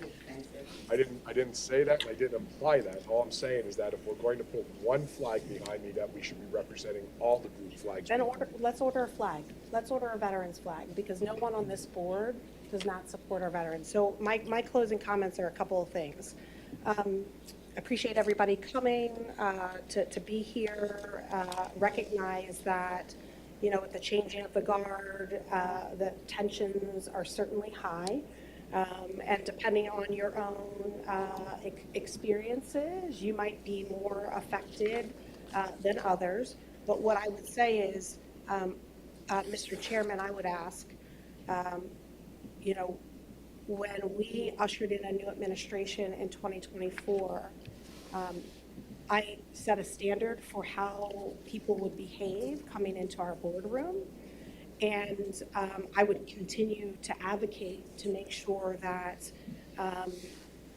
Speaker 8: I didn't say that, and I didn't imply that. All I'm saying is that if we're going to put one flag behind me, that we should be representing all the group flags.
Speaker 3: then let's order a flag. Let's order a veterans flag, because no one on this board does not support our veterans. So my closing comments are a couple of things. Appreciate everybody coming to be here. Recognize that, with the changing of the guard, the tensions are certainly high. And depending on your own experiences, you might be more affected than others. But what I would say is, Mr. Chairman, I would ask, when we ushered in a new administration in 2024, I set a standard for how people would behave coming into our boardroom. And I would continue to advocate to make sure that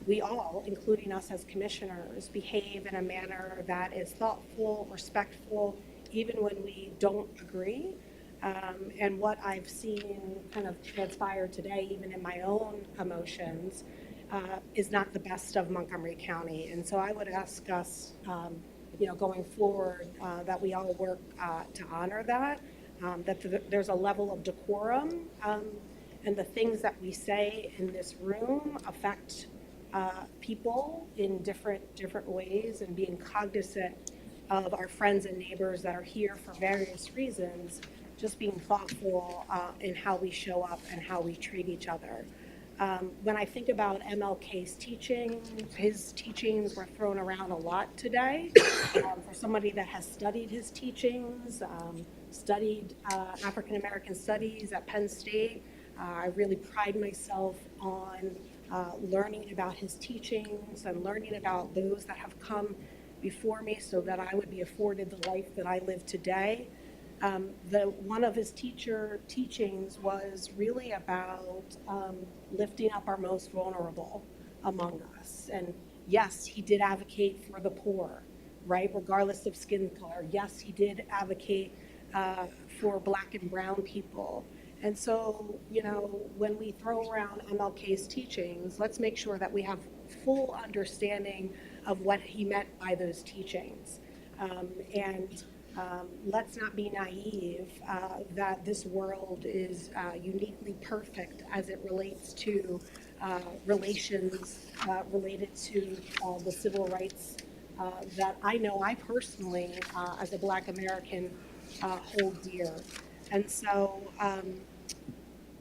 Speaker 3: we all, including us as commissioners, behave in a manner that is thoughtful, respectful, even when we don't agree. And what I've seen kind of transpire today, even in my own emotions, is not the best of Montgomery County. And so I would ask us, going forward, that we all work to honor that. That there's a level of decorum, and the things that we say in this room affect people in different ways, and being cognizant of our friends and neighbors that are here for various reasons, just being thoughtful in how we show up and how we treat each other. When I think about MLK's teachings, his teachings were thrown around a lot today. For somebody that has studied his teachings, studied African American studies at Penn State, I really pride myself on learning about his teachings and learning about those that have come before me so that I would be afforded the life that I live today. One of his teachings was really about lifting up our most vulnerable among us. And yes, he did advocate for the poor, right, regardless of skin color. Yes, he did advocate for Black and brown people. And so, when we throw around MLK's teachings, let's make sure that we have full understanding of what he meant by those teachings. Let's not be naive that this world is uniquely perfect as it relates to relations related to the civil rights that I know I personally, as a Black American, hold dear. And so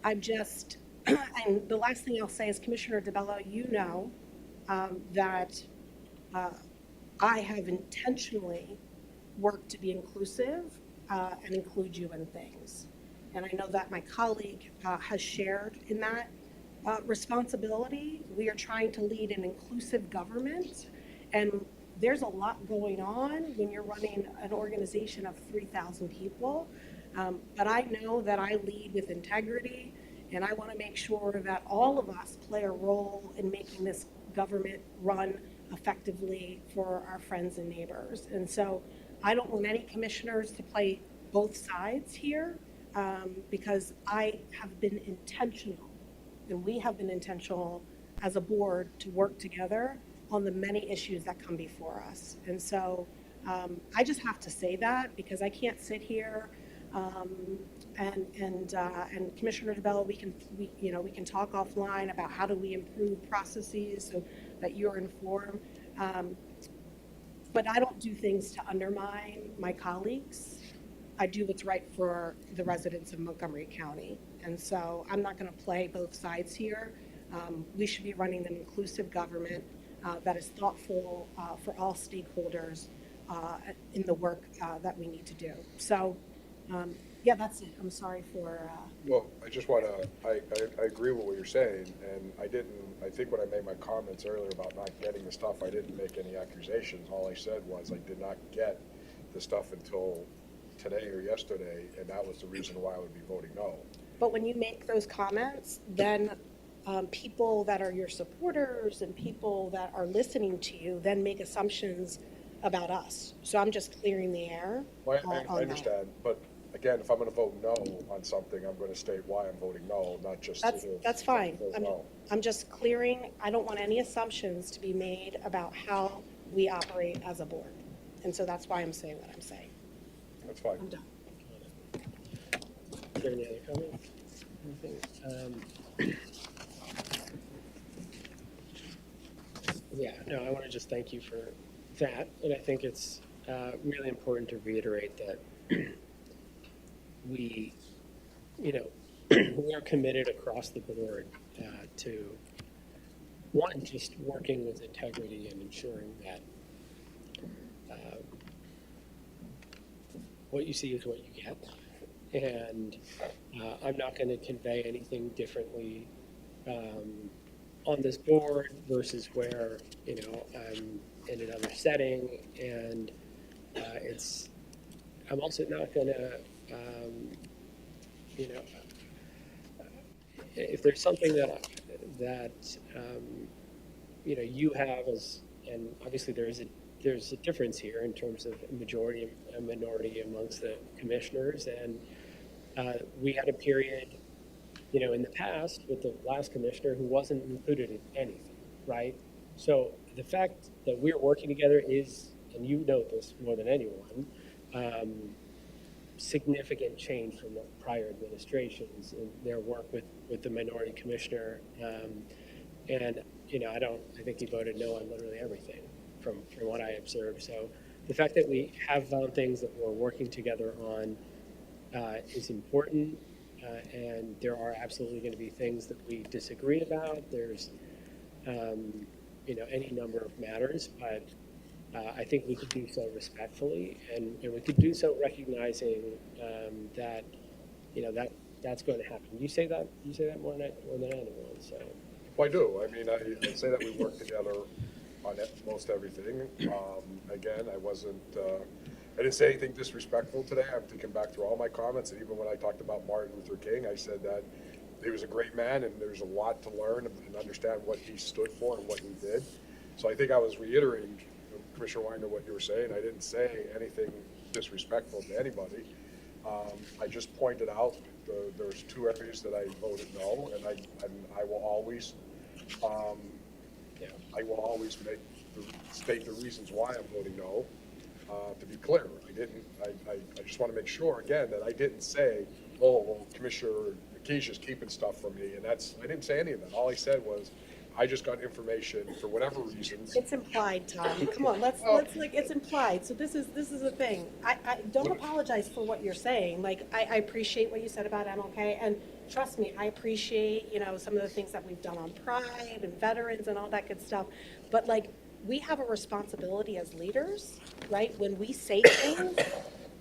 Speaker 3: I'm just, and the last thing I'll say is, Commissioner DeBello, that I have intentionally work to be inclusive and include you in things. And I know that my colleague has shared in that responsibility. We are trying to lead an inclusive government, and there's a lot going on when you're running an organization of 3,000 people. But I know that I lead with integrity, and I want to make sure that all of us play a role in making this government run effectively for our friends and neighbors. And so I don't want any commissioners to play both sides here, because I have been intentional, and we have been intentional as a board to work together on the many issues that come before us. And so I just have to say that, because I can't sit here and Commissioner DeBella, we can talk offline about how do we improve processes so that you're informed. But I don't do things to undermine my colleagues. I do what's right for the residents of Montgomery County. And so I'm not going to play both sides here. We should be running an inclusive government that is thoughtful for all stakeholders in the work that we need to do. So, yeah, that's it. I'm sorry for.
Speaker 8: Well, I just want to, I agree with what you're saying, and I think when I made my comments earlier about not getting the stuff, I didn't make any accusations. All I said was I did not get the stuff until today or yesterday, and that was the reason why I would be voting no.
Speaker 3: But when you make those comments, then people that are your supporters and people that are listening to you then make assumptions about us. So I'm just clearing the air.
Speaker 8: Well, I understand, but again, if I'm going to vote no on something, I'm going to state why I'm voting no, not just.
Speaker 3: That's fine.
Speaker 8: No.
Speaker 3: I'm just clearing. I don't want any assumptions to be made about how we operate as a board. And so that's why I'm saying what I'm saying.
Speaker 8: That's fine.
Speaker 3: I'm done.
Speaker 1: Is there any other comments? Anything? Yeah, no, I want to just thank you for that. And I think it's really important to reiterate that we are committed across the board to, one, just working with integrity and ensuring that what you see is what you get. And I'm not going to convey anything differently on this board versus where, I'm in another setting. And I'm also not going to, if there's something that you have as, and obviously there's a difference here in terms of majority and minority amongst the commissioners, and we had a period, in the past with the last commissioner who wasn't included in anything, right? So the fact that we're working together is, and you know this more than anyone, significant change from the prior administrations and their work with the minority commissioner. And, I think he voted no on literally everything from what I observed. So the fact that we have found things that we're working together on is important. And there are absolutely going to be things that we disagree about. There's, any number of matters, but I think we could do so respectfully, and we could do so recognizing that, that's going to happen. You say that more than anyone. So.
Speaker 8: Well, I do. I mean, I say that we work together on most everything. Again, I didn't say anything disrespectful today. I'm thinking back through all my comments, and even when I talked about Martin Luther King, I said that he was a great man, and there's a lot to learn and understand what he stood for and what he did. So I think I was reiterating, Commissioner Winder, what you were saying. I didn't say anything disrespectful to anybody. I just pointed out there's two areas that I voted no, and I will always, state the reasons why I'm voting no. To be clear, I just want to make sure again that I didn't say, oh, well, Commissioner Keisha's keeping stuff from me, and I didn't say any of that. All I said was, I just got information for whatever reasons.
Speaker 3: It's implied, Tom. Come on, let's it's implied. So this is the thing. I don't apologize for what you're saying. Like, I appreciate what you said about MLK, and trust me, I appreciate, some of the things that we've done on Pride and veterans and all that good stuff. But like, we have a responsibility as leaders, right? When we say things,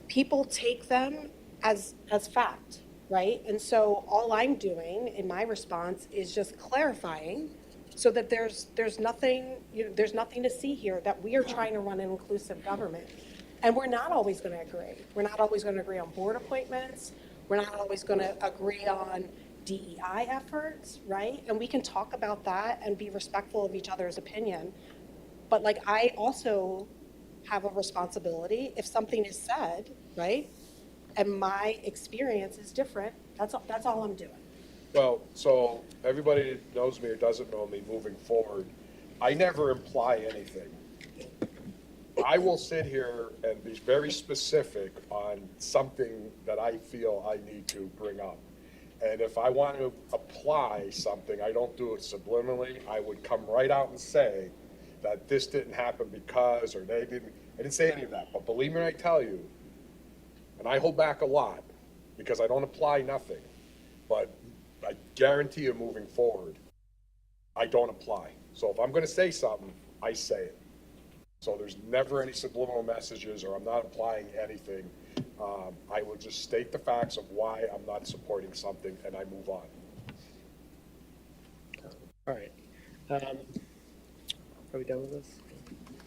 Speaker 3: people take them as fact, right? And so all I'm doing in my response is just clarifying so that there's nothing, there's nothing to see here, that we are trying to run an inclusive government. And we're not always going to agree. We're not always going to agree on board appointments. We're not always going to agree on, DEI efforts, right? And we can talk about that and be respectful of each other's opinion. But like, I also have a responsibility if something is said, right? And my experience is different, that's all I'm doing.
Speaker 8: Well, so everybody that knows me or doesn't know me moving forward, I never imply anything. I will sit here and be very specific on something that I feel I need to bring up. And if I want to apply something, I don't do it subliminally. I would come right out and say that this didn't happen because, or they didn't. I didn't say any of that. But believe me when I tell you, and I hold back a lot because I don't apply nothing. But I guarantee you moving forward, I don't apply. So if I'm going to say something, I say it. So there's never any subliminal messages, or I'm not applying anything. I will just state the facts of why I'm not supporting something, and I move on.
Speaker 1: All right. Are we done with this?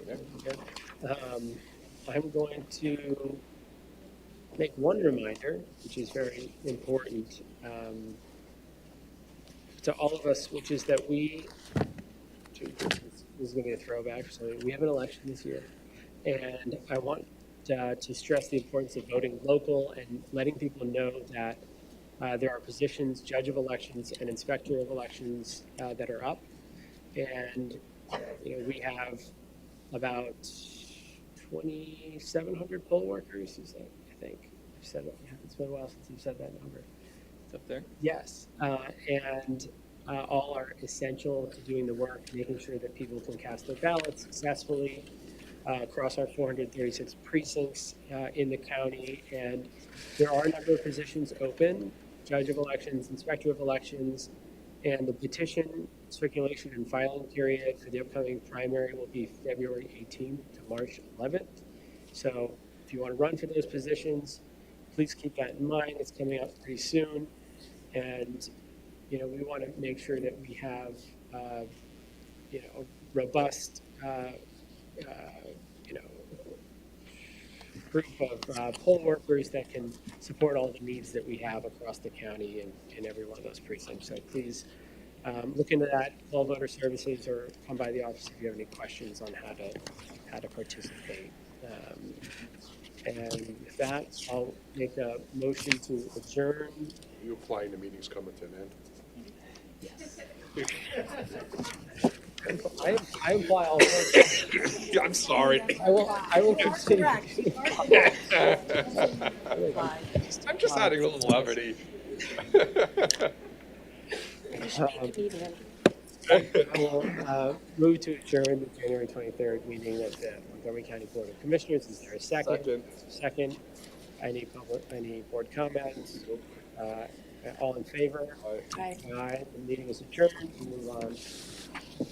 Speaker 1: Okay. I'm going to make one reminder, which is very important to all of us, which is that this is going to be a throwback, so we have an election this year, and I want to stress the importance of voting local and letting people know that there are positions, judge of elections and inspector of elections, that are up, and we have about 2,700 poll workers. Is that, I think I've said that. Yeah, it's been a while since you've said that number.
Speaker 12: It's up there.
Speaker 1: Yes, and all are essential to doing the work, making sure that people can cast their ballots successfully across our 436 precincts in the county. And there are a number of positions open: judge of elections, inspector of elections, and the petition circulation and filing period for the upcoming primary will be February 18th to March 11th. So if you want to run for those positions, please keep that in mind. It's coming up pretty soon. And we want to make sure that we have, robust, group of poll workers that can support all the needs that we have across the county and in every one of those precincts. So please look into that, call voter services, or come by the office if you have any questions on how to participate. And with that, I'll make a motion to adjourn.
Speaker 8: Are you implying the meeting's coming to an end?
Speaker 1: Yes. I imply all.
Speaker 8: I'm sorry.
Speaker 1: I will continue.
Speaker 8: I'm just adding a little levity.
Speaker 1: I will move to adjourn the January 23rd meeting of the Montgomery County Board of Commissioners. Is there a second? Second. Any board comments? All in favor?
Speaker 3: Aye.
Speaker 1: Aye. The meeting is adjourned. We'll move on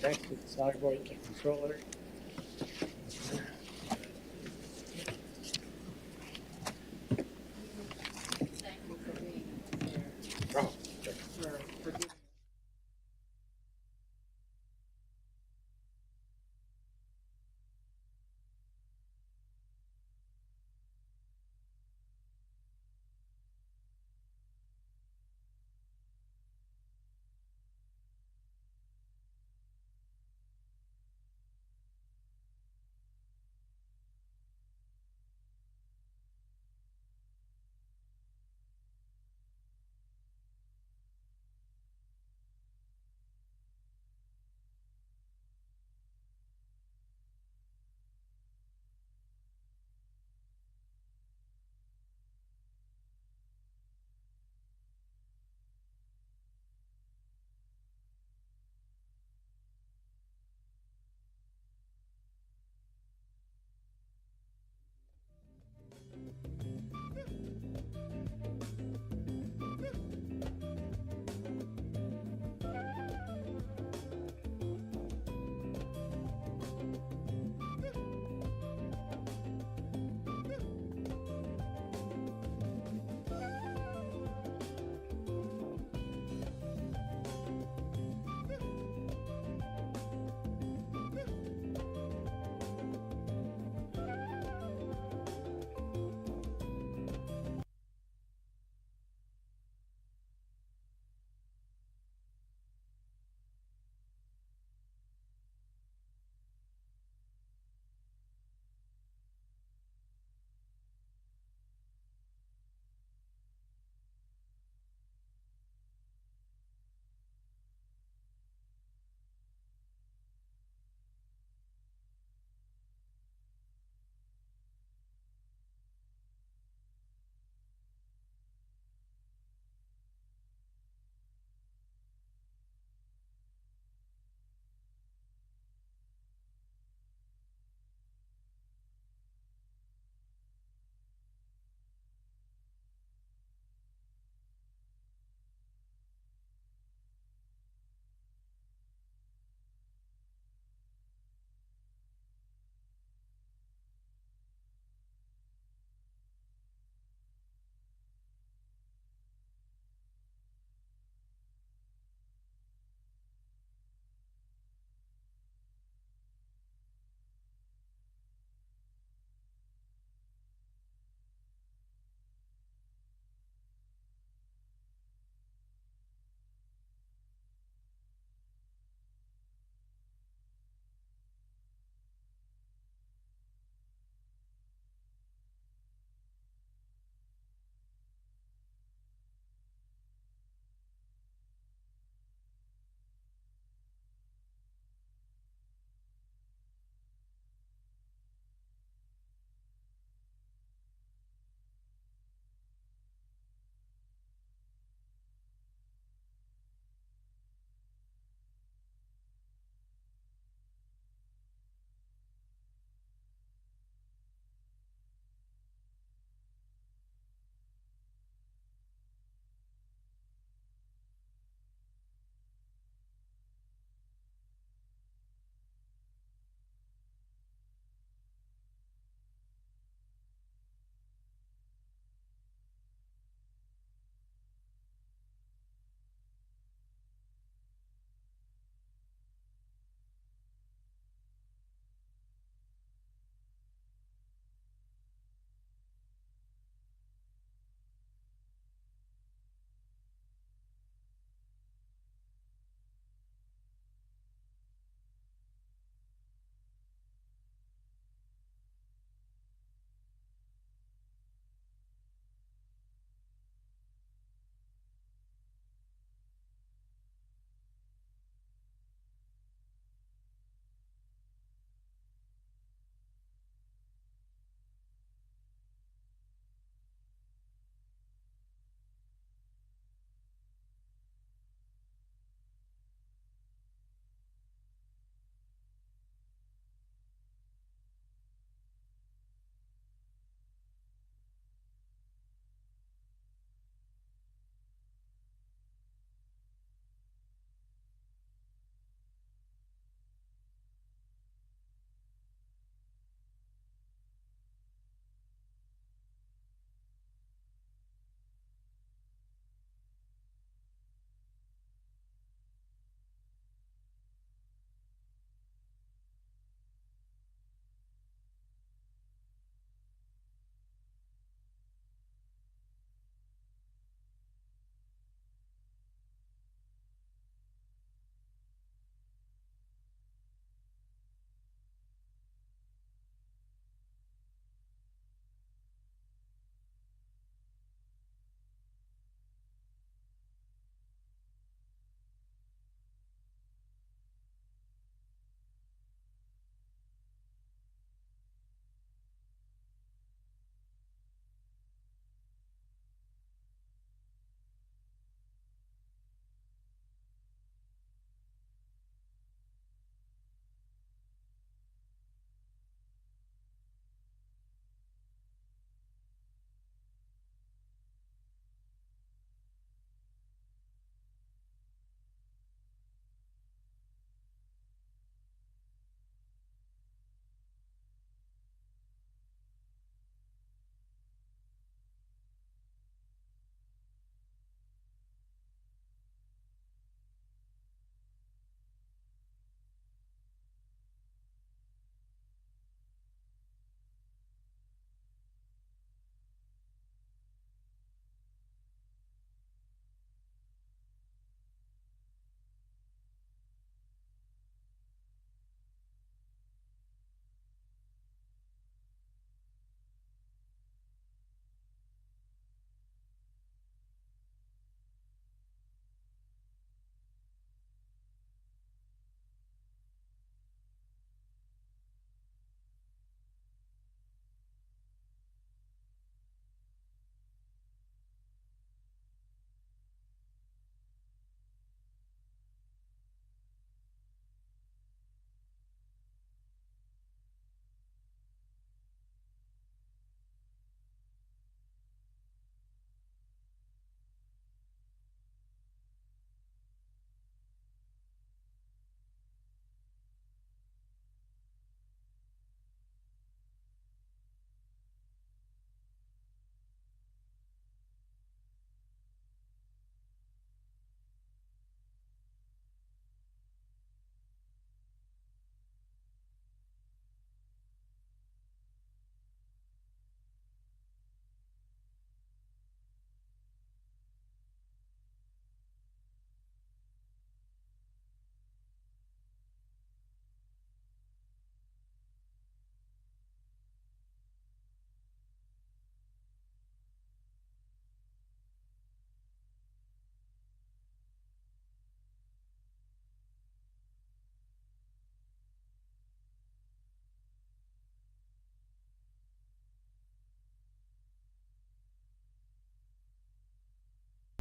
Speaker 1: next to the salary board controller.